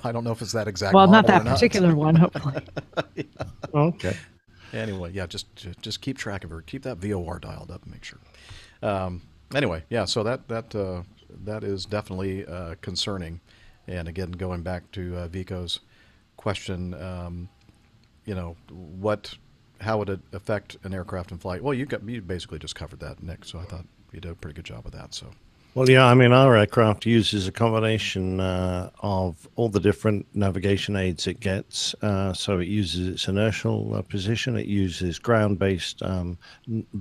I don't know if it's that exact Well, not model that particular one, hopefully. Yeah. Okay. Anyway, yeah, just keep track of her. Keep that VOR dialed up and make sure. Anyway, yeah, so that is definitely concerning. And again, going back to Vico's question, how would it affect an aircraft in flight? Well, you basically just covered that, Nick. So I thought you did a pretty good job of that. So. Well, yeah, I mean, our aircraft uses a combination of all the different navigation aids it gets. So it uses its inertial position, it uses ground-based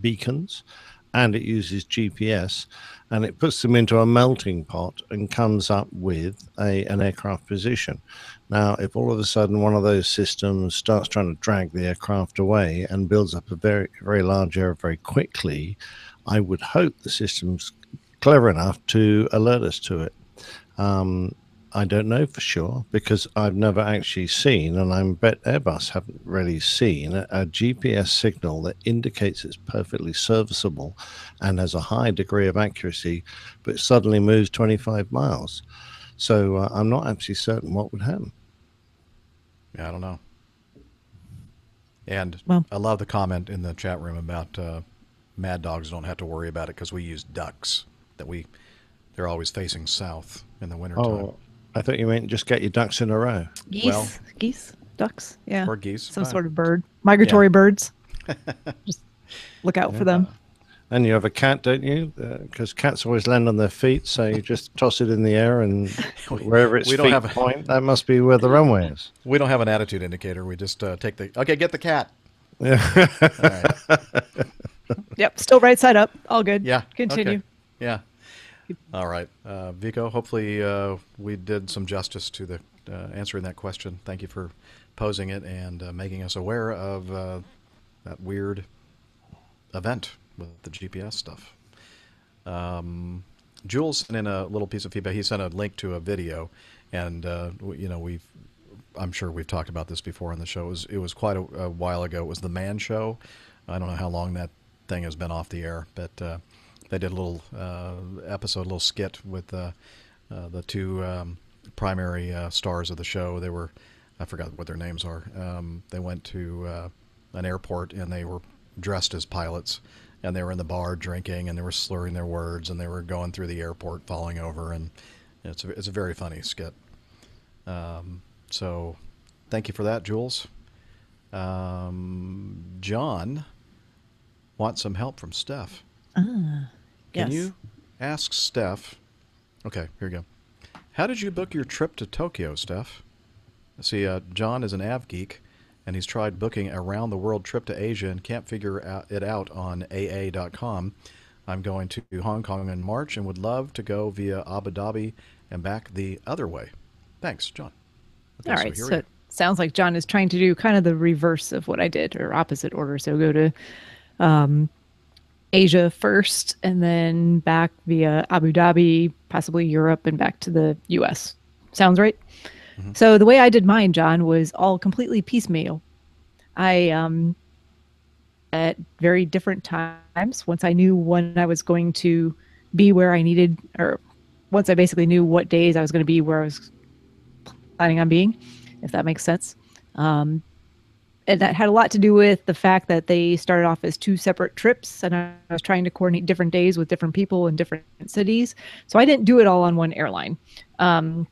beacons, and it uses GPS, and it puts them into a melting pot and comes up with an aircraft position. Now, if all of a sudden one of those systems starts trying to drag the aircraft away and builds up a very, very large error very quickly, I would hope the system's clever enough to alert us to it. I don't know for sure, because I've never actually seen, and I bet Airbus haven't really seen, a GPS signal that indicates it's perfectly serviceable and has a high degree of accuracy, but suddenly moves 25 miles. So I'm not actually certain what would happen. Yeah, I don't know. And well, I love the comment in the chat room about Mad Dogs don't have to worry about it because we use ducks. They're always facing south in the wintertime. Oh, I thought you meant just get your ducks in a row. Geese, ducks, yeah. Or geese. Some sort of bird. Migratory birds. Just look out for them. And you have a cat, don't you? Because cats always land on their feet, so you just toss it in the air, and wherever its feet point, that must be where the runway is. We don't have an attitude indicator. We just take get the cat. Yeah. All right. Yep, still right side up. All good. Yeah. Continue. Okay. Yeah. All right. Vico, hopefully we did some justice to the answering that question. Thank you for posing it and making us aware of that weird event with the GPS stuff. Jules sent in a little piece of feedback. He sent a link to a video, and I'm sure we've talked about this before on the show. It was quite a while ago. It was the Man Show. I don't know how long that thing has been off the air, but they did a little episode, a little skit with the two primary stars of the show. They were, I forgot what their names are. They went to an airport and they were dressed as pilots, and they were in the bar drinking, and they were slurring their words, and they were going through the airport, falling over, and it's a very funny skit. So thank you for that, Jules. John wants some help from Steph. Can yes. you ask Steph? Okay, here you go. How did you book your trip to Tokyo, Steph? See, John is an av geek, and he's tried booking a round-the-world trip to Asia and can't figure it out on AA.com. I'm going to Hong Kong in March and would love to go via Abu Dhabi and back the other way. Thanks, John. Okay, All right, here so we it sounds like John is trying to do kind of the reverse of what I did, or opposite order. So go to Asia first, and then back via Abu Dhabi, possibly Europe, and back to the U.S. Sounds right? Mm-hmm. So the way I did mine, John, was all completely piecemeal. I, at very different times, once I knew when I was going to be where I needed, or once I basically knew what days I was going to be where I was planning on being, if that makes sense. And that had a lot to do with the fact that they started off as two separate trips, and I was trying to coordinate different days with different people in different cities. So I didn't do it all on one airline. Do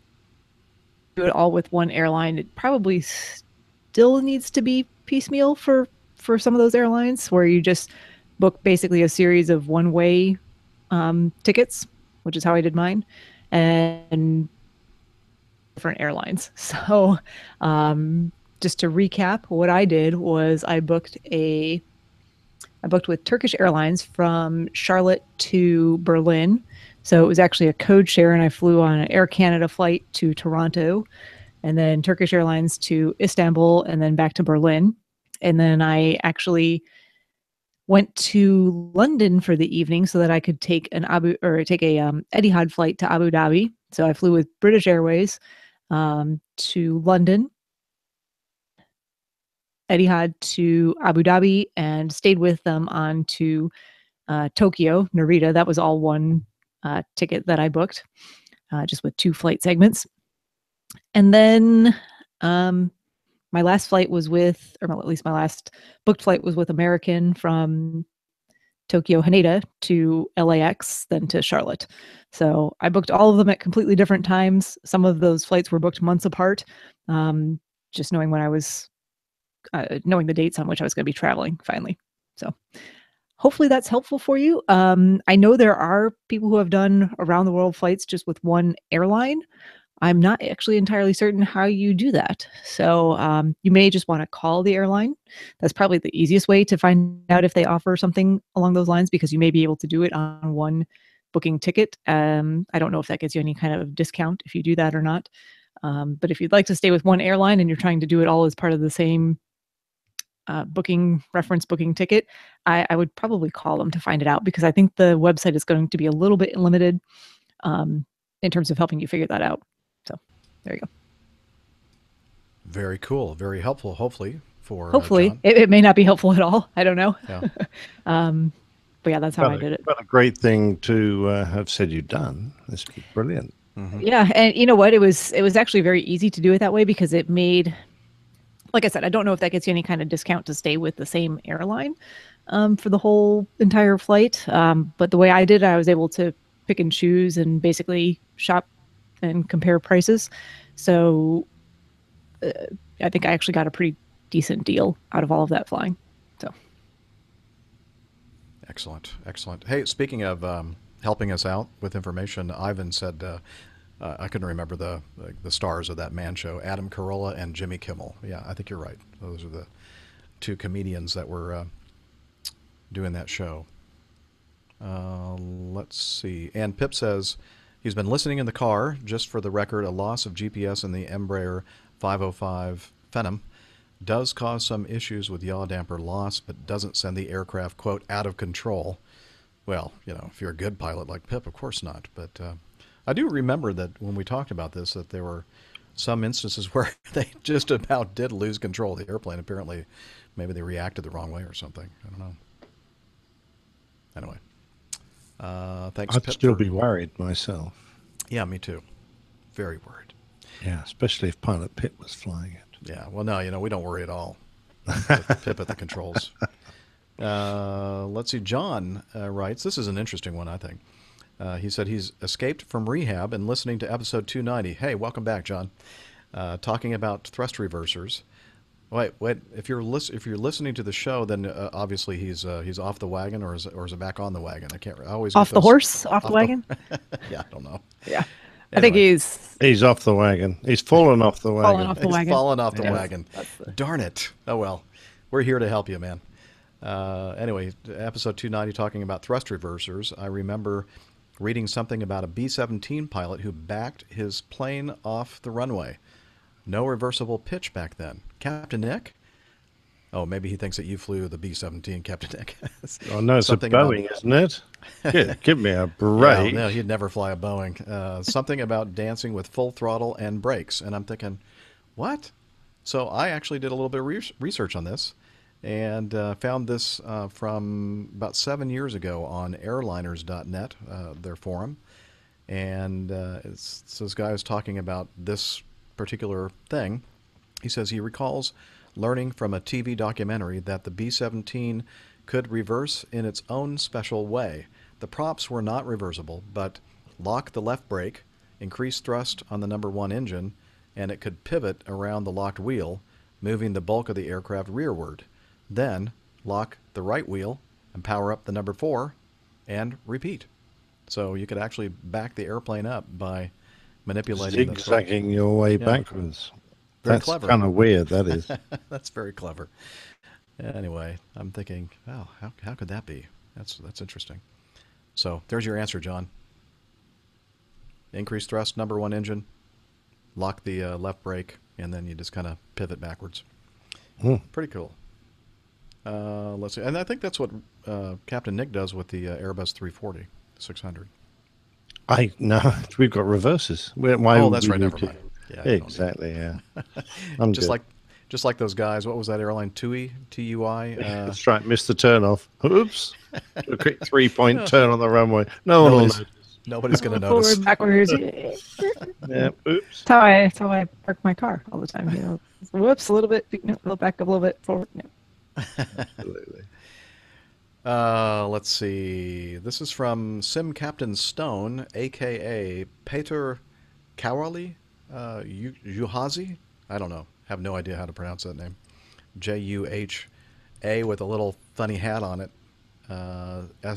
it all with one airline. It probably still needs to be piecemeal for some of those airlines, where you just book basically a series of one-way tickets, which is how I did mine, and different airlines. So just to recap, what I did was I booked with Turkish Airlines from Charlotte to Berlin. So it was actually a code share, and I flew on an Air Canada flight to Toronto, and then Turkish Airlines to Istanbul, and then back to Berlin. And then I actually went to London for the evening so that I could take a Etihad flight to Abu Dhabi. So I flew with British Airways to London, Etihad to Abu Dhabi, and stayed with them on to Tokyo, Narita. That was all one ticket that I booked, just with two flight segments. And then my last flight was with, or at least my last booked flight was with American from Tokyo Haneda to LAX, then to Charlotte. So I booked all of them at completely different times. Some of those flights were booked months apart, just knowing when I was knowing the dates on which I was going to be traveling finally. So hopefully that's helpful for you. I know there are people who have done around the world flights just with one airline. I'm not actually entirely certain how you do that. So you may just want to call the airline. That's probably the easiest way to find out if they offer something along those lines, because you may be able to do it on one booking ticket. I don't know if that gets you any kind of discount if you do that or not. But if you'd like to stay with one airline and you're trying to do it all as part of the same reference booking ticket, I would probably call them to find it out, because I think the website is going to be a little bit limited in terms of helping you figure that out. So there you go. Very cool. Very helpful, hopefully. Hopefully. It may not be helpful at all. I don't know. Yeah. But yeah, that's how I did it. What a great thing to have said you've done. This is brilliant. Mm-hmm. Yeah, and you know what? It was actually very easy to do it that way, because it made, like I said, I don't know if that gets you any kind of discount to stay with the same airline for the whole entire flight. But the way I did it, I was able to pick and choose and basically shop and compare prices. So I think I actually got a pretty decent deal out of all of that flying. So excellent. Hey, speaking of helping us out with information, Ivan said, I couldn't remember the stars of that Man Show, Adam Carolla and Jimmy Kimmel. Yeah, I think you're right. Those are the two comedians that were doing that show. Let's see. And Pip says he's been listening in the car. Just for the record, a loss of GPS in the Embraer 505 Phenom does cause some issues with yaw damper loss, but doesn't send the aircraft, quote, out of control. Well, if you're a good pilot like Pip, of course not. But I do remember that when we talked about this, that there were some instances where they just about did lose control of the airplane. Apparently, maybe they reacted the wrong way or something. I don't know. Anyway, thanks, I'd Pip. still be worried myself. Yeah, me too. Very worried. Yeah, especially if Pilot Pip was flying it. Yeah, well, no, we don't worry at all. With Pip at the controls. Let's see. John writes, this is an interesting one, I think. He said he's escaped from rehab and listening to episode 290. Hey, welcome back, John. Talking about thrust reversers. Wait. If you're listening to the show, then obviously he's off the wagon, or is it back on the wagon? I can't. I always Off get the those- horse, off the wagon. Yeah, I don't know. Yeah, I think he's off the wagon. He's fallen off the wagon. Fallen off the He's wagon. fallen off the Yeah. wagon. Darn it. Oh well, we're here to help you, man. Anyway, episode 290 talking about thrust reversers. I remember reading something about a B-17 pilot who backed his plane off the runway. No reversible pitch back then. Captain Nick? Oh, maybe he thinks that you flew the B-17, Captain Nick. Oh, no, it's Something a Boeing, isn't it? Give me a break. Yeah, no, he'd never fly a Boeing. Something about dancing with full throttle and brakes. And I'm thinking, what? So I actually did a little bit of research on this and found this from about 7 years ago on airliners.net, their forum. And so this guy was talking about this particular thing. He says he recalls learning from a TV documentary that the B-17 could reverse in its own special way. The props were not reversible, but lock the left brake, increase thrust on the number 1 engine, and it could pivot around the locked wheel, moving the bulk of the aircraft rearward. Then lock the right wheel and power up the number 4 and repeat. So you could actually back the airplane up by manipulating zigzagging your way Yeah. backwards. Very That's clever. kind of weird, that is. That's very clever. Anyway, I'm thinking, wow, how could that be? That's interesting. So there's your answer, John. Increase thrust, number 1 engine, lock the left brake, and then you just kind of pivot backwards. Pretty cool. Let's see. And I think that's what Captain Nick does with the Airbus 340, 600. No, we've got reverses. Why Oh, would that's we right. need Never to? mind. Yeah, you don't Exactly, yeah. just like those guys. What was that airline? TUI? TUI? That's right. Missed the turn off. Oops. A quick 3-point turn on the runway. No one will notice. Nobody's going to notice. Forward, backwards. Yeah. Oops. That's how I park my car all the time. Whoops, a little bit, a little back up, a little bit forward. No. Absolutely. Let's see. This is from Sim Captain Stone, a.k.a. Peter Kowali, Juhazi? I don't know. Have no idea how to pronounce that name. Juha with a little funny hat on it.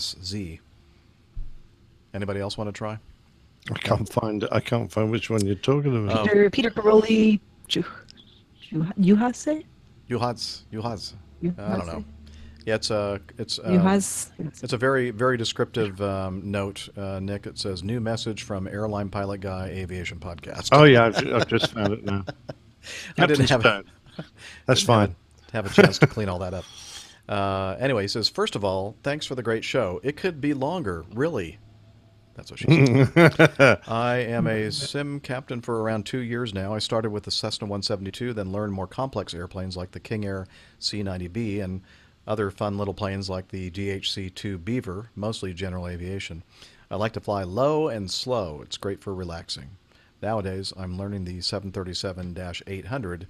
SZ. Anybody else want to try? I can't find which one you're talking about. Peter Caroli, Juhaz? Juhaz. I don't know. Yeah, it's a very, very descriptive note, Nick. It says, new message from Airline Pilot Guy Aviation Podcast. Oh, yeah, I've just found it now. I didn't have That's fine. Have a chance to clean all that up. Anyway, he says, first of all, thanks for the great show. It could be longer, really. That's what she said. I am a sim captain for around 2 years now. I started with the Cessna 172, then learned more complex airplanes like the King Air C-90B and other fun little planes like the DHC-2 Beaver, mostly general aviation. I like to fly low and slow. It's great for relaxing. Nowadays, I'm learning the 737-800.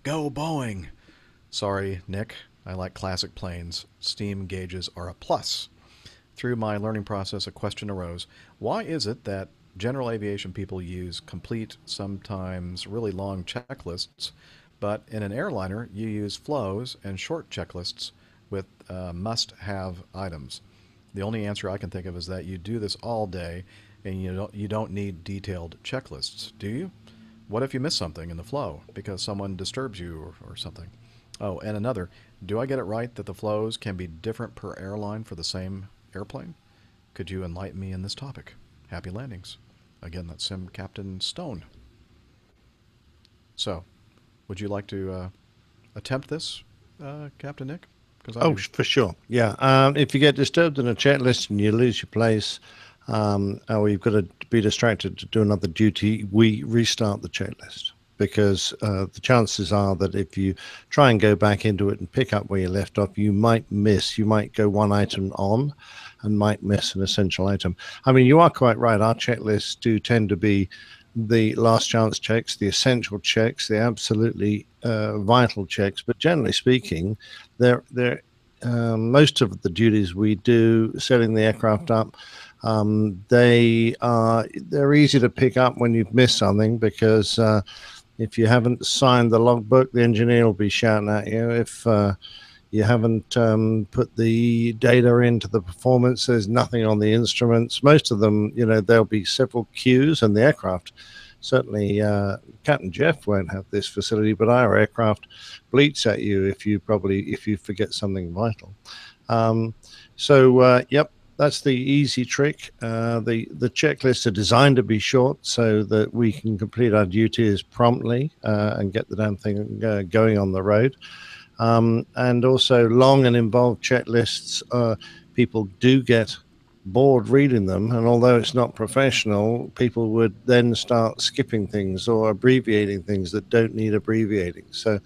Go Boeing! Sorry, Nick. I like classic planes. Steam gauges are a plus. Through my learning process, a question arose. Why is it that general aviation people use complete, sometimes really long checklists, but in an airliner, you use flows and short checklists with must-have items? The only answer I can think of is that you do this all day, and you don't need detailed checklists, do you? What if you miss something in the flow because someone disturbs you or something? Oh, and another, do I get it right that the flows can be different per airline for the same airplane? Could you enlighten me in this topic? Happy landings. Again, that's Sim Captain Stone. So, would you like to attempt this, Captain Nick? Oh, for sure. Yeah. If you get disturbed in a checklist and you lose your place, or you've got to be distracted to do another duty, we restart the checklist, because the chances are that if you try and go back into it and pick up where you left off, you might go one item on and might miss an essential item. I mean, you are quite right. Our checklists do tend to be the last chance checks, the essential checks, the absolutely vital checks. But generally speaking, they're most of the duties we do, setting the aircraft up, they're easy to pick up when you've missed something, because if you haven't signed the logbook, the engineer will be shouting at you. If you haven't put the data into the performance, there's nothing on the instruments. Most of them, there'll be several queues, and the aircraft, certainly Captain Jeff won't have this facility, but our aircraft bleats at you if you forget something vital. Yep, that's the easy trick. The checklists are designed to be short so that we can complete our duties promptly and get the damn thing going on the road. And also long and involved checklists, people do get bored reading them, and although it's not professional, people would then start skipping things or abbreviating things that don't need abbreviating. So,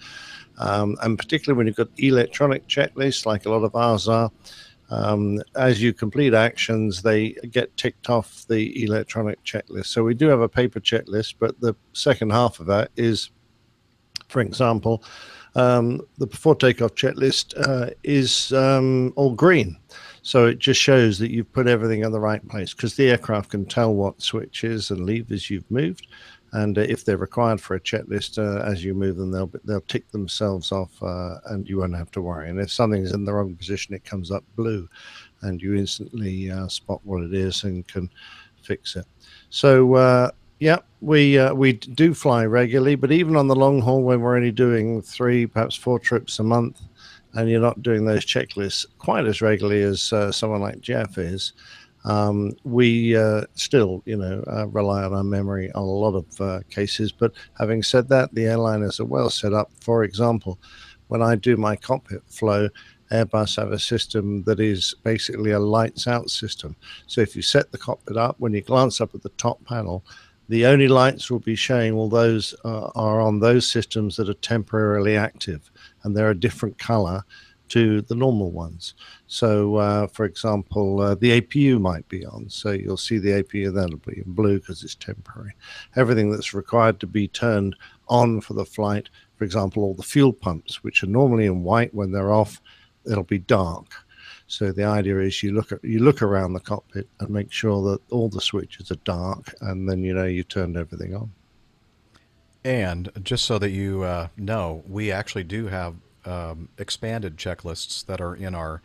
and particularly when you've got electronic checklists, like a lot of ours are, as you complete actions, they get ticked off the electronic checklist. So we do have a paper checklist, but the second half of that is, for example, the before takeoff checklist is all green. So it just shows that you've put everything in the right place, because the aircraft can tell what switches and levers you've moved. And if they're required for a checklist, as you move them, they'll tick themselves off, and you won't have to worry. And if something's in the wrong position, it comes up blue, and you instantly spot what it is and can fix it. So, yeah, we do fly regularly, but even on the long haul, when we're only doing 3, perhaps 4 trips a month, and you're not doing those checklists quite as regularly as someone like Jeff is, we still, rely on our memory on a lot of cases. But having said that, the airliners are well set up. For example, when I do my cockpit flow, Airbus have a system that is basically a lights out system. So if you set the cockpit up, when you glance up at the top panel, the only lights will be showing all those are on those systems that are temporarily active, and they're a different color to the normal ones. So, for example, the APU might be on. So you'll see the APU, that'll be in blue because it's temporary. Everything that's required to be turned on for the flight, for example, all the fuel pumps, which are normally in white when they're off, it'll be dark. So the idea is you look around the cockpit and make sure that all the switches are dark, and then you turned everything on. And just so that you know, we actually do have expanded checklists that are in our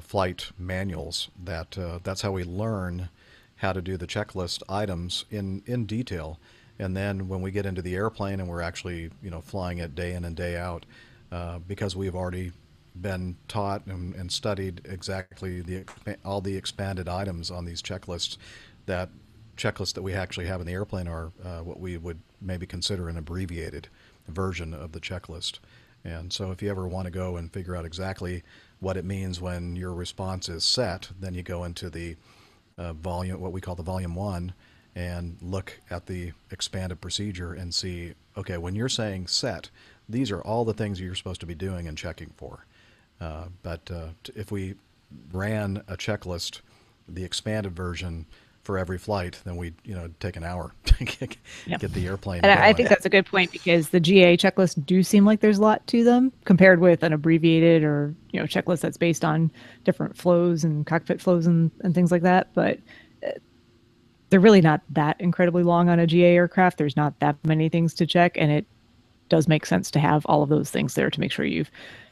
flight manuals. That's how we learn how to do the checklist items in detail. And then when we get into the airplane and we're actually flying it day in and day out, because we've already been taught and studied exactly all the expanded items on these checklists, that checklists that we actually have in the airplane are what we would maybe consider an abbreviated version of the checklist. And so if you ever want to go and figure out exactly what it means when your response is set, then you go into the volume, what we call the volume 1, and look at the expanded procedure and see, okay, when you're saying set, these are all the things you're supposed to be doing and checking for. But if we ran a checklist, the expanded version for every flight, then we'd take an hour to get the airplane And going. I think that's a good point, because the GA checklists do seem like there's a lot to them compared with an abbreviated or checklist that's based on different flows and cockpit flows and things like that. But they're really not that incredibly long on a GA aircraft. There's not that many things to check, and it does make sense to have all of those things there to make sure you've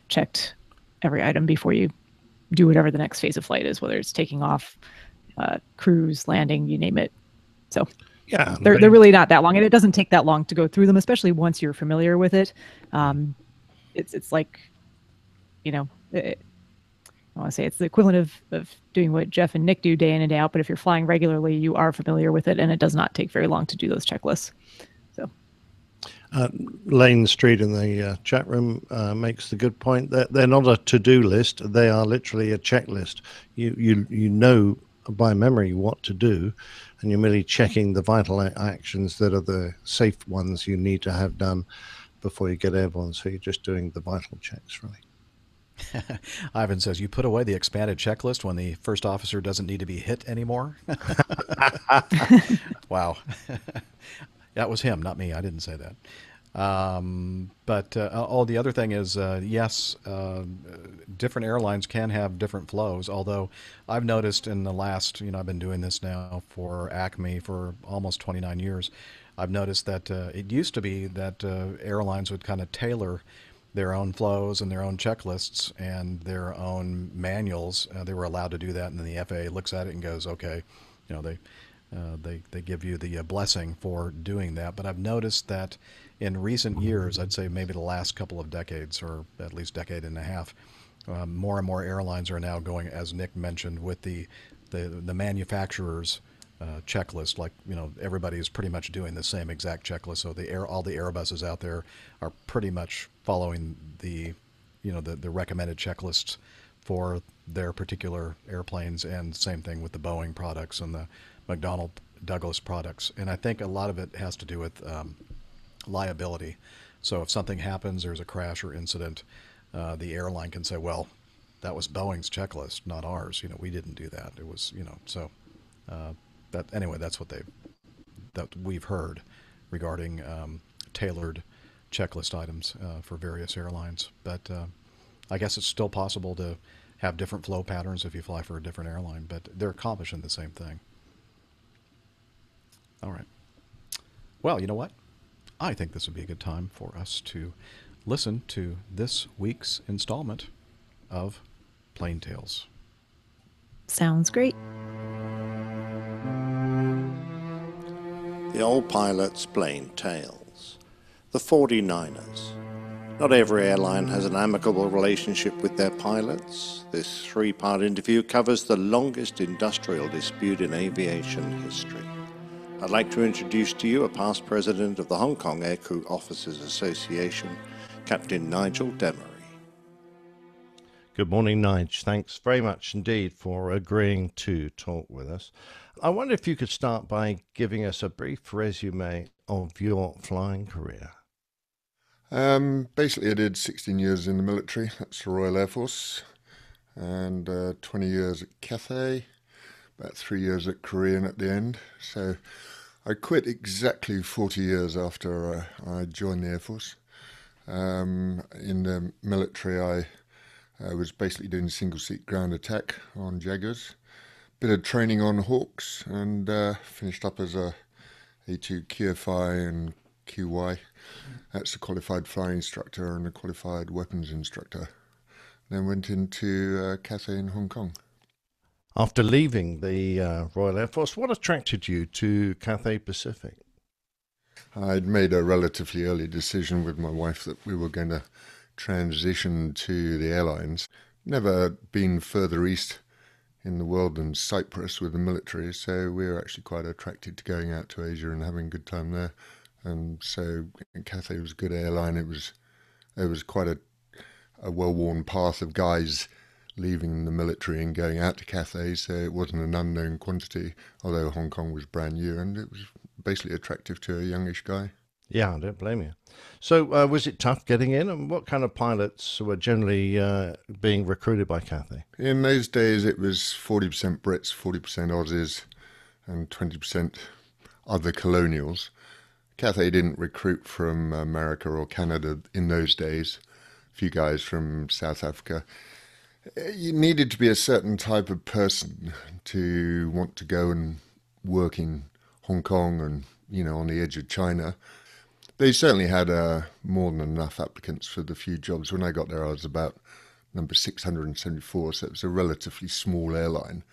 checked every item before you do whatever the next phase of flight is, whether it's taking off, cruise, landing, you name it. So yeah, they're really not that long, and it doesn't take that long to go through them, especially once you're familiar with it. It's like, I want to say it's the equivalent of doing what Jeff and Nick do day in and day out, but if you're flying regularly, you are familiar with it, and it does not take very long to do those checklists. So Lane Street in the chat room makes the good point that they're not a to-do list. They are literally a checklist. You know by memory what to do, and you're merely checking the vital actions that are the safe ones you need to have done before you get airborne. So you're just doing the vital checks, really. Ivan says, you put away the expanded checklist when the first officer doesn't need to be hit anymore? Wow. That was him, not me. I didn't say that. But the other thing is, yes, different airlines can have different flows, although I've noticed in the last, I've been doing this now for Acme for almost 29 years. I've noticed that it used to be that airlines would kind of tailor their own flows and their own checklists and their own manuals. They were allowed to do that, and then the FAA looks at it and goes, okay, they give you the blessing for doing that. But I've noticed that in recent years, I'd say maybe the last couple of decades, or at least decade and a half, more and more airlines are now going, as Nick mentioned, with the manufacturer's checklist. Like, everybody is pretty much doing the same exact checklist. So all the Airbuses out there are pretty much following the recommended checklists for their particular airplanes, and same thing with the Boeing products and the McDonnell Douglas products. And I think a lot of it has to do with liability. So if something happens, there's a crash or incident, the airline can say, well, that was Boeing's checklist, not ours. We didn't do that. It was, so that's that we've heard regarding tailored checklist items for various airlines. But I guess it's still possible to have different flow patterns if you fly for a different airline, but they're accomplishing the same thing. All right. Well, you know what? I think this would be a good time for us to listen to this week's installment of Plane Tales. Sounds great. The old pilot's Plane Tales. The 49ers. Not every airline has an amicable relationship with their pilots. This three-part interview covers the longest industrial dispute in aviation history. I'd like to introduce to you a past president of the Hong Kong Aircrew Officers Association, Captain Nigel Demery. Good morning, Nige. Thanks very much indeed for agreeing to talk with us. I wonder if you could start by giving us a brief resume of your flying career. Basically, I did 16 years in the military. That's the Royal Air Force, and 20 years at Cathay, about 3 years at Korean at the end. So I quit exactly 40 years after I joined the Air Force. In the military, I was basically doing single-seat ground attack on Jaguars, bit of training on Hawks, and finished up as a A2 QFI and QY. That's a qualified flying instructor and a qualified weapons instructor. Then went into Cathay in Hong Kong. After leaving the Royal Air Force, what attracted you to Cathay Pacific? I'd made a relatively early decision with my wife that we were going to transition to the airlines. Never been further east in the world than Cyprus with the military, so we were actually quite attracted to going out to Asia and having a good time there. And so Cathay was a good airline. It was quite a well-worn path of guys leaving the military and going out to Cathay, so it wasn't an unknown quantity, although Hong Kong was brand new, and it was basically attractive to a youngish guy. Yeah, I don't blame you. So was it tough getting in, and what kind of pilots were generally being recruited by Cathay? In those days, it was 40% Brits, 40% Aussies, and 20% other colonials. Cathay didn't recruit from America or Canada in those days. A few guys from South Africa. You needed to be a certain type of person to want to go and work in Hong Kong and, on the edge of China. They certainly had more than enough applicants for the few jobs. When I got there, I was about number 674, so it was a relatively small airline,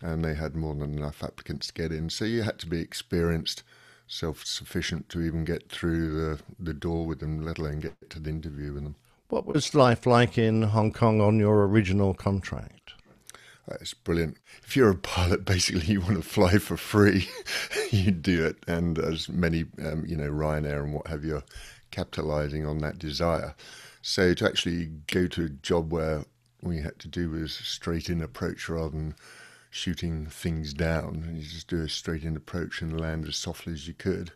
and they had more than enough applicants to get in. So you had to be experienced, self-sufficient to even get through the door with them, let alone get to the interview with them. What was life like in Hong Kong on your original contract? It's brilliant. If you're a pilot, basically you want to fly for free, you do it. And as many, Ryanair and what have you, are capitalizing on that desire. So to actually go to a job where all you had to do was straight in approach rather than shooting things down, and you just do a straight in approach and land as softly as you could,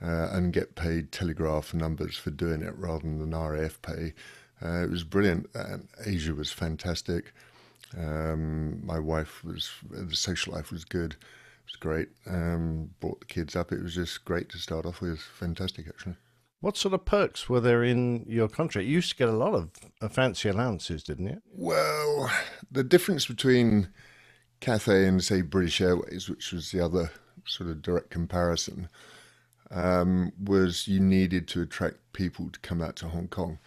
and get paid telegraph numbers for doing it rather than RAF pay. It was brilliant. And Asia was fantastic. My wife the social life was good. It was great. Brought the kids up. It was just great to start off with. Fantastic, actually. What sort of perks were there in your contract? You used to get a lot of fancy allowances, didn't you? Well, the difference between Cathay and, say, British Airways, which was the other sort of direct comparison, was you needed to attract people to come out to Hong Kong.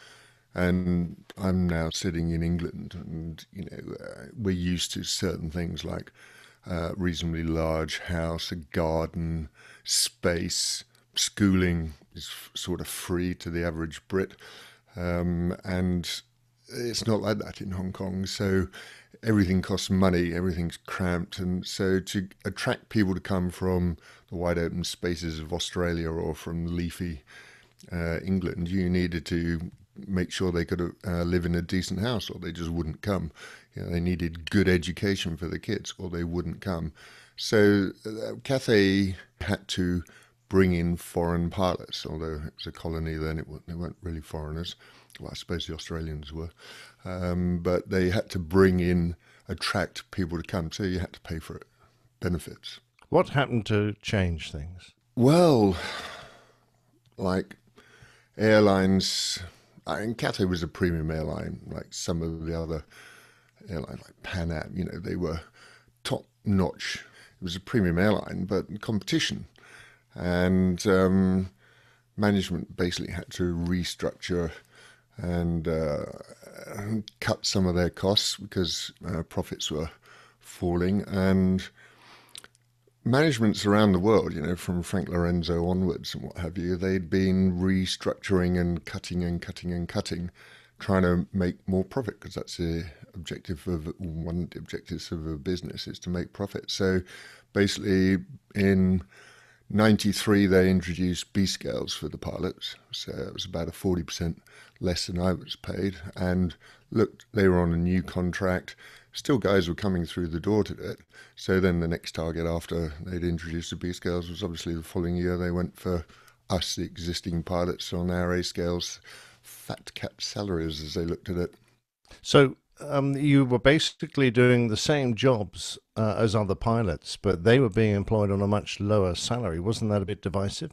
And I'm now sitting in England, and we're used to certain things like reasonably large house, a garden, space. Schooling is sort of free to the average Brit, and it's not like that in Hong Kong. So everything costs money, everything's cramped, and so to attract people to come from the wide open spaces of Australia or from leafy England, you needed to make sure they could live in a decent house, or they just wouldn't come. They needed good education for the kids, or they wouldn't come. So Cathay had to bring in foreign pilots, although it was a colony then, they weren't really foreigners. Well, I suppose the Australians were. But they had to attract people to come, so you had to pay for it, benefits. What happened to change things? Well, like airlines, Cathay was a premium airline, like some of the other airlines, like Pan Am, they were top notch. It was a premium airline, but competition. And management basically had to restructure and cut some of their costs because profits were falling. And managements around the world, from Frank Lorenzo onwards and what have you, they'd been restructuring and cutting, trying to make more profit, because that's one of the objectives of a business is to make profit. So basically in 93, they introduced B scales for the pilots, so it was about a 40% less than I was paid. And look, they were on a new contract. Still, guys were coming through the door to it. So then the next target after they'd introduced the B scales was obviously the following year. They went for us, the existing pilots, on our A scales, fat cat salaries as they looked at it. So you were basically doing the same jobs as other pilots, but they were being employed on a much lower salary. Wasn't that a bit divisive?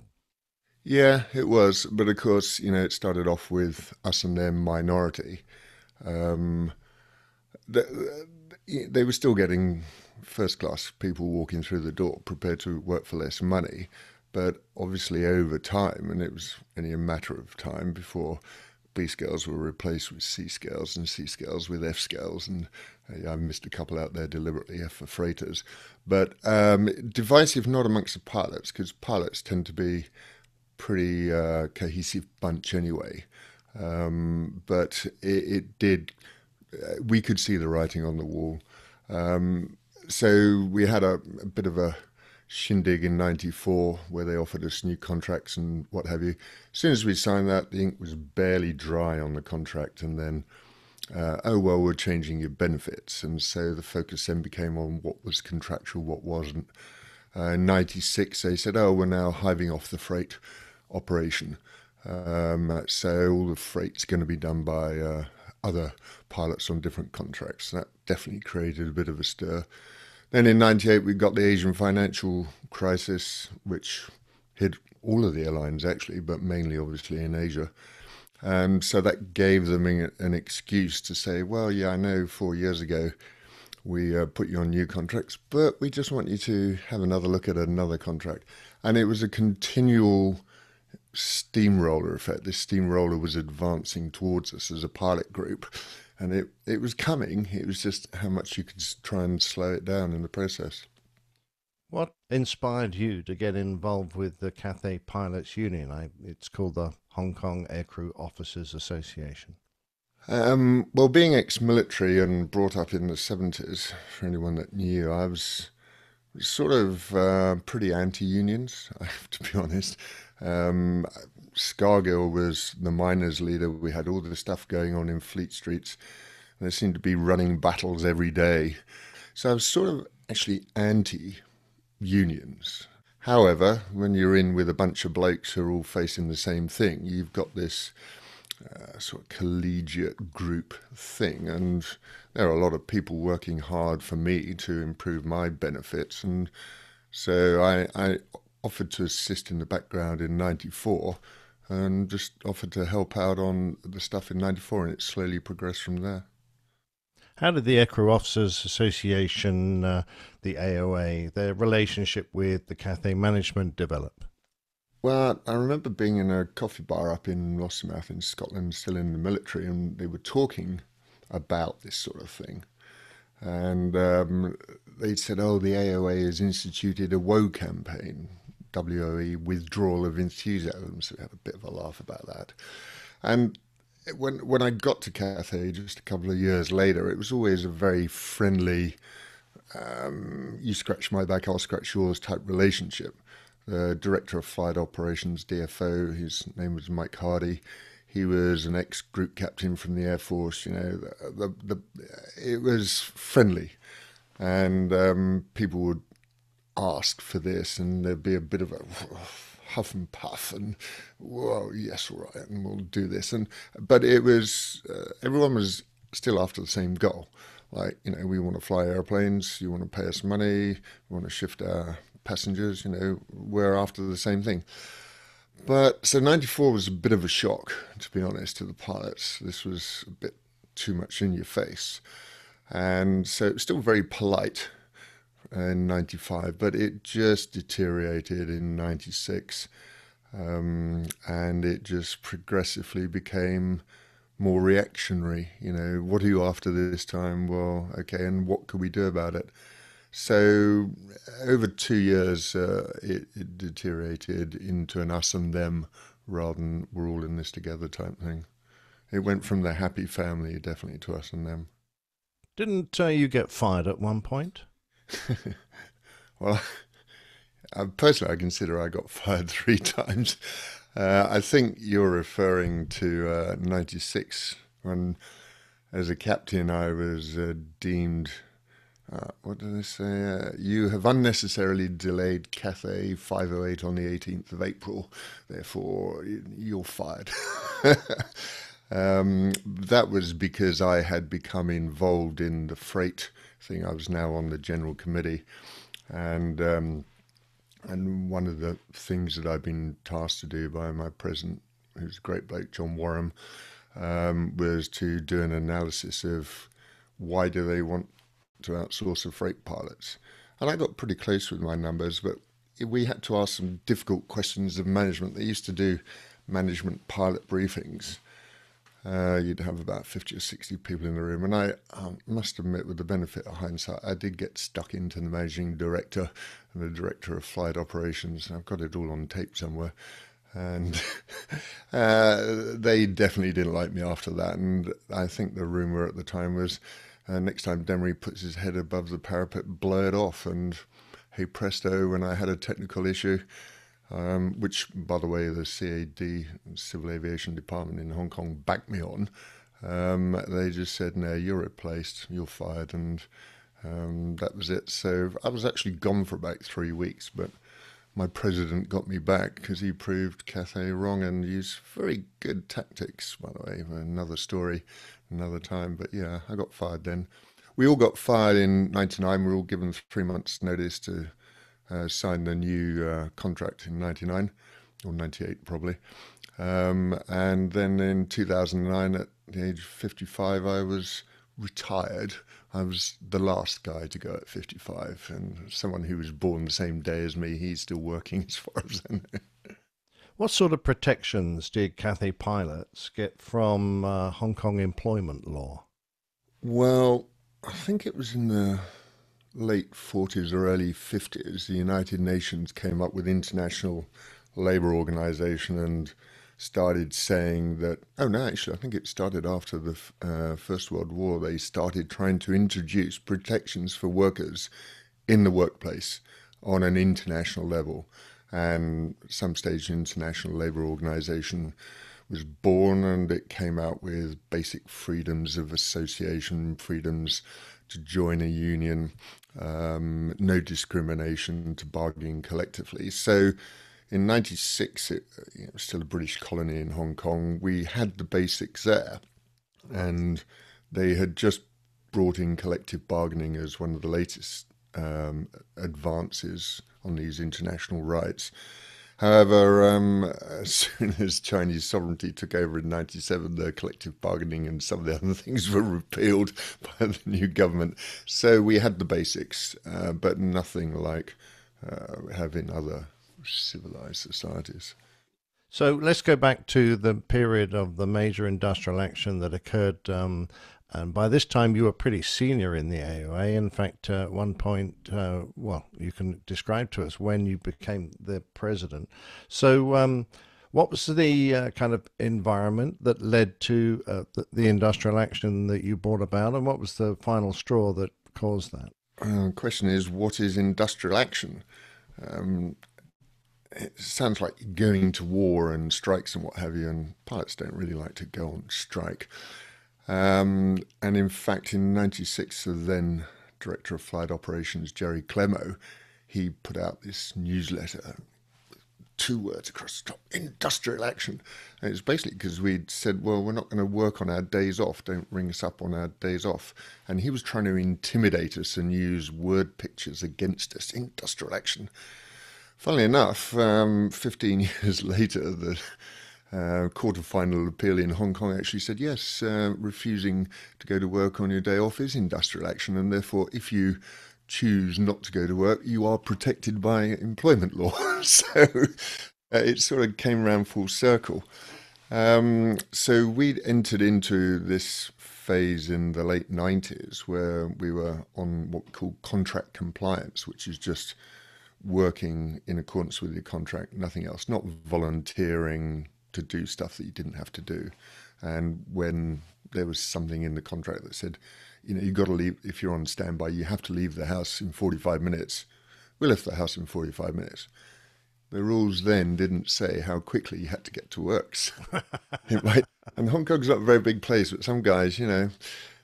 Yeah, it was. But of course, it started off with us and their minority. They were still getting first-class people walking through the door, prepared to work for less money. But obviously over time, and it was only a matter of time before B scales were replaced with C scales and C scales with F scales, and I missed a couple out there deliberately, F for freighters. But divisive not amongst the pilots, because pilots tend to be pretty cohesive bunch anyway. But it did, we could see the writing on the wall. So we had a bit of a shindig in 94 where they offered us new contracts and what have you. As soon as we signed that, the ink was barely dry on the contract, and then we're changing your benefits. And so the focus then became on what was contractual, what wasn't. In 96 they said, we're now hiving off the freight operation, so all the freight's going to be done by other pilots on different contracts. That definitely created a bit of a stir. Then in 98, we got the Asian financial crisis, which hit all of the airlines actually, but mainly obviously in Asia. So that gave them an excuse to say, well, yeah, I know 4 years ago we put you on new contracts, but we just want you to have another look at another contract. And it was a continual steamroller effect. This steamroller was advancing towards us as a pilot group. And it was coming. It was just how much you could try and slow it down in the process. What inspired you to get involved with the Cathay Pilots Union? It's called the Hong Kong Aircrew Officers Association. Well, being ex-military and brought up in the 70s, for anyone that knew, I was sort of pretty anti-unions, I have to be honest. Um, Scargill was the miners' leader. We had all this stuff going on in Fleet Streets. There seemed to be running battles every day. So I was sort of actually anti-unions. However, when you're in with a bunch of blokes who are all facing the same thing, you've got this sort of collegiate group thing, and there are a lot of people working hard for me to improve my benefits, and so I offered to assist in the background in '94 and just offered to help out on the stuff in '94, and it slowly progressed from there. How did the Aircrew Officers Association, the AOA, their relationship with the Cathay management develop? Well, I remember being in a coffee bar up in Lossiemouth in Scotland, still in the military, and they were talking about this sort of thing. And they said, oh, the AOA has instituted a WOE campaign, WOE, withdrawal of enthusiasm. So we had a bit of a laugh about that. And when I got to Cathay just a couple of years later, it was always a very friendly, you scratch my back, I'll scratch yours type relationship. The director of flight operations, DFO, his name was Mike Hardy. He was an ex-group captain from the Air Force. You know, it was friendly, and people would ask for this, and there'd be a bit of a huff and puff, and whoa, yes, all right, and we'll do this. But it was everyone was still after the same goal. Like, you know, we want to fly airplanes. You want to pay us money. We want to shift our passengers, you know, we're after the same thing. But so '94 was a bit of a shock, to be honest, to the pilots. This was a bit too much in your face. And so it was still very polite in '95, but it just deteriorated in '96. And it just progressively became more reactionary. You know, what are you after this time? Well, okay, and what can we do about it? So over 2 years, it deteriorated into an us and them rather than we're all in this together type thing. It went from the happy family definitely to us and them. Didn't you get fired at one point? Well, personally, I consider I got fired 3 times. I think you're referring to '96 when, as a captain, I was deemed... what did they say? You have unnecessarily delayed Cathay 508 on the 18th of April, therefore you're fired. That was because I had become involved in the freight thing. I was now on the general committee, and one of the things that I've been tasked to do by my president, who's a great bloke, John Warham, was to do an analysis of why do they want to outsource the freight pilots. And I got pretty close with my numbers, but we had to ask some difficult questions of management. They used to do management pilot briefings. You'd have about 50 or 60 people in the room, and I must admit, with the benefit of hindsight, I did get stuck into the managing director and the director of flight operations. I've got it all on tape somewhere, and they definitely didn't like me after that. And I think the rumour at the time was, next time Demery puts his head above the parapet, blow it off. And hey presto, when I had a technical issue, which, by the way, the CAD, Civil Aviation Department in Hong Kong, backed me on, they just said, no, you're replaced, you're fired, and that was it. So I was actually gone for about 3 weeks, but my president got me back because he proved Cathay wrong and used very good tactics, by the way. Another story, another time. But yeah, I got fired then. We all got fired in '99. We were all given 3 months' notice to sign the new contract in '99, or '98 probably. And then in 2009, at the age of 55, I was retired. I was the last guy to go at 55, and someone who was born the same day as me, he's still working as far as I know. What sort of protections did Cathay pilots get from Hong Kong employment law? Well, I think it was in the late 40s or early 50s, the United Nations came up with International Labour Organization, and started saying that, oh no, actually, I think it started after the First World War. They started trying to introduce protections for workers in the workplace on an international level. And at some stage, the International Labour Organization was born, and it came out with basic freedoms of association, freedoms to join a union, no discrimination, to bargain collectively. So in 96, it was still a British colony in Hong Kong, we had the basics there. And they had just brought in collective bargaining as one of the latest advances on these international rights. However, as soon as Chinese sovereignty took over in 97, the collective bargaining and some of the other things were repealed by the new government. So we had the basics, but nothing like having other civilized societies. So let's go back to the period of the major industrial action that occurred. And by this time, you were pretty senior in the AOA. In fact, at one point, well, you can describe to us when you became the president. So what was the kind of environment that led to the industrial action that you brought about? And what was the final straw that caused that? The question is, what is industrial action? It sounds like going to war and strikes and what have you, and pilots don't really like to go on strike. And in fact, in 96, the then Director of Flight Operations, Jerry Clemo, he put out this newsletter, 2 words across the top, industrial action. And it's basically because we'd said, well, we're not going to work on our days off, don't ring us up on our days off. And he was trying to intimidate us and use word pictures against us, industrial action. Funnily enough, 15 years later, the Court of Final Appeal in Hong Kong actually said, yes, refusing to go to work on your day off is industrial action, and therefore if you choose not to go to work, you are protected by employment law. So it sort of came around full circle. So we'd entered into this phase in the late 90s where we were on what we call contract compliance, which is just working in accordance with your contract, nothing else, not volunteering to do stuff that you didn't have to do. And when there was something in the contract that said, you know, you've got to leave, if you're on standby, you have to leave the house in 45 minutes. We left the house in 45 minutes. The rules then didn't say how quickly you had to get to work. So and Hong Kong's not a very big place, but some guys, you know,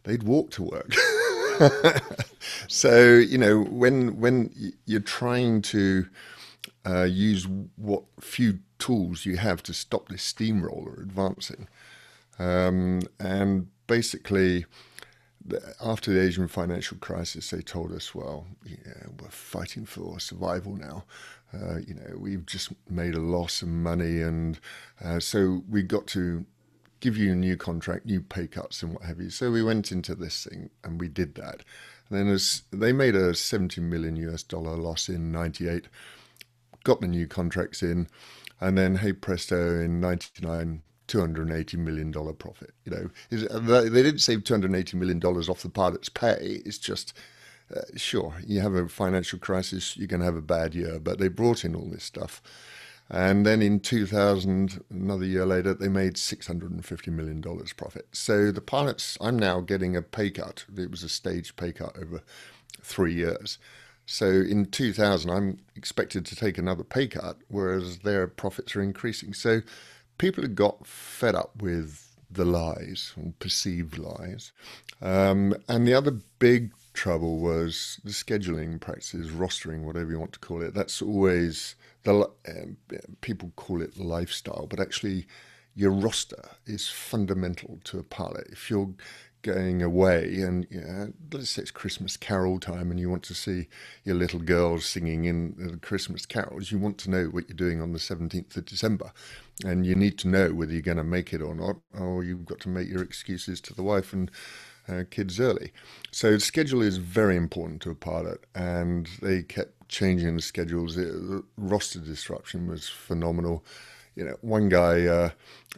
they'd walk to work. So, you know, when you're trying to use what few tools you have to stop this steamroller advancing, and basically after the Asian financial crisis, they told us, well, yeah, we're fighting for survival now. You know, we've just made a loss of money, and so we got to give you a new contract, new pay cuts and what have you. So we went into this thing and we did that. And then as they made a $70 million loss in 98, got the new contracts in, and then, hey presto, in 99, $280 million profit. You know, they didn't save $280 million off the pilot's pay. It's just, sure, you have a financial crisis, you're going to have a bad year, but they brought in all this stuff. And then in 2000, another year later, they made $650 million profit. So the pilots, I'm now getting a pay cut. It was a staged pay cut over 3 years. So in 2000, I'm expected to take another pay cut, whereas their profits are increasing. So people had got fed up with the lies, or perceived lies. And the other big trouble was the scheduling practices, rostering, whatever you want to call it. That's always, people call it lifestyle, but actually your roster is fundamental to a pilot. If you're going away and, you know, let's say it's Christmas carol time and you want to see your little girls singing in the Christmas carols, you want to know what you're doing on the 17th of December. And you need to know whether you're going to make it or not, or you've got to make your excuses to the wife and kids early. So the schedule is very important to a pilot, and they kept changing the schedules. The roster disruption was phenomenal. You know, one guy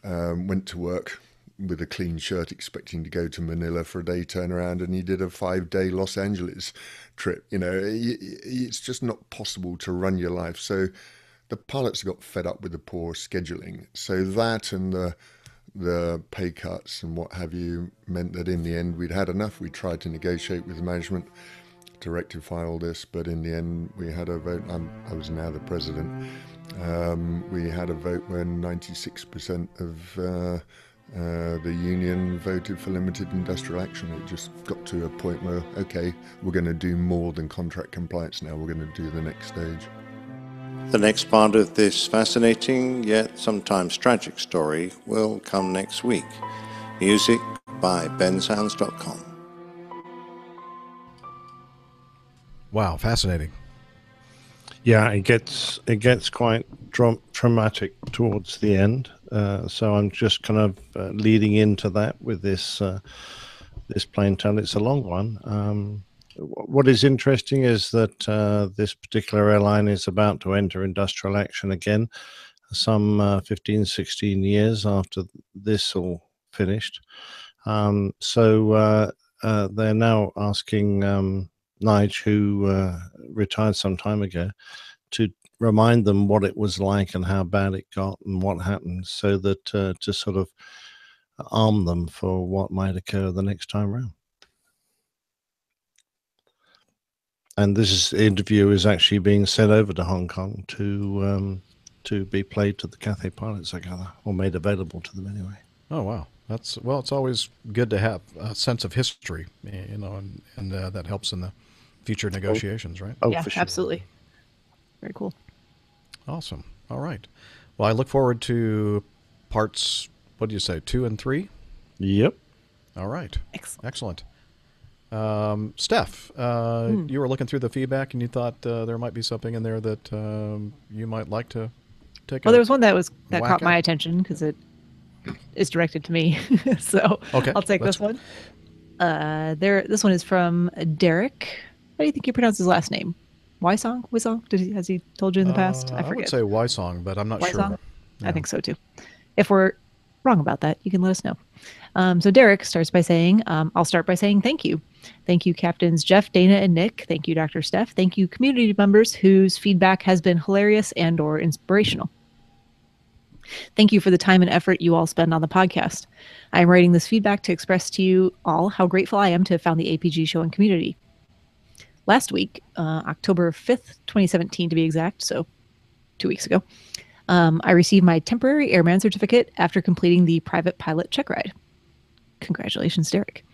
went to work with a clean shirt expecting to go to Manila for a day turnaround, and he did a 5-day Los Angeles trip. You know, it's just not possible to run your life. So the pilots got fed up with the poor scheduling. So that and the pay cuts and what have you meant that in the end we'd had enough. We tried to negotiate with the management to rectify all this, but in the end we had a vote. I was now the president. We had a vote when 96% of the union voted for limited industrial action. It just got to a point where, okay, we're going to do more than contract compliance now. We're going to do the next stage. The next part of this fascinating yet sometimes tragic story will come next week. Music by bensounds.com. Wow, fascinating. Yeah, it gets quite dramatic towards the end. So I'm just kind of leading into that with this plain tale. It's a long one. What is interesting is that this particular airline is about to enter industrial action again, some 15, 16 years after this all finished. So they're now asking Nige, who retired some time ago, to remind them what it was like and how bad it got and what happened, so that to sort of arm them for what might occur the next time around. And this interview is actually being sent over to Hong Kong to be played to the Cathay pilots, I gather, or made available to them anyway. Oh wow, it's always good to have a sense of history, and that helps in the future negotiations, right? Oh, yeah, for sure. Absolutely. Very cool. Awesome. All right. Well, I look forward to parts. What do you say, 2 and 3? Yep. All right. Excellent. Steph, you were looking through the feedback and you thought there might be something in there that you might like to take. Well, there was one that caught my attention because it is directed to me, so okay, I'll take this one. This one is from Derek. How do you think you pronounce his last name? Wysong? Has he told you in the past? I forget. I would say Wysong, but I'm not sure. Yeah. I think so too. If we're wrong about that, you can let us know. So Derek starts by saying, I'll start by saying thank you. Thank you, Captains Jeff, Dana, and Nick. Thank you, Dr. Steph. Thank you, community members whose feedback has been hilarious and or inspirational. Thank you for the time and effort you all spend on the podcast. I am writing this feedback to express to you all how grateful I am to have found the APG show and community. Last week, October 5th, 2017 to be exact, so 2 weeks ago, I received my temporary airman certificate after completing the private pilot check ride. Congratulations, Derek.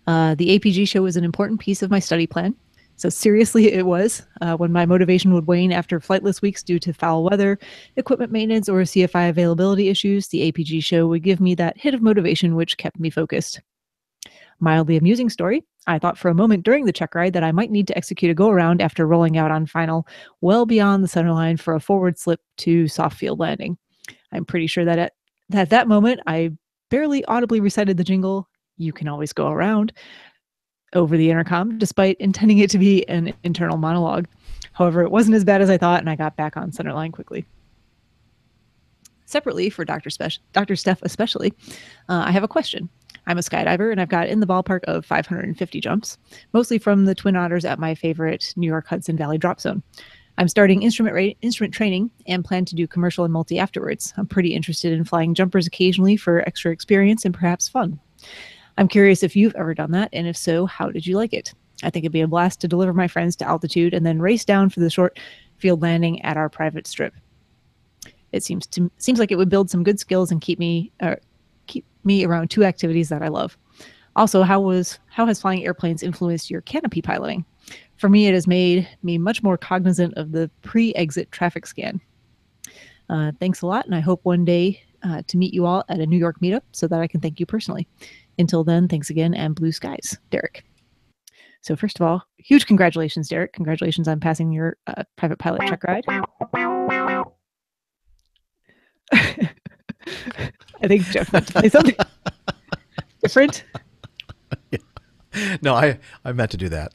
The APG show was an important piece of my study plan. So seriously, it was. When my motivation would wane after flightless weeks due to foul weather, equipment maintenance, or CFI availability issues, the APG show would give me that hit of motivation which kept me focused. Mildly amusing story. I thought for a moment during the check ride that I might need to execute a go-around after rolling out on final well beyond the centerline for a forward slip to soft field landing. I'm pretty sure that at that moment, I barely audibly recited the jingle, "You can always go around," over the intercom, despite intending it to be an internal monologue. However, it wasn't as bad as I thought, and I got back on centerline quickly. Separately, for Dr. Steph especially, I have a question. I'm a skydiver, and I've got in the ballpark of 550 jumps, mostly from the Twin Otters at my favorite New York Hudson Valley drop zone. I'm starting instrument training and plan to do commercial and multi afterwards. I'm pretty interested in flying jumpers occasionally for extra experience and perhaps fun. I'm curious if you've ever done that, and if so, how did you like it? I think it'd be a blast to deliver my friends to altitude and then race down for the short field landing at our private strip. It seems like it would build some good skills and keep me around two activities that I love. Also, how has flying airplanes influenced your canopy piloting? For me, it has made me much more cognizant of the pre-exit traffic scan. Thanks a lot, and I hope one day to meet you all at a New York meetup so that I can thank you personally. Until then, thanks again, and blue skies, Derek. So first of all, huge congratulations, Derek. Congratulations on passing your private pilot check ride. I think Jeff meant to play something different. No, I meant to do that.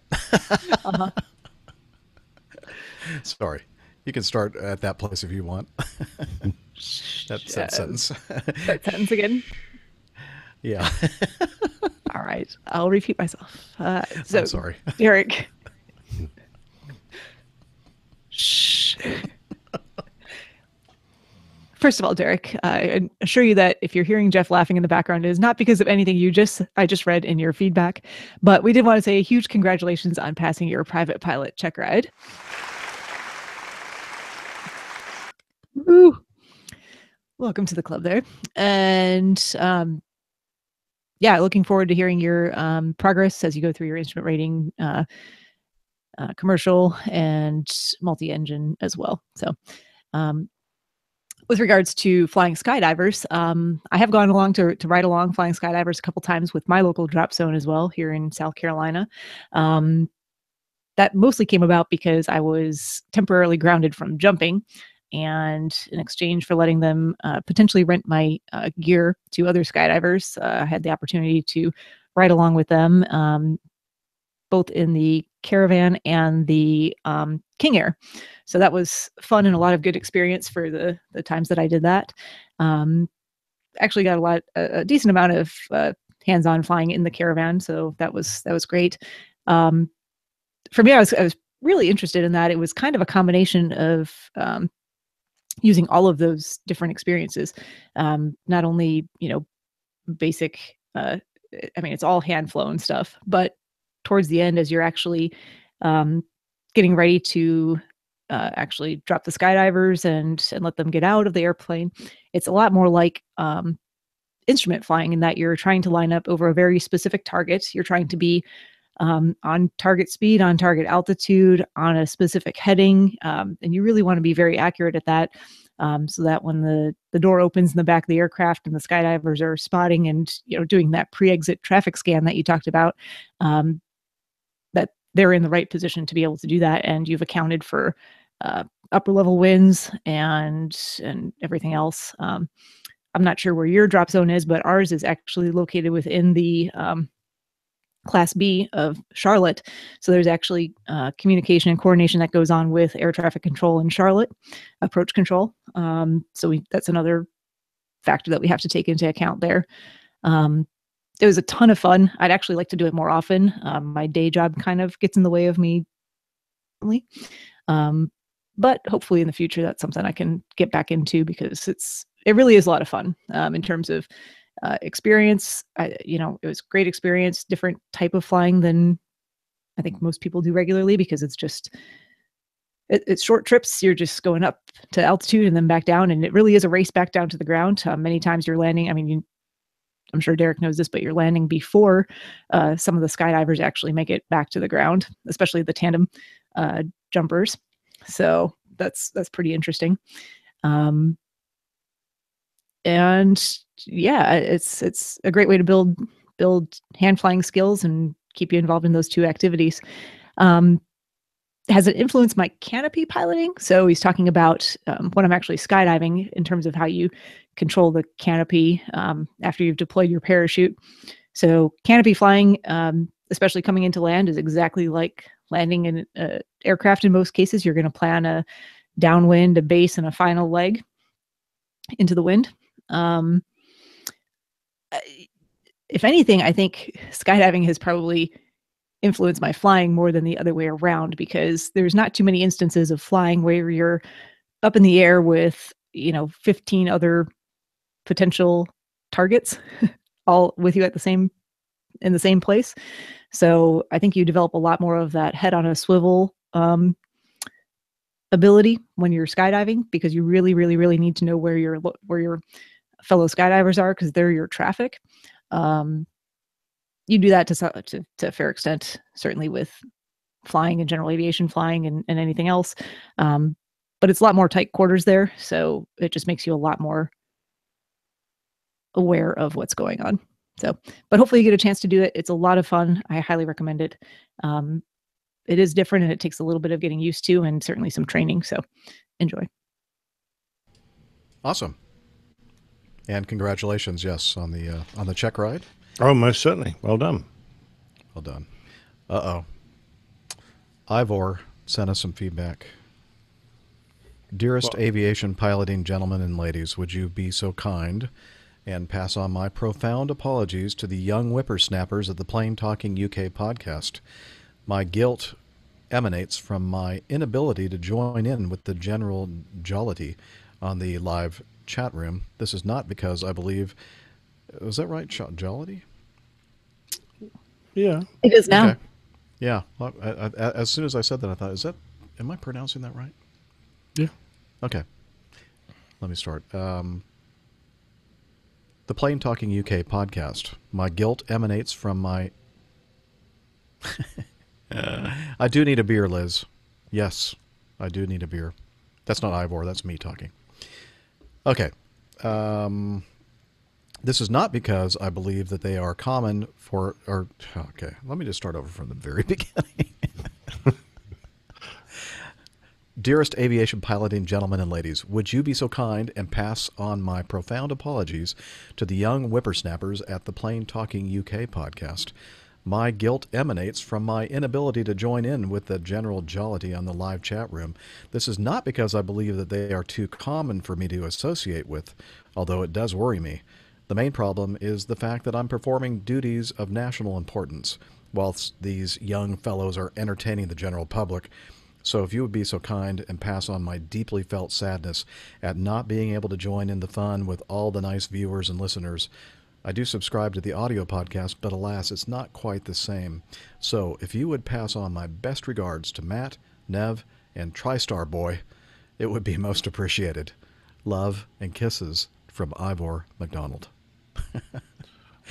Uh-huh. Sorry. You can start at that place if you want. that sentence. That sentence again? Yeah. All right. I'll repeat myself. So, I'm sorry. Derek. Shh. First of all, Derek, I assure you that if you're hearing Jeff laughing in the background, it is not because of anything I just read in your feedback, but we did want to say a huge congratulations on passing your private pilot check ride. Woo. Welcome to the club there. And yeah, looking forward to hearing your progress as you go through your instrument rating, commercial and multi-engine as well. So with regards to flying skydivers, I have gone along to ride along flying skydivers a couple times with my local drop zone as well here in South Carolina. That mostly came about because I was temporarily grounded from jumping, and in exchange for letting them potentially rent my gear to other skydivers, I had the opportunity to ride along with them, both in the Caravan and the King Air. So that was fun and a lot of good experience for the times that I did that. Actually got a decent amount of hands-on flying in the Caravan, so that was great. For me, I was really interested in that. It was kind of a combination of using all of those different experiences, not only basic. I mean, it's all hand flown stuff, but towards the end, as you're actually getting ready to actually drop the skydivers and let them get out of the airplane, it's a lot more like instrument flying in that you're trying to line up over a very specific target. You're trying to be on target speed, on target altitude, on a specific heading, and you really want to be very accurate at that, so that when the door opens in the back of the aircraft and the skydivers are spotting and doing that pre-exit traffic scan that you talked about, that they're in the right position to be able to do that, and you've accounted for upper level winds and everything else. I'm not sure where your drop zone is, but ours is actually located within the Class B of Charlotte. So there's actually communication and coordination that goes on with air traffic control in Charlotte, approach control. So that's another factor that we have to take into account there. It was a ton of fun. I'd actually like to do it more often. My day job kind of gets in the way of me. But hopefully in the future, that's something I can get back into because it really is a lot of fun in terms of experience. It was great experience, different type of flying than I think most people do regularly because it's short trips. You're just going up to altitude and then back down, and it really is a race back down to the ground. Many times you're landing. I mean, I'm sure Derek knows this, but you're landing before some of the skydivers actually make it back to the ground, especially the tandem jumpers. So that's pretty interesting. And yeah, it's a great way to build hand flying skills and keep you involved in those two activities. Has it influenced my canopy piloting? So he's talking about when I'm actually skydiving in terms of how you control the canopy after you've deployed your parachute. So canopy flying, especially coming into land, is exactly like landing in an aircraft. In most cases, you're going to plan a downwind, a base, and a final leg into the wind. If anything, I think skydiving has probably influenced my flying more than the other way around, because there's not too many instances of flying where you're up in the air with 15 other potential targets all with you in the same place. So I think you develop a lot more of that head on a swivel ability when you're skydiving, because you really, really, really need to know where your fellow skydivers are, because they're your traffic. You do that to a fair extent, certainly with flying and general aviation flying and anything else. But it's a lot more tight quarters there. So it just makes you a lot more aware of what's going on. So, but hopefully you get a chance to do it. It's a lot of fun. I highly recommend it. It is different and it takes a little bit of getting used to and certainly some training. So enjoy. Awesome. And congratulations, yes, on the check ride. Oh, most certainly. Well done. Well done. Uh-oh. Ivor sent us some feedback. Dearest aviation piloting gentlemen and ladies, would you be so kind and pass on my profound apologies to the young whippersnappers of the Plane Talking UK podcast. My guilt emanates from my inability to join in with the general jollity on the live chat room. This is not because I believe. Was that right, Jollity? Yeah. It is now. Okay. Yeah. Well, as soon as I said that, I thought, am I pronouncing that right? Yeah. Okay. Let me start. The Plain Talking UK podcast. My guilt emanates from my... I do need a beer, Liz. Yes, I do need a beer. That's not Ivor, that's me talking. Okay. This is not because I believe that they are common for... Okay, let me just start over from the very beginning. Dearest aviation piloting gentlemen and ladies, would you be so kind and pass on my profound apologies to the young whippersnappers at the Plain Talking UK podcast? My guilt emanates from my inability to join in with the general jollity on the live chat room. This is not because I believe that they are too common for me to associate with, although it does worry me. The main problem is the fact that I'm performing duties of national importance, whilst these young fellows are entertaining the general public. So if you would be so kind and pass on my deeply felt sadness at not being able to join in the fun with all the nice viewers and listeners. I do subscribe to the audio podcast, but alas, it's not quite the same. So if you would pass on my best regards to Matt, Nev, and TriStar Boy, it would be most appreciated. Love and kisses from Ivor McDonald.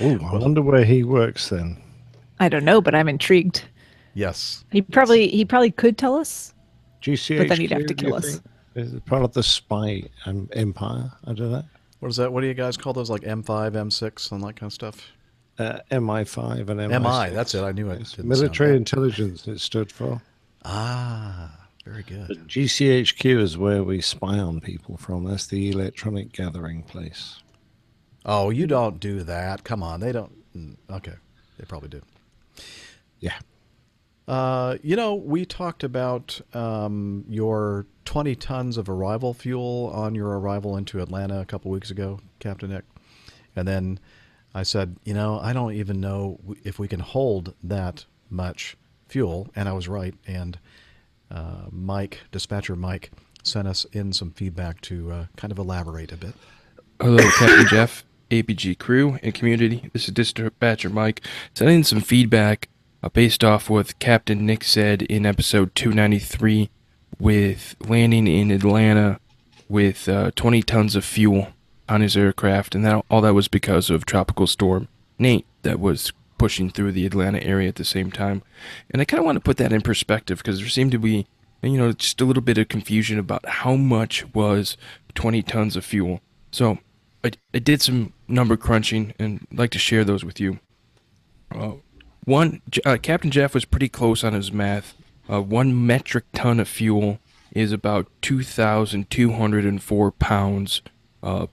Oh, I wonder where he works then. I don't know, but I'm intrigued. Yes. He probably could tell us. GCHQ, but then he'd have to kill us. Is it part of the spy empire? I don't know. What is that? What do you guys call those? Like M5, M6, and that kind of stuff? MI5 and MI6. MI, that's it. I knew it. Military intelligence it stood for. Ah, very good. But GCHQ is where we spy on people from. That's the electronic gathering place. Oh, you don't do that. Come on. They don't. Okay. They probably do. Yeah. We talked about your 20 tons of arrival fuel on your arrival into Atlanta a couple weeks ago, Captain Nick. And then I said, I don't even know if we can hold that much fuel. And I was right. And Dispatcher Mike, sent us in some feedback to kind of elaborate a bit. Hello, Captain Jeff, APG crew and community. This is Dispatcher Mike, sending in some feedback based off what Captain Nick said in episode 293 with landing in Atlanta with 20 tons of fuel on his aircraft, and all that was because of Tropical Storm Nate that was pushing through the Atlanta area at the same time. And I kind of want to put that in perspective because there seemed to be, just a little bit of confusion about how much was 20 tons of fuel. So I did some number crunching and I'd like to share those with you. Captain Jeff was pretty close on his math. 1 metric ton of fuel is about 2,204 pounds.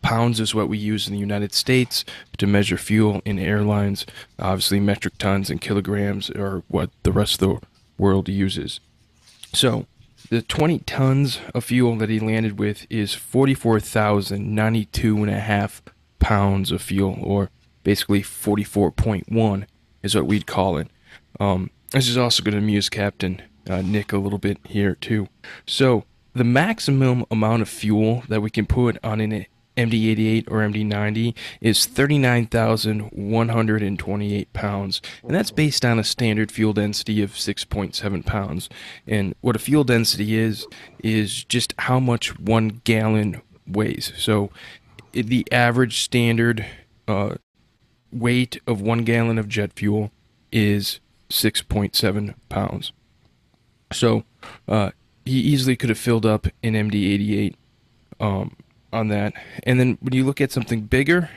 Pounds is what we use in the United States to measure fuel in airlines. Obviously, metric tons and kilograms are what the rest of the world uses. So, the 20 tons of fuel that he landed with is 44,092.5 pounds of fuel, or basically 44.1 is what we'd call it. This is also going to amuse Captain Nick a little bit here too. So the maximum amount of fuel that we can put on an MD-88 or MD-90 is 39,128 pounds, and that's based on a standard fuel density of 6.7 pounds. And what a fuel density is just how much 1 gallon weighs. So the average standard weight of 1 gallon of jet fuel is 6.7 pounds. So he easily could have filled up an MD-88 on that. And then when you look at something bigger,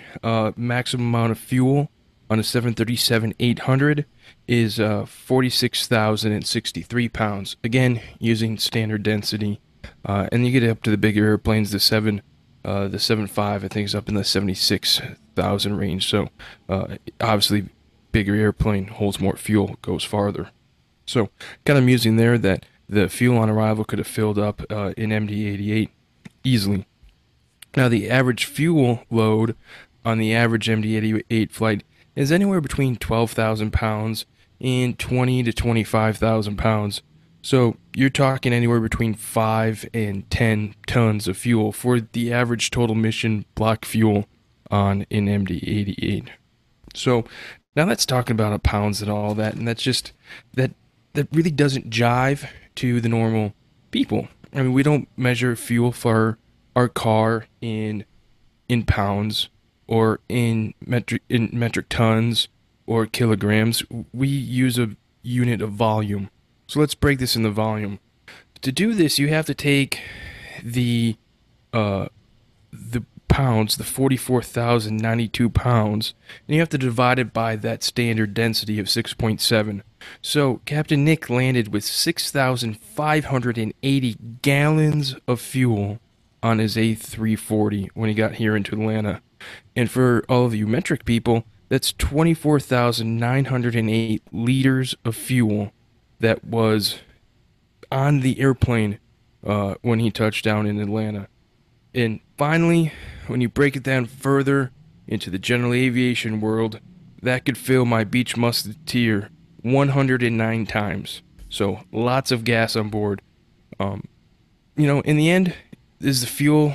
maximum amount of fuel on a 737-800 is 46,063 pounds. Again, using standard density. And you get up to the bigger airplanes, the 7.5, I think, is up in the 76,000 range. So obviously, bigger airplane holds more fuel, goes farther. So kind of amusing there that the fuel on arrival could have filled up in MD-88 easily. Now, the average fuel load on the average MD-88 flight is anywhere between 12,000 pounds and 20 to 25,000 pounds. So you're talking anywhere between 5 and 10 tons of fuel for the average total mission block fuel on an MD-88. So now that's talking about pounds and all that, and that's just that really doesn't jive to the normal people. I mean, we don't measure fuel for our car in pounds or in metric tons or kilograms. We use a unit of volume. So let's break this into volume. To do this, you have to take the pounds, the 44,092 pounds, and you have to divide it by that standard density of 6.7. So Captain Nick landed with 6,580 gallons of fuel on his A340 when he got here into Atlanta. And for all of you metric people, that's 24,908 liters of fuel that was on the airplane when he touched down in Atlanta. And finally, when you break it down further into the general aviation world, that could fill my Beach Musketeer 109 times. So lots of gas on board. In the end, is the fuel,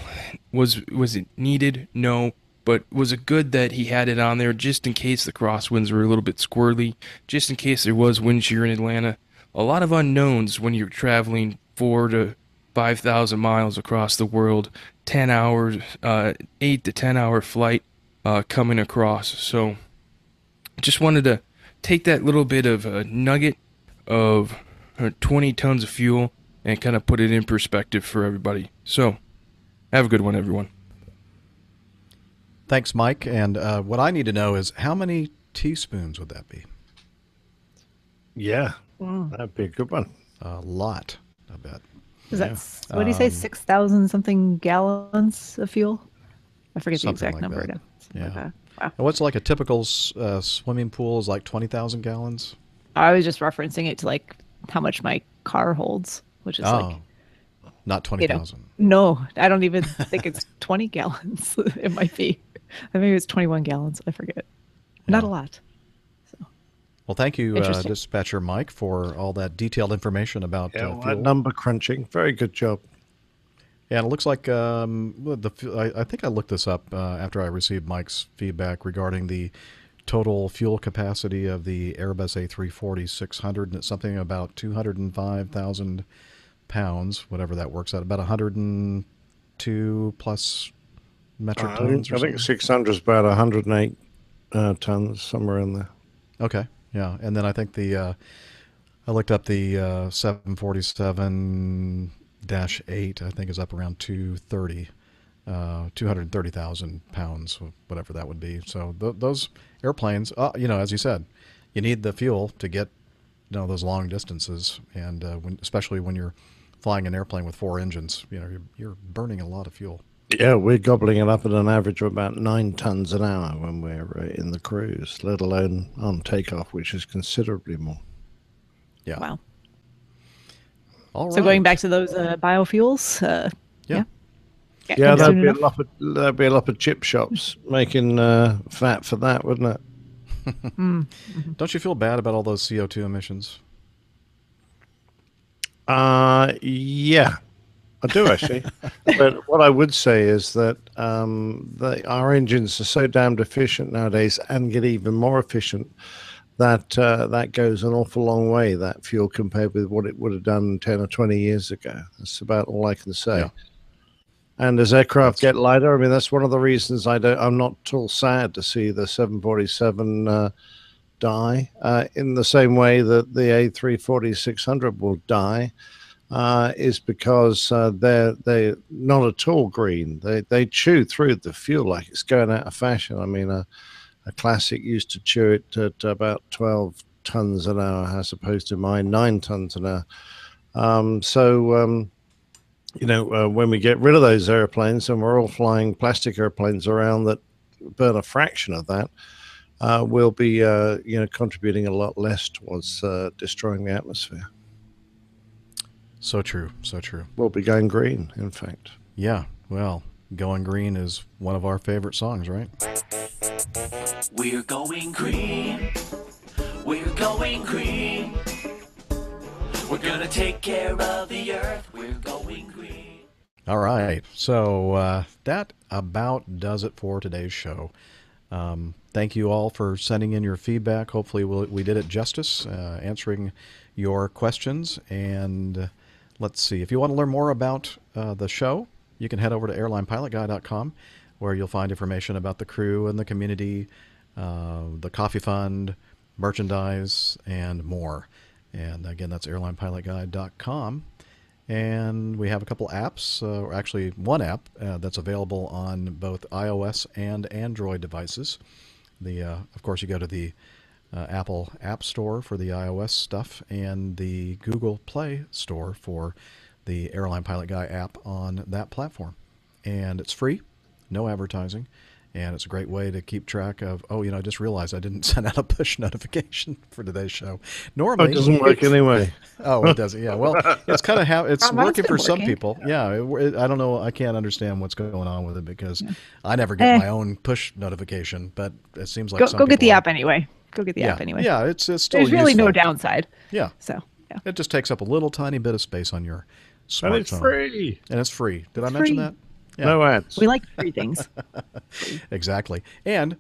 was it needed? No. But was it good that he had it on there just in case the crosswinds were a little bit squirrely, just in case there was wind shear in Atlanta? A lot of unknowns when you're traveling 4,000 to 5,000 miles across the world, 10 hours, 8 to 10 hour flight coming across. So just wanted to take that little bit of a nugget of 20 tons of fuel and kind of put it in perspective for everybody. So have a good one, everyone. Thanks, Mike. And what I need to know is how many teaspoons would that be? Yeah, that'd be a good one. A lot, I bet. Is that, what do you say, 6,000 something gallons of fuel? I forget the exact like number. that. Yeah. Yeah. Like that. Wow. And what's like a typical swimming pool is like 20,000 gallons? I was just referencing it to like how much my car holds, which is like not 20,000. No, I don't even think it's 20 gallons. It might be. I think it's 21 gallons. I forget. Not a lot. Well, thank you, Dispatcher Mike, for all that detailed information about fuel. Number crunching. Very good job. Yeah, and it looks like I think I looked this up after I received Mike's feedback regarding the total fuel capacity of the Airbus A340-600, and it's something about 205,000 pounds, whatever that works out, about 102 plus metric tons. I think 600 is about 108 tons, somewhere in there. Okay. Yeah, and then I think I looked up the 747-8. I think is up around 230,000 pounds, whatever that would be. So those airplanes, as you said, you need the fuel to get those long distances, and especially when you're flying an airplane with 4 engines, you're burning a lot of fuel. Yeah, we're gobbling it up at an average of about 9 tons an hour when we're in the cruise, let alone on takeoff, which is considerably more. Yeah. Wow. All right. So going back to those biofuels, Yeah, that'd be a lot of chip shops making fat for that, wouldn't it? Don't you feel bad about all those CO2 emissions? Yeah. I do actually, but what I would say is that our engines are so damned efficient nowadays, and get even more efficient, that that goes an awful long way, that fuel, compared with what it would have done 10 or 20 years ago. That's about all I can say. Yeah. And as aircraft get lighter, I mean, that's one of the reasons I'm not at all sad to see the 747 die in the same way that the A340-600 will die. Is because they're not at all green. They chew through the fuel like it's going out of fashion. I mean, a classic used to chew it at about 12 tons an hour, as opposed to mine 9 tons an hour. When we get rid of those airplanes and we're all flying plastic airplanes around that burn a fraction of that, we'll be contributing a lot less towards destroying the atmosphere. So true, so true. We'll be going green, in fact. Yeah, well, Going Green is one of our favorite songs, right? We're going green. We're going green. We're gonna take care of the earth. We're going green. All right. So that about does it for today's show. Thank you all for sending in your feedback. Hopefully we did it justice, answering your questions. And let's see. If you want to learn more about the show, you can head over to airlinepilotguy.com, where you'll find information about the crew and the community, the coffee fund, merchandise, and more. And again, that's airlinepilotguy.com. And we have a couple apps, or actually one app that's available on both iOS and Android devices. Of course, you go to the Apple App Store for the iOS stuff and the Google Play Store for the Airline Pilot Guy app on that platform. And it's free, no advertising. And it's a great way to keep track of, I just realized I didn't send out a push notification for today's show. Normally, it doesn't work anyway. Oh, it doesn't. Yeah. Well, it's kind of how it's Mine's working been for some working. people. Yeah. I don't know. I can't understand what's going on with it because I never get my own push notification, but it seems like some Go get the people app anyway. Go get the app anyway. Yeah. It's still There's really no useful. downside. Yeah. So yeah. It just takes up a little tiny bit of space on your smartphone. And it's free. And it's free. Did I It's mention free. that? No ads. We like free things. Exactly. And,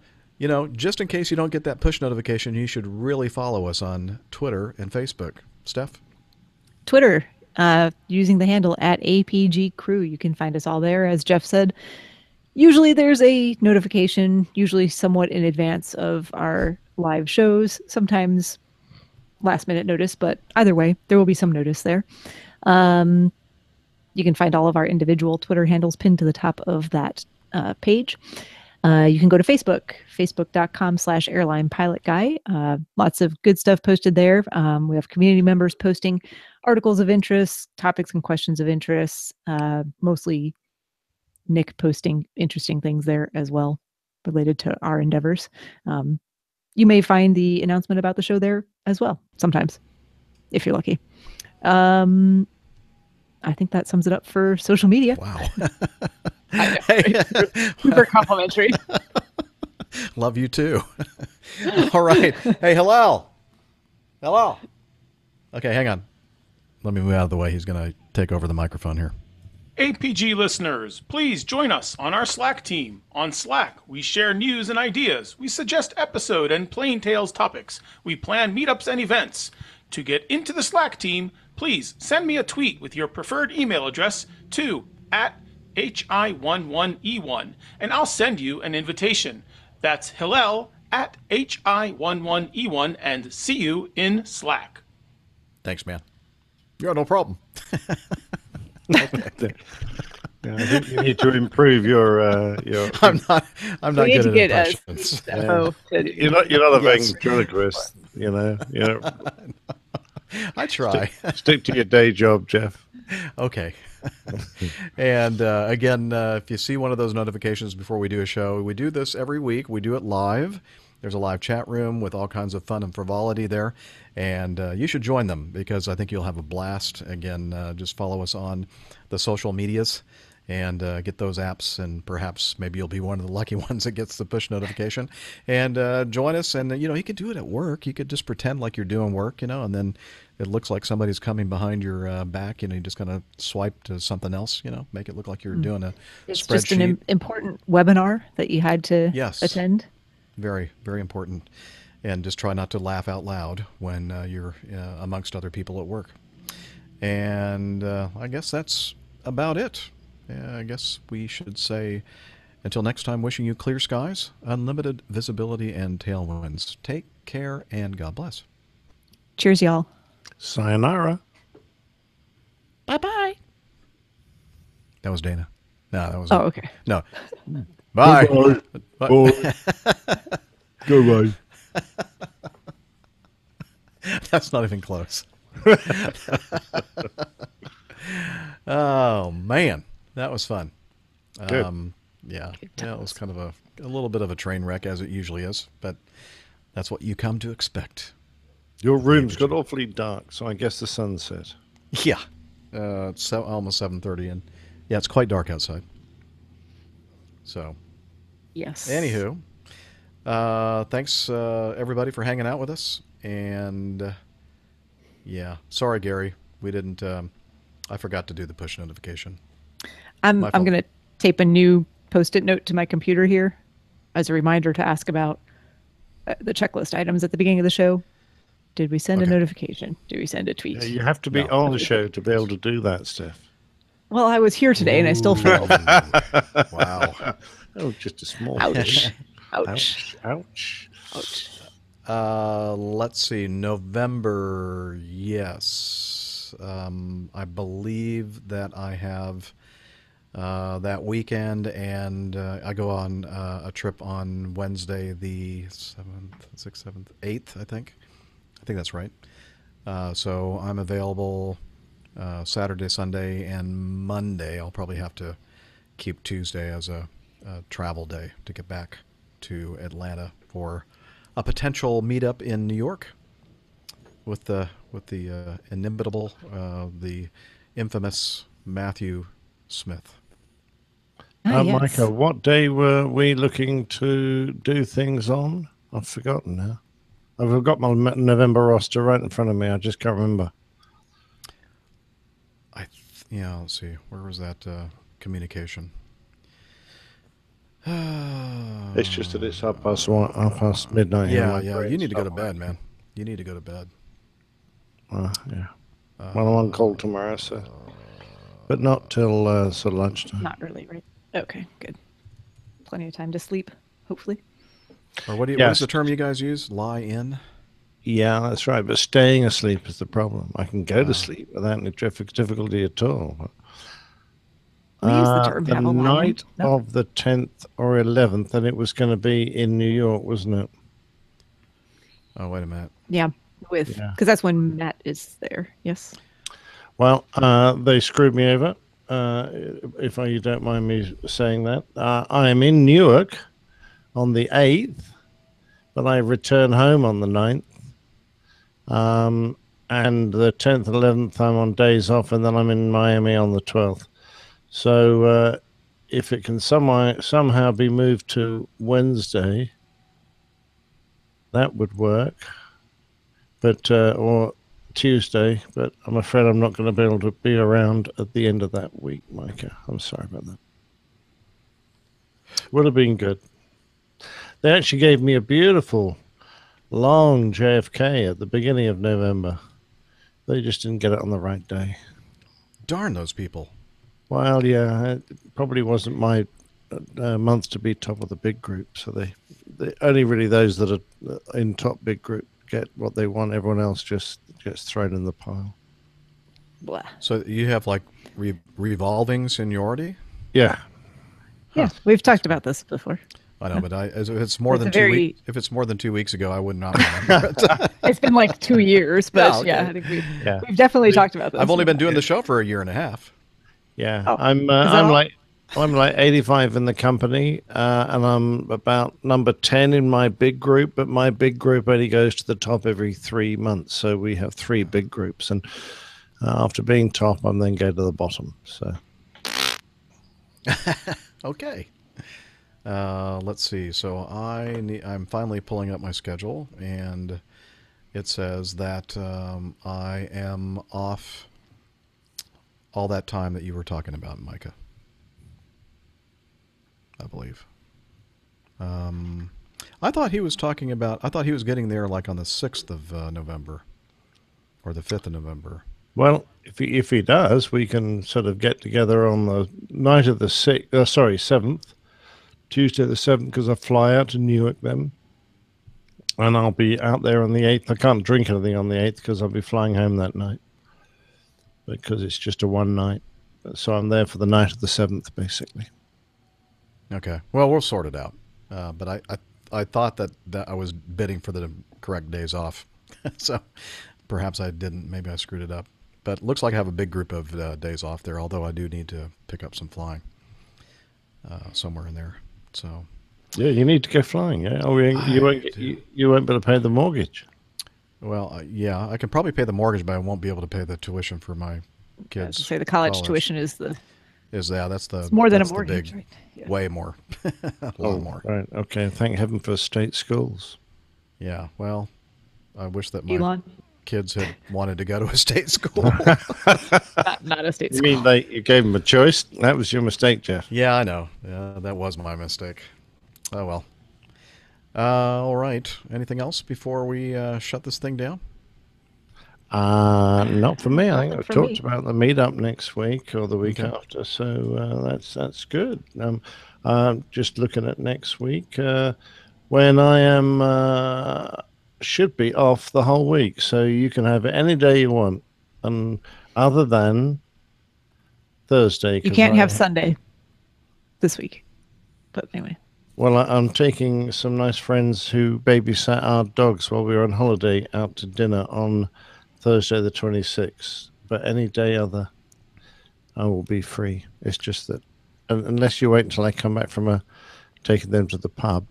just in case you don't get that push notification, you should really follow us on Twitter and Facebook. Steph? Twitter, using the handle at APG Crew. You can find us all there. As Jeff said, usually there's a notification, usually somewhat in advance of our live shows, sometimes last minute notice, but either way, there will be some notice there. You can find all of our individual Twitter handles pinned to the top of that page. You can go to Facebook, facebook.com/airlinepilotguy. Lots of good stuff posted there. We have community members posting articles of interest, topics and questions of interest, mostly Nick posting interesting things there as well related to our endeavors. You may find the announcement about the show there as well, sometimes, if you're lucky. I think that sums it up for social media. Wow. Super complimentary. Love you too. All right. Hey, hello. Hello. Okay, hang on. Let me move out of the way. He's going to take over the microphone here. APG listeners, please join us on our Slack team. On Slack, we share news and ideas. We suggest episode and plain tales topics. We plan meetups and events. To get into the Slack team, please send me a tweet with your preferred email address to @hi11e1, and I'll send you an invitation. That's Hillel @hi11e1, and see you in Slack. Thanks, man. Yeah, no problem. Okay. Yeah, I think you need to improve your. I'm not We need good to at get impressions. You're not a Yes. ventriloquist, I try. Stick to your day job, Jeff. Okay. And again, if you see one of those notifications before we do a show, we do this every week. We do it live. There's a live chat room with all kinds of fun and frivolity there. And you should join them because I think you'll have a blast. Again, just follow us on the social medias and get those apps, and perhaps maybe you'll be one of the lucky ones that gets the push notification. And join us. And, you could do it at work. You could just pretend like you're doing work, and then it looks like somebody's coming behind your back, you just kind of swipe to something else, make it look like you're doing a It's spreadsheet. just an important webinar that you had to attend. Very, very important. And just try not to laugh out loud when you're amongst other people at work. And I guess that's about it. I guess we should say, until next time, wishing you clear skies, unlimited visibility, and tailwinds. Take care, and God bless. Cheers, y'all. Sayonara. Bye-bye. That was Dana. No, that was Oh, okay. No. Bye. Goodbye. Goodbye. That's not even close. Oh, man. That was fun. Good. Yeah, it was kind of a little bit of a train wreck, as it usually is, but that's what you come to expect. Your room's got awfully dark, so I guess the sun's set. Yeah. It's almost 7:30, and yeah, it's quite dark outside. So, yes. Anywho, thanks everybody for hanging out with us, and Yeah. Sorry, Gary. We didn't. I forgot to do the push notification. I'm My fault. going to tape a new post-it note to my computer here as a reminder to ask about the checklist items at the beginning of the show. Did we send a notification? Did we send a tweet? Yeah, you have to be on the show to be able to do that, Steph. Well, I was here today and I still failed. Wow. Oh, just a small. Ouch. Ouch. Ouch. Ouch. Let's see. November. Yes. I believe that I have that weekend, and I go on a trip on Wednesday, the 7th, 6th, 7th, 8th, I think. I think that's right. So I'm available Saturday, Sunday, and Monday. I'll probably have to keep Tuesday as a travel day to get back to Atlanta for a potential meetup in New York with the inimitable, the infamous Matthew Smith. Yes. Micah, what day were we looking to do things on? I've forgotten now. I've got my November roster right in front of me. I just can't remember. Yeah, let's see. Where was that communication? It's just that it's half past midnight. here. Yeah, My yeah. brain's You need to go not to bed, working. man. You need to go to bed. Yeah. Well, I'm on call tomorrow, so. But not till sort of lunchtime. Not really, right? Okay, good. Plenty of time to sleep, hopefully. Or what is Yes. the term you guys use? Lie in? Yeah, that's right. But staying asleep is the problem. I can go to sleep without any difficulty at all. We use the term the have a lie in. night No? of the 10th or 11th, and it was going to be in New York, wasn't it? Oh, wait a minute. Yeah, because that's when Matt is there. Yes. Well, they screwed me over, if you don't mind me saying that. I am in Newark on the 8th, but I return home on the 9th. And the 10th and 11th, I'm on days off, and then I'm in Miami on the 12th. So if it can somehow be moved to Wednesday, that would work. But or Tuesday, but I'm afraid I'm not going to be able to be around at the end of that week, Micah. I'm sorry about that. Would have been good. They actually gave me a beautiful, long JFK at the beginning of November. They just didn't get it on the right day. Darn those people. Well, yeah, it probably wasn't my month to be top of the big group. So they only really those that are in top big group get what they want. Everyone else just gets thrown in the pile. Blah. So you have like revolving seniority? Yeah. Yeah, we've talked about this before. I know, but if it's more than It's a very- if it's more than 2 weeks ago, I would not remember it. It's been like 2 years, but Oh, okay. yeah, I think we've definitely talked about this. I've only been doing the show for a year and a half. Yeah, Oh, I'm that all? like 85 in the company, and I'm about number 10 in my big group. But my big group only goes to the top every 3 months, so we have 3 big groups. And after being top, I'm then go to the bottom. So Okay. Let's see. So I'm finally pulling up my schedule, and it says that I am off all that time that you were talking about, Micah. I believe. I thought he was talking about. I thought he was getting there like on the 6th of November, or the 5th of November. well, if he does, we can sort of get together on the night of the 7th, Tuesday the 7th, because I fly out to Newark then. And I'll be out there on the 8th. I can't drink anything on the 8th because I'll be flying home that night. Because it's just a one night. So I'm there for the night of the 7th, basically. Okay. Well, we'll sort it out. But I thought that I was bidding for the correct days off. So perhaps I didn't. Maybe I screwed it up. But it looks like I have a big group of days off there, although I do need to pick up some flying somewhere in there. So Yeah, you need to go flying. Yeah, you won't be able to pay the mortgage. Well, yeah, I can probably pay the mortgage, but I won't be able to pay the tuition for my kids. Say the college tuition is the. That's the. It's more than a that's the mortgage, big- right? Yeah. Way more. A lot more. Right. Okay. Thank heaven for state schools. Yeah. Well, I wish that Elon. kids had wanted to go to a state school. Not a state You school. mean you gave them a choice? That was your mistake, Jeff. Yeah, I know. Yeah, that was my mistake. Oh, well. All right. Anything else before we shut this thing down? Not for me. I think Nothing I've for talked me. about the meetup next week or the week Okay. after, so that's good. Just looking at next week, when I am should be off the whole week, so you can have it any day you want, and other than Thursday. You 'cause can't I- have Sunday this week. But anyway. Well, I'm taking some nice friends who babysat our dogs while we were on holiday out to dinner on Thursday the 26th. But any day other, I will be free. It's just that, unless you wait until I come back from taking them to the pub,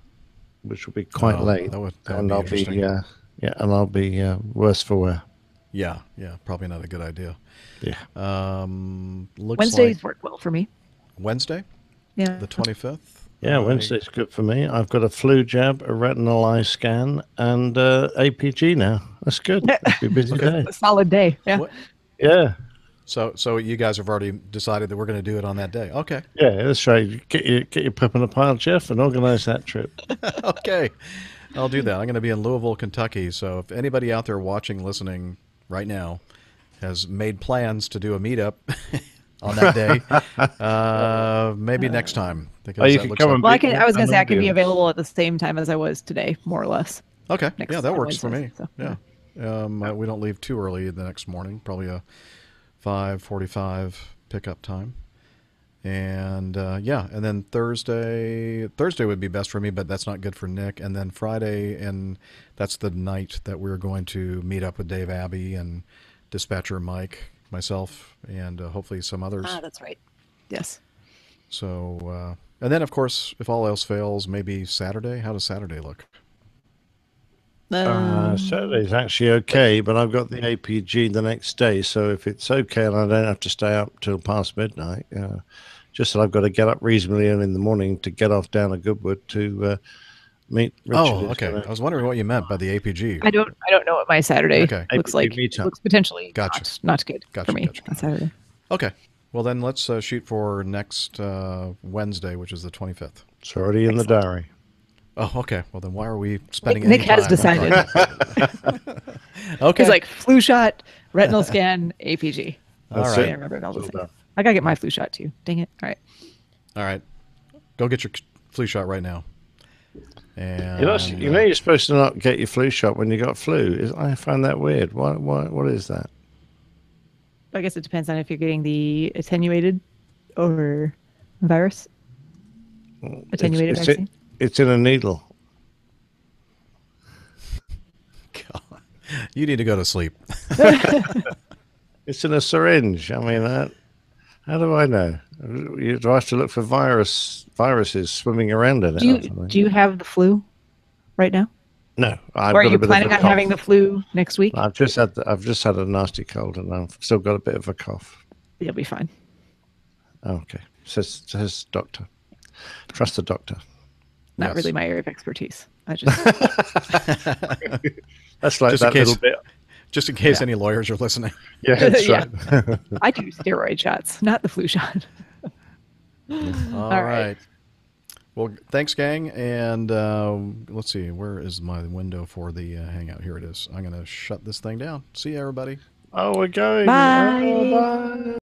which will be quite Oh, late, that would and be I'll be interesting. and I'll be worse for wear. Yeah, probably not a good idea. Yeah. Looks Wednesdays like work well for me. Wednesday, Yeah. the 25th. Yeah, Wednesday's good for me. I've got a flu jab, a retinal eye scan, and APG now. That's good. It'll be a busy day. A solid day. Yeah. What? Yeah. So you guys have already decided that we're going to do it on that day. Okay. Yeah, that's right. Get your pip in a pile, Jeff, and organise that trip. Okay. I'll do that. I'm going to be in Louisville, Kentucky. So if anybody out there watching, listening right now has made plans to do a meetup on that day, maybe next time. Because you that can looks come like- and Well, be I was going to say I can be audience. available at the same time as I was today, more or less. Okay. next Yeah, that works for Wednesday, me. so, Yeah. We don't leave too early the next morning. Probably a 5:45 pickup time. And and then Thursday would be best for me, but that's not good for Nick. And then Friday, and that's the night that we're going to meet up with Dave Abbey and Dispatcher Mike, myself, and hopefully some others. Ah, that's right. Yes. So, and then of course, if all else fails, maybe Saturday. How does Saturday look? Saturday's actually okay, but I've got the APG the next day, so if it's okay and I don't have to stay up till past midnight, just that I've got to get up reasonably early in the morning to get off down to Goodwood to meet Richard. Oh, who's okay. gonna- I was wondering what you meant by the APG. I don't know what my Saturday Okay. looks APG like. meetup. It looks potentially Gotcha. not good Gotcha, for me gotcha. on Saturday. Okay. Well, then let's shoot for next Wednesday, which is the 25th. It's already in the diary. Oh, okay. Well, then why are we spending Nick any has time? decided. Okay. He's like flu shot, retinal scan, APG. All I right. can't remember all the Well things. done. I gotta get my flu shot too. Dang it! All right. All right. Go get your flu shot right now. And You're supposed to not get your flu shot when you got flu. I find that weird. What is that? I guess it depends on if you're getting the attenuated or virus. Attenuated it's, vaccine. it's in a needle. God, you need to go to sleep. It's in a syringe. I mean, how do I know? Do I have to look for viruses swimming around in it? Do you have the flu right now? No, I've Or are got you a bit planning of a on cough. having the flu next week? I've just had a nasty cold, and I've still got a bit of a cough. You'll be fine. Okay, says doctor. Trust the doctor. Not Yes. really my area of expertise. I just That's like Just that in case- little bit. Just in case any lawyers are listening. Yeah, that's Yeah. right. I do steroid shots, not the flu shot. All right. right. Well, thanks, gang. And let's see. Where is my window for the hangout? Here it is. I'm going to shut this thing down. See you, everybody. Oh, we're going. Bye. Oh, bye.